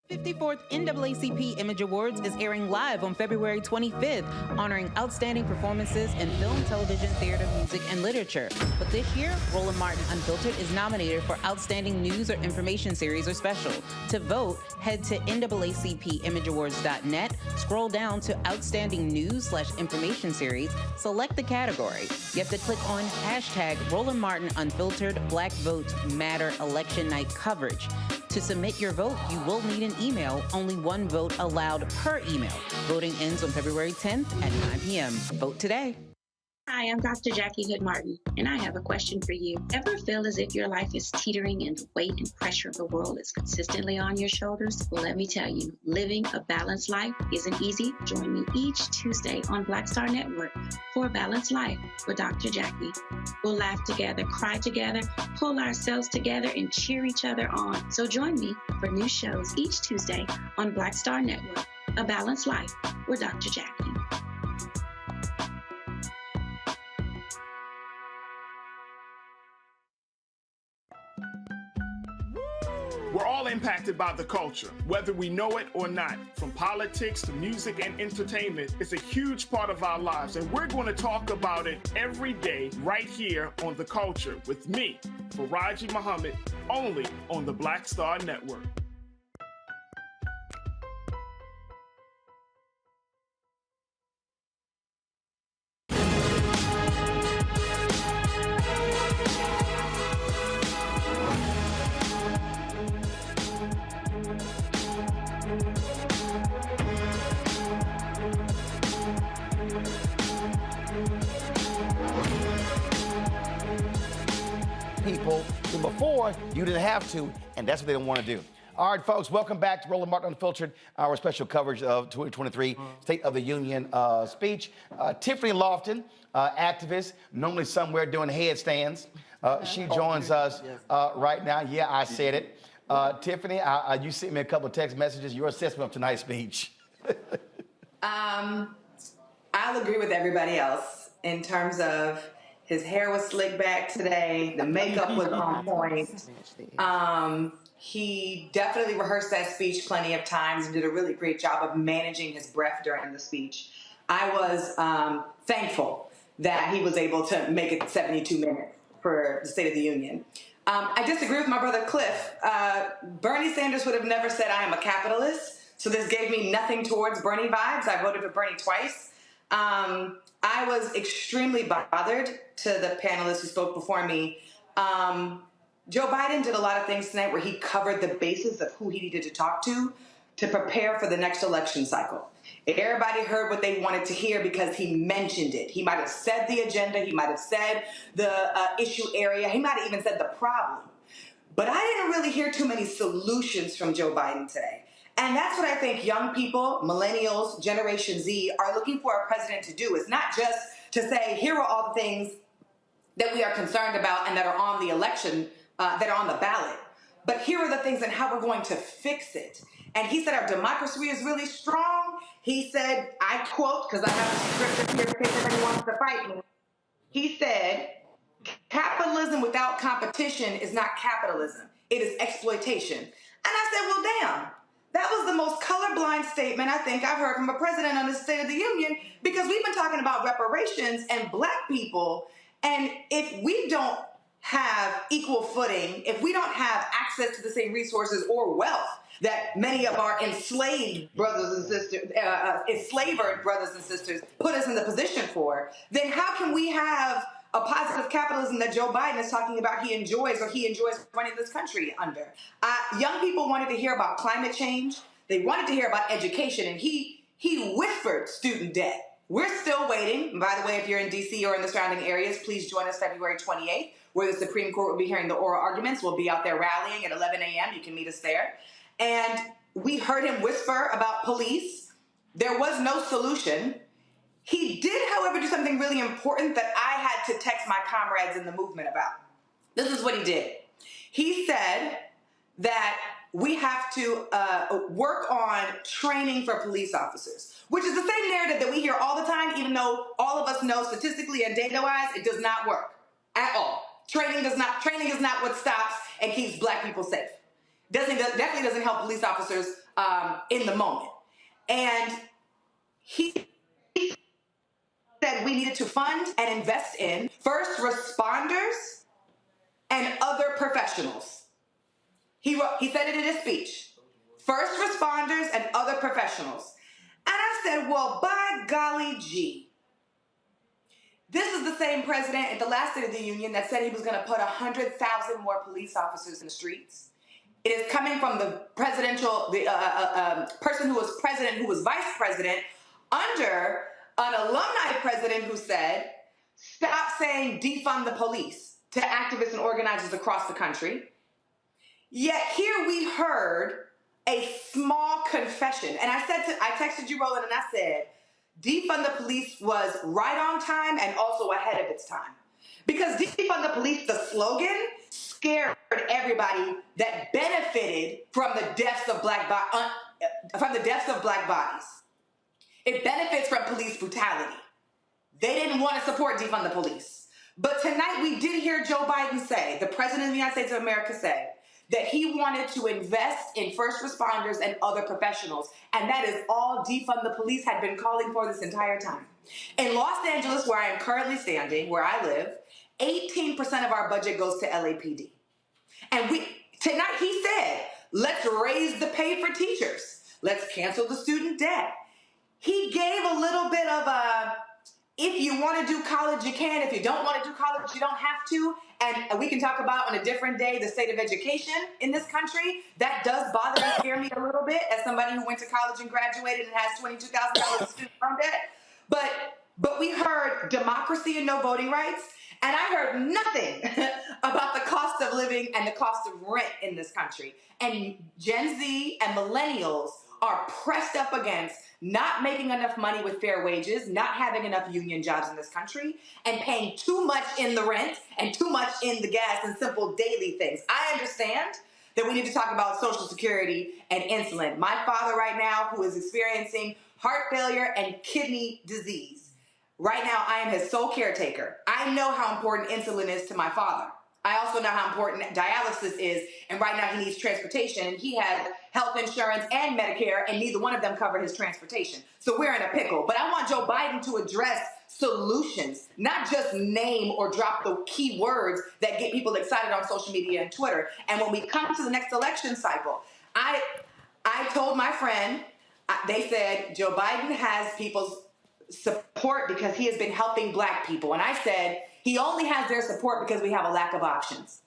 The 54th NAACP Image Awards is airing live on February 25th, honoring outstanding performances in film, television, theater, music, and literature. But this year, Roland Martin Unfiltered is nominated for Outstanding News or Information Series or Special. To vote, head to NAACPImageAwards.net, scroll down to Outstanding News/Information Series, select the category. You have to click on hashtag Roland Martin Unfiltered Black Votes Matter Election Night Coverage. To submit your vote, you will need an email. Only one vote allowed per email. Voting ends on February 10th at 9 p.m. Vote today. Hi, I'm Dr. Jackie Hood Martin, and I have a question for you. Ever feel as if your life is teetering and the weight and pressure of the world is consistently on your shoulders? Well, let me tell you, living a balanced life isn't easy. Join me each Tuesday on Black Star Network for A Balanced Life with Dr. Jackie. We'll laugh together, cry together, pull ourselves together, and cheer each other on. So join me for new shows each Tuesday on Black Star Network, A Balanced Life with Dr. Jackie. We're all impacted by the culture, whether we know it or not. From politics to music and entertainment, it's a huge part of our lives, and we're going to talk about it every day right here on The Culture with me, Faraji Muhammad, only on the Black Star Network. People before you didn't have to, and that's what they don't want to do. All right, folks, welcome back to Roland Martin Unfiltered, our special coverage of 2023 State of the Union speech. Tiffany Lofton, activist, normally somewhere doing headstands. She joins us right now. Yeah, I said it. Tiffany, you sent me a couple of text messages. Your assessment of tonight's speech. I'll agree with everybody else in terms of his hair was slicked back today. The makeup was on point. He definitely rehearsed that speech plenty of times and did a really great job of managing his breath during the speech. I was thankful that he was able to make it 72 minutes for the State of the Union. I disagree with my brother Cliff. Bernie Sanders would have never said I am a capitalist, So this gave me nothing towards Bernie vibes. I voted for Bernie twice. I was extremely bothered to the panelists who spoke before me. Joe Biden did a lot of things tonight where he covered the basis of who he needed to talk to prepare for the next election cycle. Everybody heard what they wanted to hear because he mentioned it. He might have said the agenda. He might have said the issue area. He might have even said the problem. But I didn't really hear too many solutions from Joe Biden today. And that's what I think young people, millennials, Generation Z, are looking for a president to do. It's not just to say, here are all the things that we are concerned about and that are on the election, that are on the ballot. But here are the things and how we're going to fix it. And he said our democracy is really strong. He said, I quote, because I have a scripture here in case anybody wants to fight me. He said, capitalism without competition is not capitalism. It is exploitation. And I said, well, damn. That was the most colorblind statement I think I've heard from a president on the State of the Union, because we've been talking about reparations and black people. And if we don't have equal footing, if we don't have access to the same resources or wealth that many of our enslaved brothers and sisters, enslavered brothers and sisters put us in the position for, then how can we have a positive capitalism that Joe Biden is talking about he enjoys running this country under? Young people wanted to hear about climate change. They wanted to hear about education, and he whispered student debt. We're still waiting. By the way, if you're in D.C. or in the surrounding areas, please join us February 28th, where the Supreme Court will be hearing the oral arguments. We'll be out there rallying at 11 a.m. You can meet us there. And we heard him whisper about police. There was no solution. He did, however, do something really important that I had to text my comrades in the movement about. This is what he did. He said that we have to work on training for police officers, which is the same narrative that we hear all the time, even though all of us know statistically and data-wise, it does not work at all. Training is not what stops and keeps black people safe. Definitely doesn't help police officers in the moment. And he said we needed to fund and invest in first responders and other professionals. He said it in his speech. First responders and other professionals. And I said, well, by golly gee. This is the same president at the last State of the Union that said he was going to put 100,000 more police officers in the streets. It is coming from the person who was president, who was vice president, under an alumni president who said, stop saying defund the police to activists and organizers across the country. Yet here we heard a small confession. And I texted you, Roland, and I said, defund the police was right on time and also ahead of its time. Because defund the police, the slogan, scared everybody that benefited from the deaths of black bodies. It benefits from police brutality. They didn't want to support defund the police. But tonight we did hear Joe Biden say, the president of the United States of America say, that he wanted to invest in first responders and other professionals. And that is all defund the police had been calling for this entire time. In Los Angeles, where I am currently standing, where I live, 18% of our budget goes to LAPD. And tonight he said, let's raise the pay for teachers. Let's cancel the student debt. He gave a little bit of a, if you want to do college, you can. If you don't want to do college, you don't have to. And we can talk about on a different day the state of education in this country. That does bother and scare me a little bit as somebody who went to college and graduated and has $22,000 student loan debt. But we heard democracy and no voting rights. And I heard nothing about the cost of living and the cost of rent in this country. And Gen Z and millennials are pressed up against not making enough money with fair wages, not having enough union jobs in this country, and paying too much in the rent and too much in the gas and simple daily things. I understand that we need to talk about Social Security and insulin. My father right now, who is experiencing heart failure and kidney disease, right now I am his sole caretaker. I know how important insulin is to my father. I also know how important dialysis is, and right now he needs transportation, and he has health insurance and Medicare, and neither one of them cover his transportation. So we're in a pickle. But I want Joe Biden to address solutions, not just name or drop the key words that get people excited on social media and Twitter. And when we come to the next election cycle, I told my friend They said Joe Biden has people's support because he has been helping black people. And I said, he only has their support because we have a lack of options.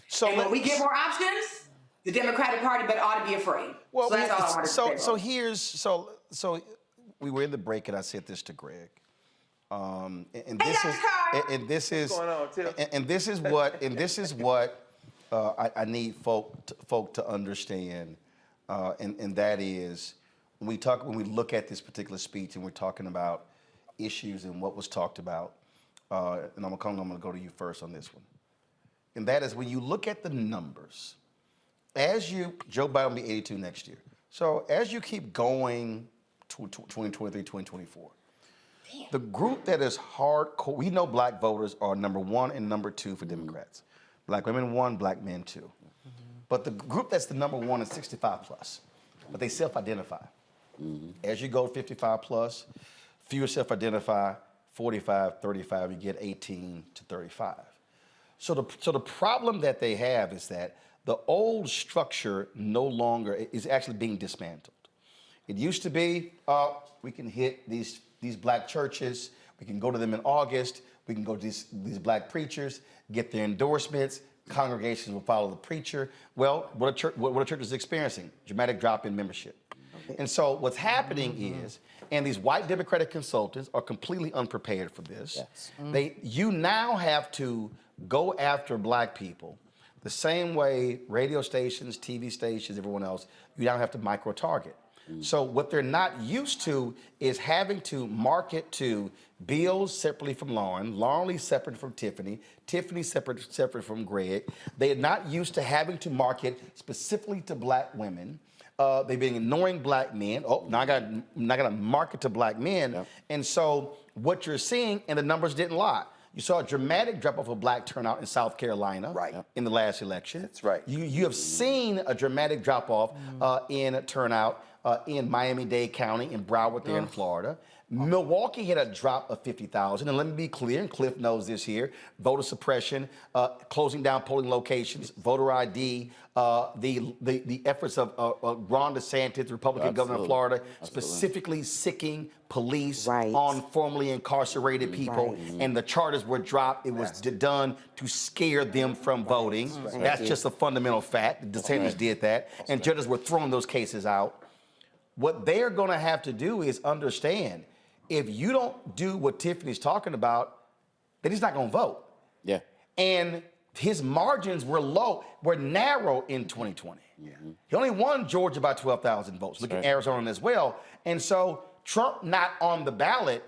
So and when we get more options, the Democratic Party ought to be afraid. Well, so that's all I wanted to say. So we were in the break, and I said this to Greg. And this is what I need folk to understand, and that is when we look at this particular speech and we're talking about issues and what was talked about. And I'm gonna go to you first on this one, and that is when you look at the numbers. Joe Biden will be 82 next year. So as you keep going to 2023, 2024, the group that is hardcore, we know black voters are number 1 and number 2 for Democrats. Black women 1, black men 2. But the group that's the number 1 is 65 plus, but they self-identify. As you go 55 plus, fewer self-identify, 45, 35, you get 18 to 35. So the problem that they have is that the old structure no longer is actually being dismantled. It used to be, we can hit these black churches, we can go to them in August, we can go to these black preachers, get their endorsements, congregations will follow the preacher. Well, what a church is experiencing, dramatic drop in membership. And so what's happening is, and these white Democratic consultants are completely unprepared for this. Yes. You now have to go after black people the same way radio stations, TV stations, everyone else, you now have to micro-target. So what they're not used to is having to market to Bill's separately from Lauren separate from Tiffany separate from Greg. They are not used to having to market specifically to black women. They've been ignoring black men. Oh, now I got to market to black men. Yep. And so what you're seeing, and the numbers didn't lie. You saw a dramatic drop-off of black turnout in South Carolina in the last election. That's right. You have seen a dramatic drop-off in turnout in Miami-Dade County, in Broward there in Florida. Milwaukee had a drop of 50,000. And let me be clear, and Cliff knows this here, voter suppression, closing down polling locations, voter ID, the efforts of Ron DeSantis, Republican governor of Florida, specifically sicking police on formerly incarcerated people, and the charges were dropped. It was done to scare them from voting. That's just a fundamental fact. DeSantis did that, and judges were throwing those cases out. What they're going to have to do is understand, if you don't do what Tiffany's talking about, then he's not going to vote. Yeah. And his margins were narrow in 2020. Yeah. He only won Georgia by 12,000 votes. Look at Arizona as well. And so Trump not on the ballot,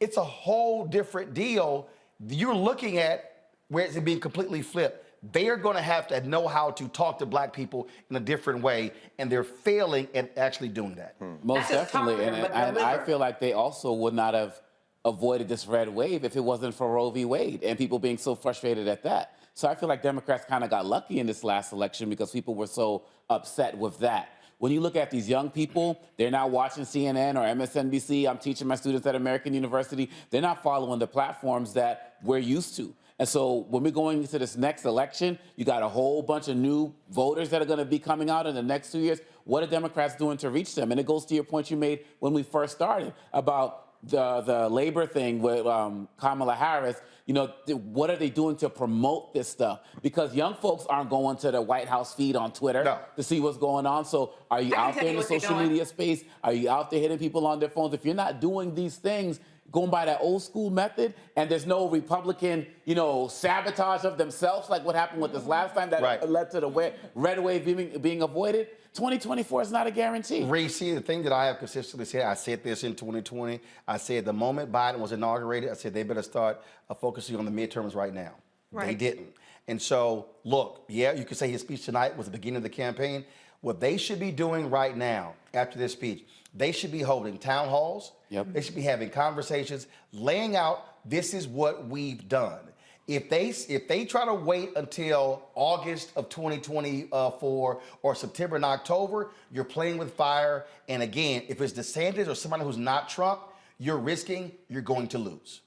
it's a whole different deal. You're looking at where it's being completely flipped. They are going to have to know how to talk to black people in a different way, and they're failing at actually doing that. Most definitely, and I feel like they also would not have avoided this red wave if it wasn't for Roe v. Wade and people being so frustrated at that. So I feel like Democrats kind of got lucky in this last election because people were so upset with that. When you look at these young people, they're not watching CNN or MSNBC. I'm teaching my students at American University. They're not following the platforms that we're used to. And so when we're going into this next election, you got a whole bunch of new voters that are going to be coming out in the next 2 years. What are Democrats doing to reach them? And it goes to your point you made when we first started about the labor thing with Kamala Harris. You know, what are they doing to promote this stuff? Because young folks aren't going to the White House feed on Twitter to see what's going on. So are you out there in the social media space? Are you out there hitting people on their phones? If you're not doing these things, going by that old school method, and there's no Republican, sabotage of themselves, like what happened with this last time that led to the red wave being avoided, 2024 is not a guarantee. Reese, the thing that I have consistently said, I said this in 2020, I said the moment Biden was inaugurated, I said they better start focusing on the midterms right now. They didn't. And so, look, you could say his speech tonight was the beginning of the campaign. What they should be doing right now, after this speech, they should be holding town halls. They should be having conversations, laying out, this is what we've done. If they try to wait until August of 2024 or September and October, you're playing with fire. And again, if it's DeSantis or somebody who's not Trump, you're going to lose.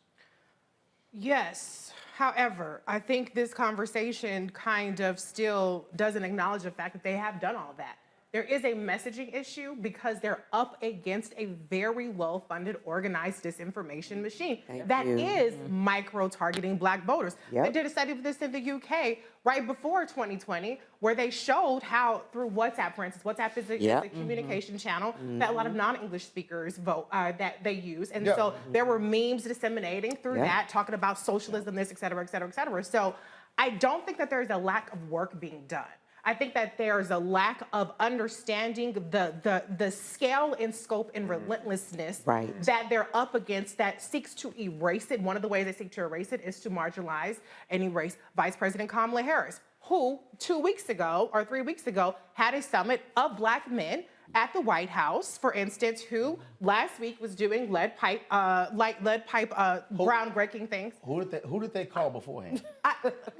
Yes. However, I think this conversation kind of still doesn't acknowledge the fact that they have done all of that. there is a messaging issue because they're up against a very well-funded, organized disinformation machine that is micro-targeting Black voters. They did a study of this in the UK right before 2020, where they showed how through WhatsApp, for instance, WhatsApp is a communication channel that a lot of non-English speakers that they use. And so there were memes disseminating through that, talking about socialism, this, et cetera, et cetera, et cetera. So I don't think that there's a lack of work being done. I think that there's a lack of understanding the scale and scope and relentlessness that they're up against that seeks to erase it. One of the ways they seek to erase it is to marginalize and erase Vice President Kamala Harris, who 2 weeks ago or 3 weeks ago had a summit of Black men at the White House, for instance, who last week was doing groundbreaking things. Who did they call beforehand?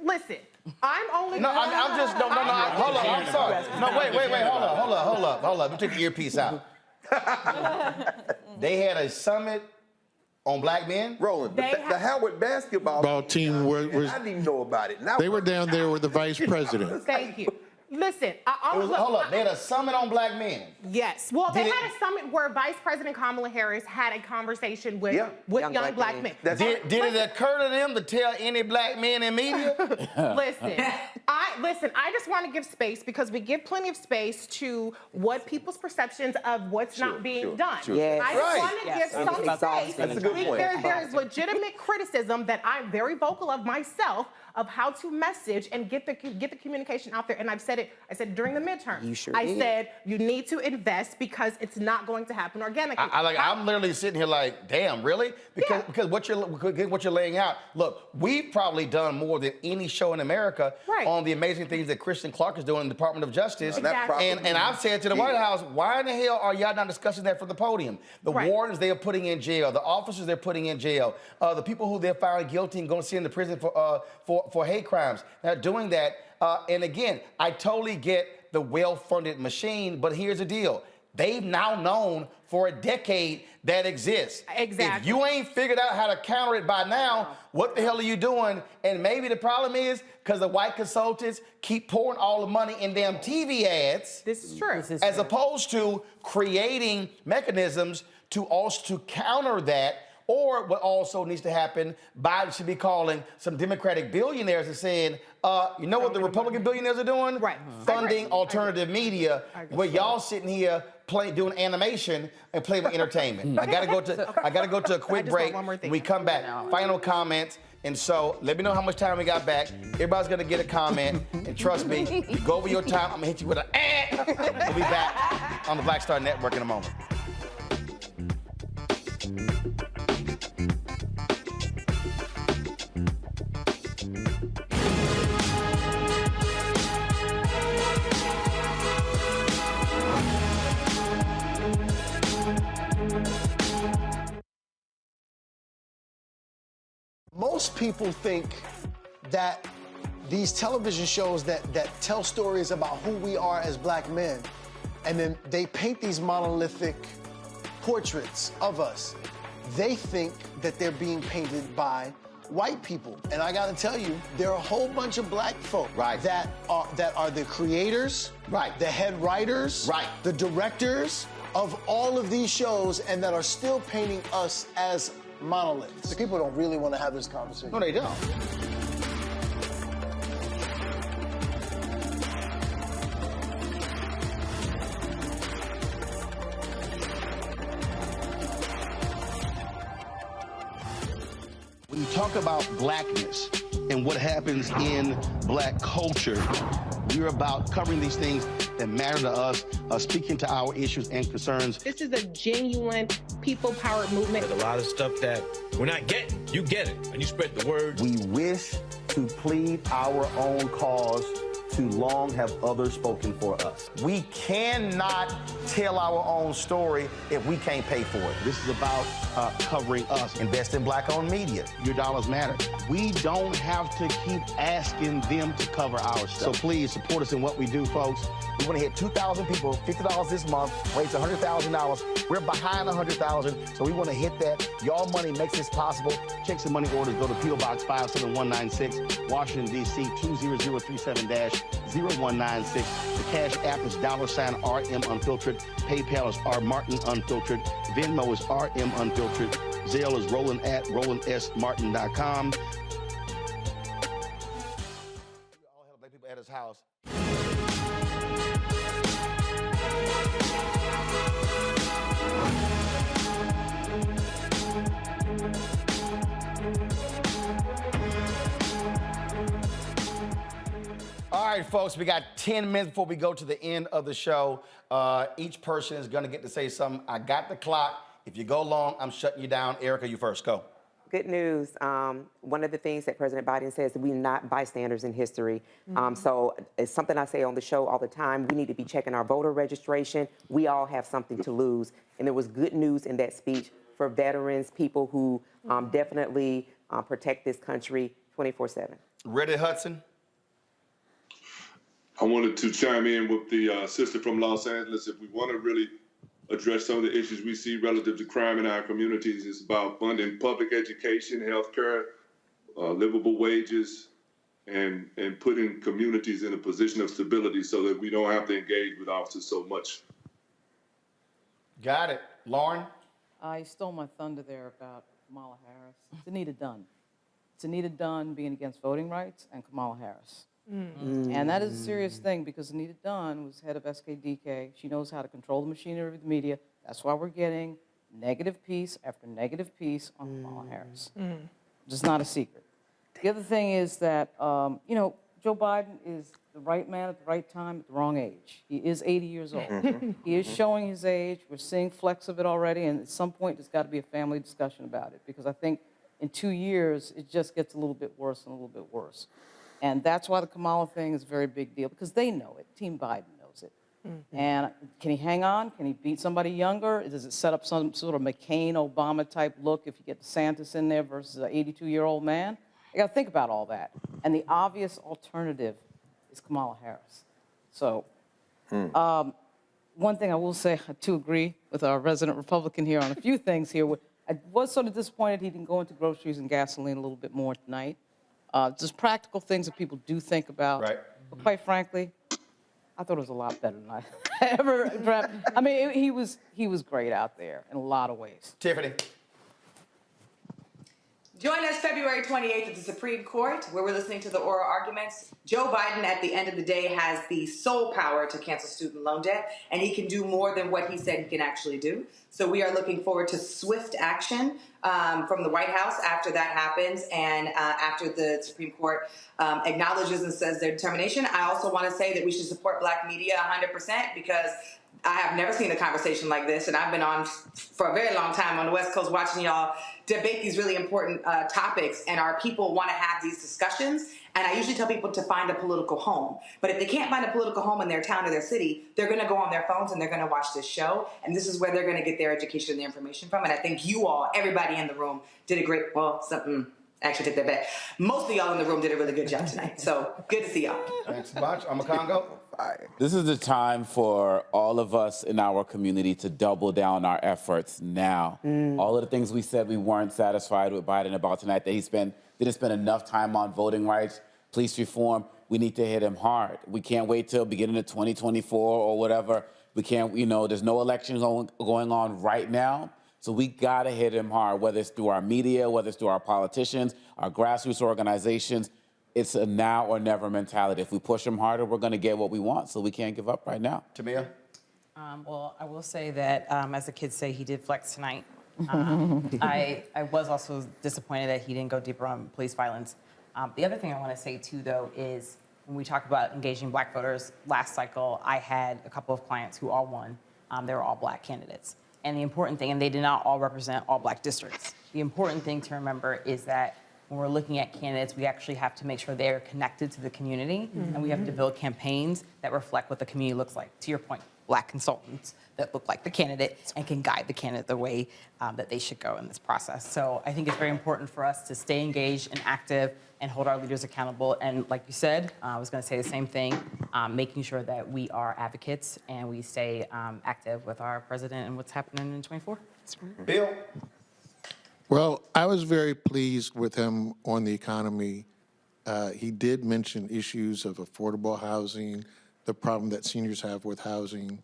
Listen, I'm only. No, I'm just no. Hold on, I'm sorry. No, wait. Hold up. Let me take the earpiece out. They had a summit on Black men. Roland, the Howard basketball team I didn't even know about it. They were down there with the vice president. Thank you. Listen, hold up. They had a summit on Black men. Yes. Well, they had a summit where Vice President Kamala Harris had a conversation with young black men. Did it occur to them to tell any Black men in media? Listen, I just want to give space because we give plenty of space to what people's perceptions of what's not being done. I just want to give some space. That's a good point. There's legitimate criticism that I'm very vocal of myself of how to message and get the communication out there. And I said it during the midterm. You sure did. Said you need to invest because it's not going to happen organically. I'm literally sitting here like, damn, really? Because what you're laying out. Look, we've probably done more than any show in America on the amazing things that Kristen Clark is doing in the Department of Justice. And I've said to the White House, why in the hell are y'all not discussing that from the podium? The wardens they are putting in jail, the officers they're putting in jail, the people who they're found guilty and going to send to prison for hate crimes. They're doing that. And again, I totally get the well-funded machine, but here's the deal. They've now known for a decade that exists. Exactly. If you ain't figured out how to counter it by now, what the hell are you doing? And maybe the problem is because the white consultants keep pouring all the money in damn TV ads. This is true. As opposed to creating mechanisms to also counter that. Or what also needs to happen, Biden should be calling some Democratic billionaires and saying, you know what the Republican billionaires are doing? Funding alternative media, where y'all sitting here doing animation and playing with entertainment. I gotta go to a quick break. When we come back, final comments. And so let me know how much time we got back. Everybody's gonna get a comment. And trust me, go over your time, I'm gonna hit you with an We'll be back on the Black Star Network in a moment. Most people think that these television shows that tell stories about who we are as Black men, and then they paint these monolithic portraits of us. They think that they're being painted by white people. And I gotta tell you, there are a whole bunch of Black folk that are the creators, the head writers, the directors of all of these shows, and that are still painting us as monoliths. The people don't really want to have this conversation. No, they don't. When you talk about blackness and what happens in Black culture, we're about covering these things that matter to us, speaking to our issues and concerns. This is a genuine people-powered movement. There's a lot of stuff that we're not getting. You get it, and you spread the word. We wish to plead our own cause. Too long have others spoken for us. We cannot tell our own story if we can't pay for it. This is about covering us. Invest in black-owned media. Your dollars matter. We don't have to keep asking them to cover our stuff. So please support us in what we do, folks. We want to hit 2,000 people, $50 this month, raise $100,000. We're behind 100,000, so we want to hit that. Y'all money makes this possible. Check some money orders. Go to P.O. Box 57196, Washington, D.C. 20037-0196. The Cash App is $RM Unfiltered. PayPal is R Martin Unfiltered. Venmo is RM Unfiltered. Zelle is Roland at RolandSMartin.com. All hell black people at his house. All right, folks, we got 10 minutes before we go to the end of the show. Each person is going to get to say something. I got the clock. If you go long, I'm shutting you down. Erica, you first. Go. Good news. One of the things that President Biden says that we're not bystanders in history. So it's something I say on the show all the time. We need to be checking our voter registration. We all have something to lose. And there was good news in that speech for veterans, people who definitely protect this country 24/7. Ready, Hudson? I wanted to chime in with the sister from Los Angeles. If we want to really address some of the issues we see relative to crime in our communities, it's about funding public education, health care, livable wages, and putting communities in a position of stability so that we don't have to engage with officers so much. Got it. Lauren? You stole my thunder there about Kamala Harris. It's Anita Dunn. It's Anita Dunn being against voting rights and Kamala Harris. And that is a serious thing because Anita Dunn was head of SKDK. She knows how to control the machinery of the media. That's why we're getting negative piece after negative piece on Kamala Harris. Just not a secret. The other thing is that, you know, Joe Biden is the right man at the right time at the wrong age. He is 80 years old. He is showing his age. We're seeing flecks of it already. And at some point, there's got to be a family discussion about it because I think in 2 years, it just gets a little bit worse and a little bit worse. And that's why the Kamala thing is a very big deal, because they know it. Team Biden knows it. And can he hang on? Can he beat somebody younger? Does it set up some sort of McCain-Obama type look if you get DeSantis in there versus an 82-year-old man? You got to think about all that. And the obvious alternative is Kamala Harris. So one thing I will say, I do agree with our resident Republican here on a few things here. I was sort of disappointed he didn't go into groceries and gasoline a little bit more tonight. Just practical things that people do think about. Right. But quite frankly, I thought it was a lot better than I ever dreamt. I mean, he was great out there in a lot of ways. Tiffany. Join us February 28th at the Supreme Court, where we're listening to the oral arguments. Joe Biden, at the end of the day, has the sole power to cancel student loan debt, and he can do more than what he said he can actually do. So we are looking forward to swift action from the White House after that happens and after the Supreme Court acknowledges and says their determination. I also want to say that we should support Black media 100% because I have never seen a conversation like this, and I've been on for a very long time on the West Coast watching y'all debate these really important topics, and our people want to have these discussions. And I usually tell people to find a political home. But if they can't find a political home in their town or their city, they're going to go on their phones and they're going to watch this show. And this is where they're going to get their education and their information from. And I think you all, everybody in the room, did a great, actually take that back. Most of y'all in the room did a really good job tonight. So good to see y'all. Thanks so much. I'm a Congo. This is the time for all of us in our community to double down our efforts now. All of the things we said we weren't satisfied with Biden about tonight, that he didn't spend enough time on voting rights, police reform, we need to hit him hard. We can't wait till beginning of 2024 or whatever. We can't, there's no elections going on right now. So we gotta hit him hard, whether it's through our media, whether it's through our politicians, our grassroots organizations. It's a now or never mentality. If we push them harder, we're going to get what we want, so we can't give up right now. Tamia? Well, I will say that, as the kids say, he did flex tonight. I was also disappointed that he didn't go deeper on police violence. The other thing I want to say, too, though, is when we talk about engaging Black voters, last cycle, I had a couple of clients who all won. They were all Black candidates. And the important thing, and they did not all represent all Black districts. The important thing to remember is that when we're looking at candidates, we actually have to make sure they're connected to the community, and we have to build campaigns that reflect what the community looks like. To your point, Black consultants that look like the candidate and can guide the candidate the way that they should go in this process. So I think it's very important for us to stay engaged and active and hold our leaders accountable. And like you said, I was going to say the same thing, making sure that we are advocates and we stay active with our president and what's happening in 24. Bill? Well, I was very pleased with him on the economy. He did mention issues of affordable housing, the problem that seniors have with housing.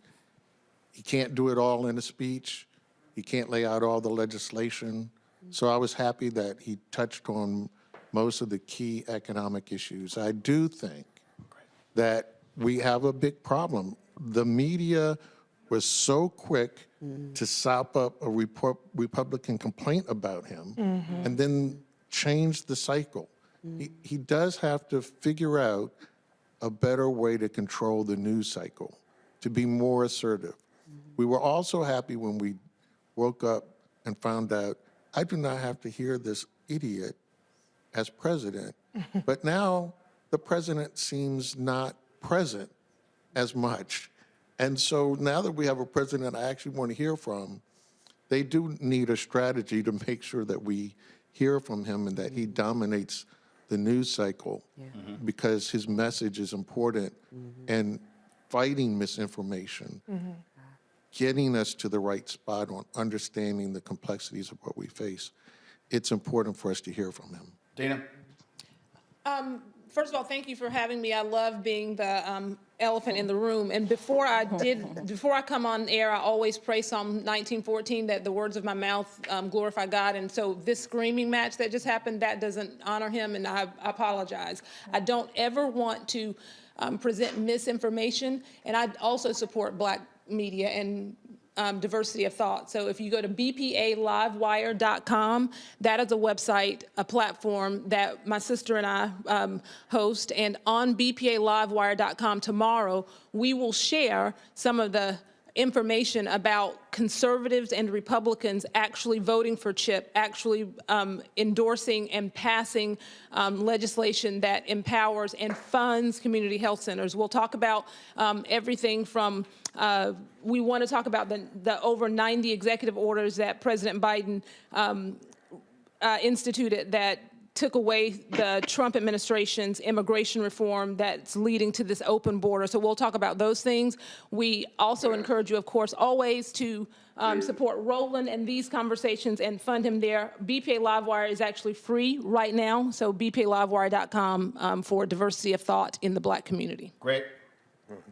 He can't do it all in a speech. He can't lay out all the legislation. So I was happy that he touched on most of the key economic issues. I do think that we have a big problem. The media was so quick to sop up a Republican complaint about him and then change the cycle. He does have to figure out a better way to control the news cycle, to be more assertive. We were also happy when we woke up and found out I do not have to hear this idiot as president. But now the president seems not present as much. And so now that we have a president I actually want to hear from, they do need a strategy to make sure that we hear from him and that he dominates the news cycle because his message is important and fighting misinformation, getting us to the right spot on understanding the complexities of what we face. It's important for us to hear from him. Dina? First of all, thank you for having me. I love being the elephant in the room. And before I come on air, I always pray Psalm 19:14 that the words of my mouth glorify God. And so this screaming match that just happened, that doesn't honor him, and I apologize. I don't ever want to present misinformation, and I also support Black media and diversity of thought. So if you go to bpalivewire.com, that is a website, a platform that my sister and I host. And on bpalivewire.com tomorrow, we will share some of the information about conservatives and Republicans actually voting for CHIP, actually endorsing and passing legislation that empowers and funds community health centers. We'll talk about everything from we want to talk about the over 90 executive orders that President Biden instituted that took away the Trump administration's immigration reform that's leading to this open border. So we'll talk about those things. We also encourage you, of course, always to support Roland and these conversations and fund him there. BPA Livewire is actually free right now, so bpalivewire.com for diversity of thought in the Black community. Great.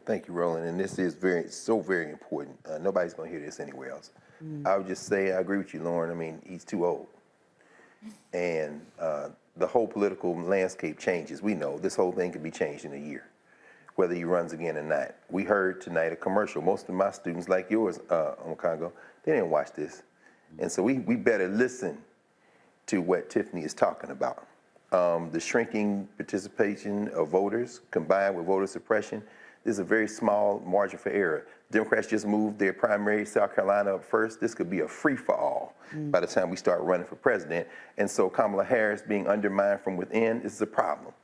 Thank you, Roland. And this is very important. Nobody's going to hear this anywhere else. I would just say I agree with you, Lauren. I mean, he's too old. And the whole political landscape changes. We know this whole thing can be changed in a year, whether he runs again or not. We heard tonight a commercial. Most of my students, like yours, Congo, they didn't watch this. And so we better listen to what Tiffany is talking about. The shrinking participation of voters combined with voter suppression, there's a very small margin for error. Democrats just moved their primary South Carolina up first. This could be a free-for-all by the time we start running for president. And so Kamala Harris being undermined from within is a problem.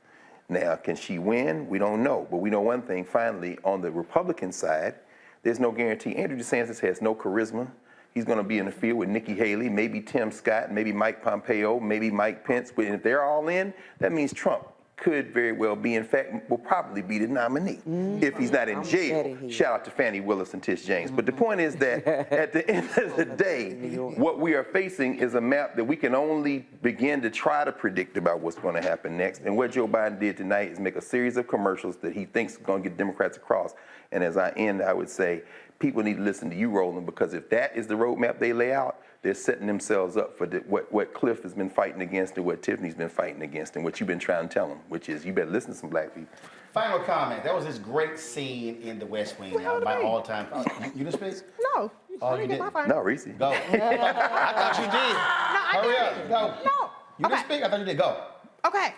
Now, can she win? We don't know. But we know one thing, finally, on the Republican side, there's no guarantee. Andrew DeSantis has no charisma. He's going to be in the field with Nikki Haley, maybe Tim Scott, maybe Mike Pompeo, maybe Mike Pence. But if they're all in, that means Trump could very well be, in fact, will probably be the nominee if he's not in jail. Shout out to Fannie Willis and Tish James. But the point is that at the end of the day, what we are facing is a map that we can only begin to try to predict about what's going to happen next. And what Joe Biden did tonight is make a series of commercials that he thinks is going to get Democrats across. And as I end, I would say people need to listen to you, Roland, because if that is the roadmap they lay out, they're setting themselves up for what Cliff has been fighting against and what Tiffany's been fighting against and what you've been trying to tell them, which is you better listen to some Black people. Final comment. There was this great scene in The West Wing, my all-time. You didn't speak? No. Oh, you didn't? No, Reese. Go. I thought you did. No, I Hurry didn't. up. Go. No. You didn't speak? I thought you did. Go. Okay.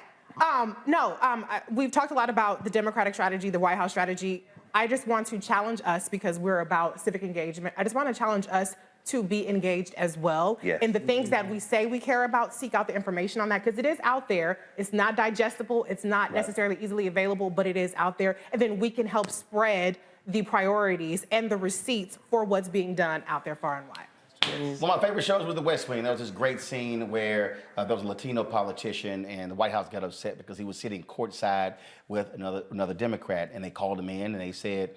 We've talked a lot about the Democratic strategy, the White House strategy. I just want to challenge us, because we're about civic engagement. I just want to challenge us to be engaged as well. Yes. And the things that we say we care about, seek out the information on that, because it is out there. It's not digestible. It's not necessarily easily available, but it is out there. And then we can help spread the priorities and the receipts for what's being done out there far and wide. One of my favorite shows was The West Wing. There was this great scene where there was a Latino politician and the White House got upset because he was sitting courtside with another Democrat, and they called him in and they said,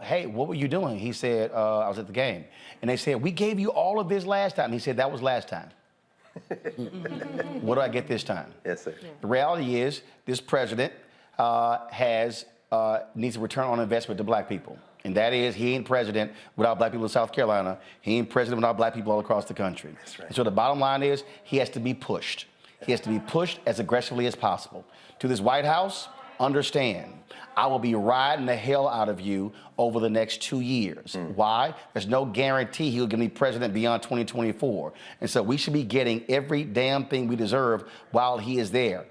hey, what were you doing? He said, I was at the game. And they said, we gave you all of this last time. He said, that was last time. What do I get this time? Yes, sir. The reality is this president needs a return on investment to black people. And that is, he ain't president without black people in South Carolina. He ain't president without black people all across the country. That's right. And so the bottom line is, he has to be pushed. He has to be pushed as aggressively as possible. To this White House, understand, I will be riding the hell out of you over the next 2 years. Why? There's no guarantee he'll be president beyond 2024. And so we should be getting every damn thing we deserve while he is there.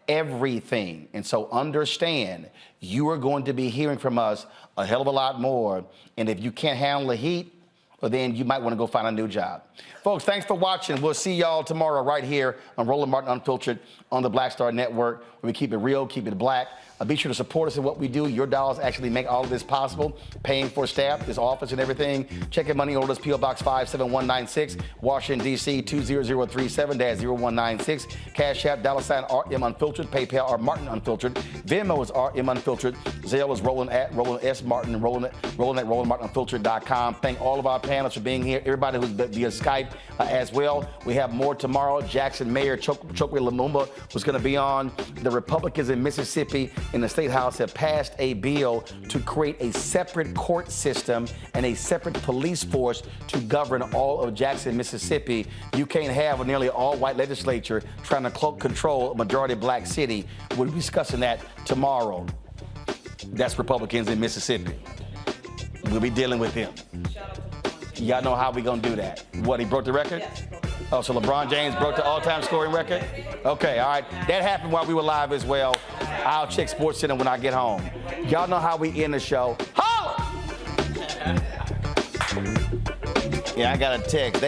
Everything. And so understand, you are going to be hearing from us a hell of a lot more. And if you can't handle the heat, well, then you might want to go find a new job. Folks, thanks for watching. We'll see y'all tomorrow right here on Roland Martin Unfiltered on the Black Star Network, where we keep it real, keep it black. Be sure to support us in what we do. Your dollars actually make all of this possible. Paying for staff, this office and everything. Check your money orders, P.O. Box 57196, Washington, D.C. 20037-0196. Cash App, $RM Unfiltered. PayPal, R Martin Unfiltered. Venmo is RM Unfiltered. Zelle is Roland S. Martin, and Roland at RolandMartinUnfiltered.com. Thank all of our panelists for being here. Everybody who's via Skype as well. We have more tomorrow. Jackson Mayor Chokwe Lumumba was going to be on. The Republicans in Mississippi in the State House have passed a bill to create a separate court system and a separate police force to govern all of Jackson, Mississippi. You can't have a nearly all-white legislature trying to control a majority black city. We'll be discussing that tomorrow. That's Republicans in Mississippi. We'll be dealing with them. Y'all know how we gonna do that. What, he broke the record? Yes. Oh, so LeBron James broke the all-time scoring record? Okay, all right. That happened while we were live as well. I'll check SportsCenter when I get home. Y'all know how we end the show. Holla! Yeah, I got a text.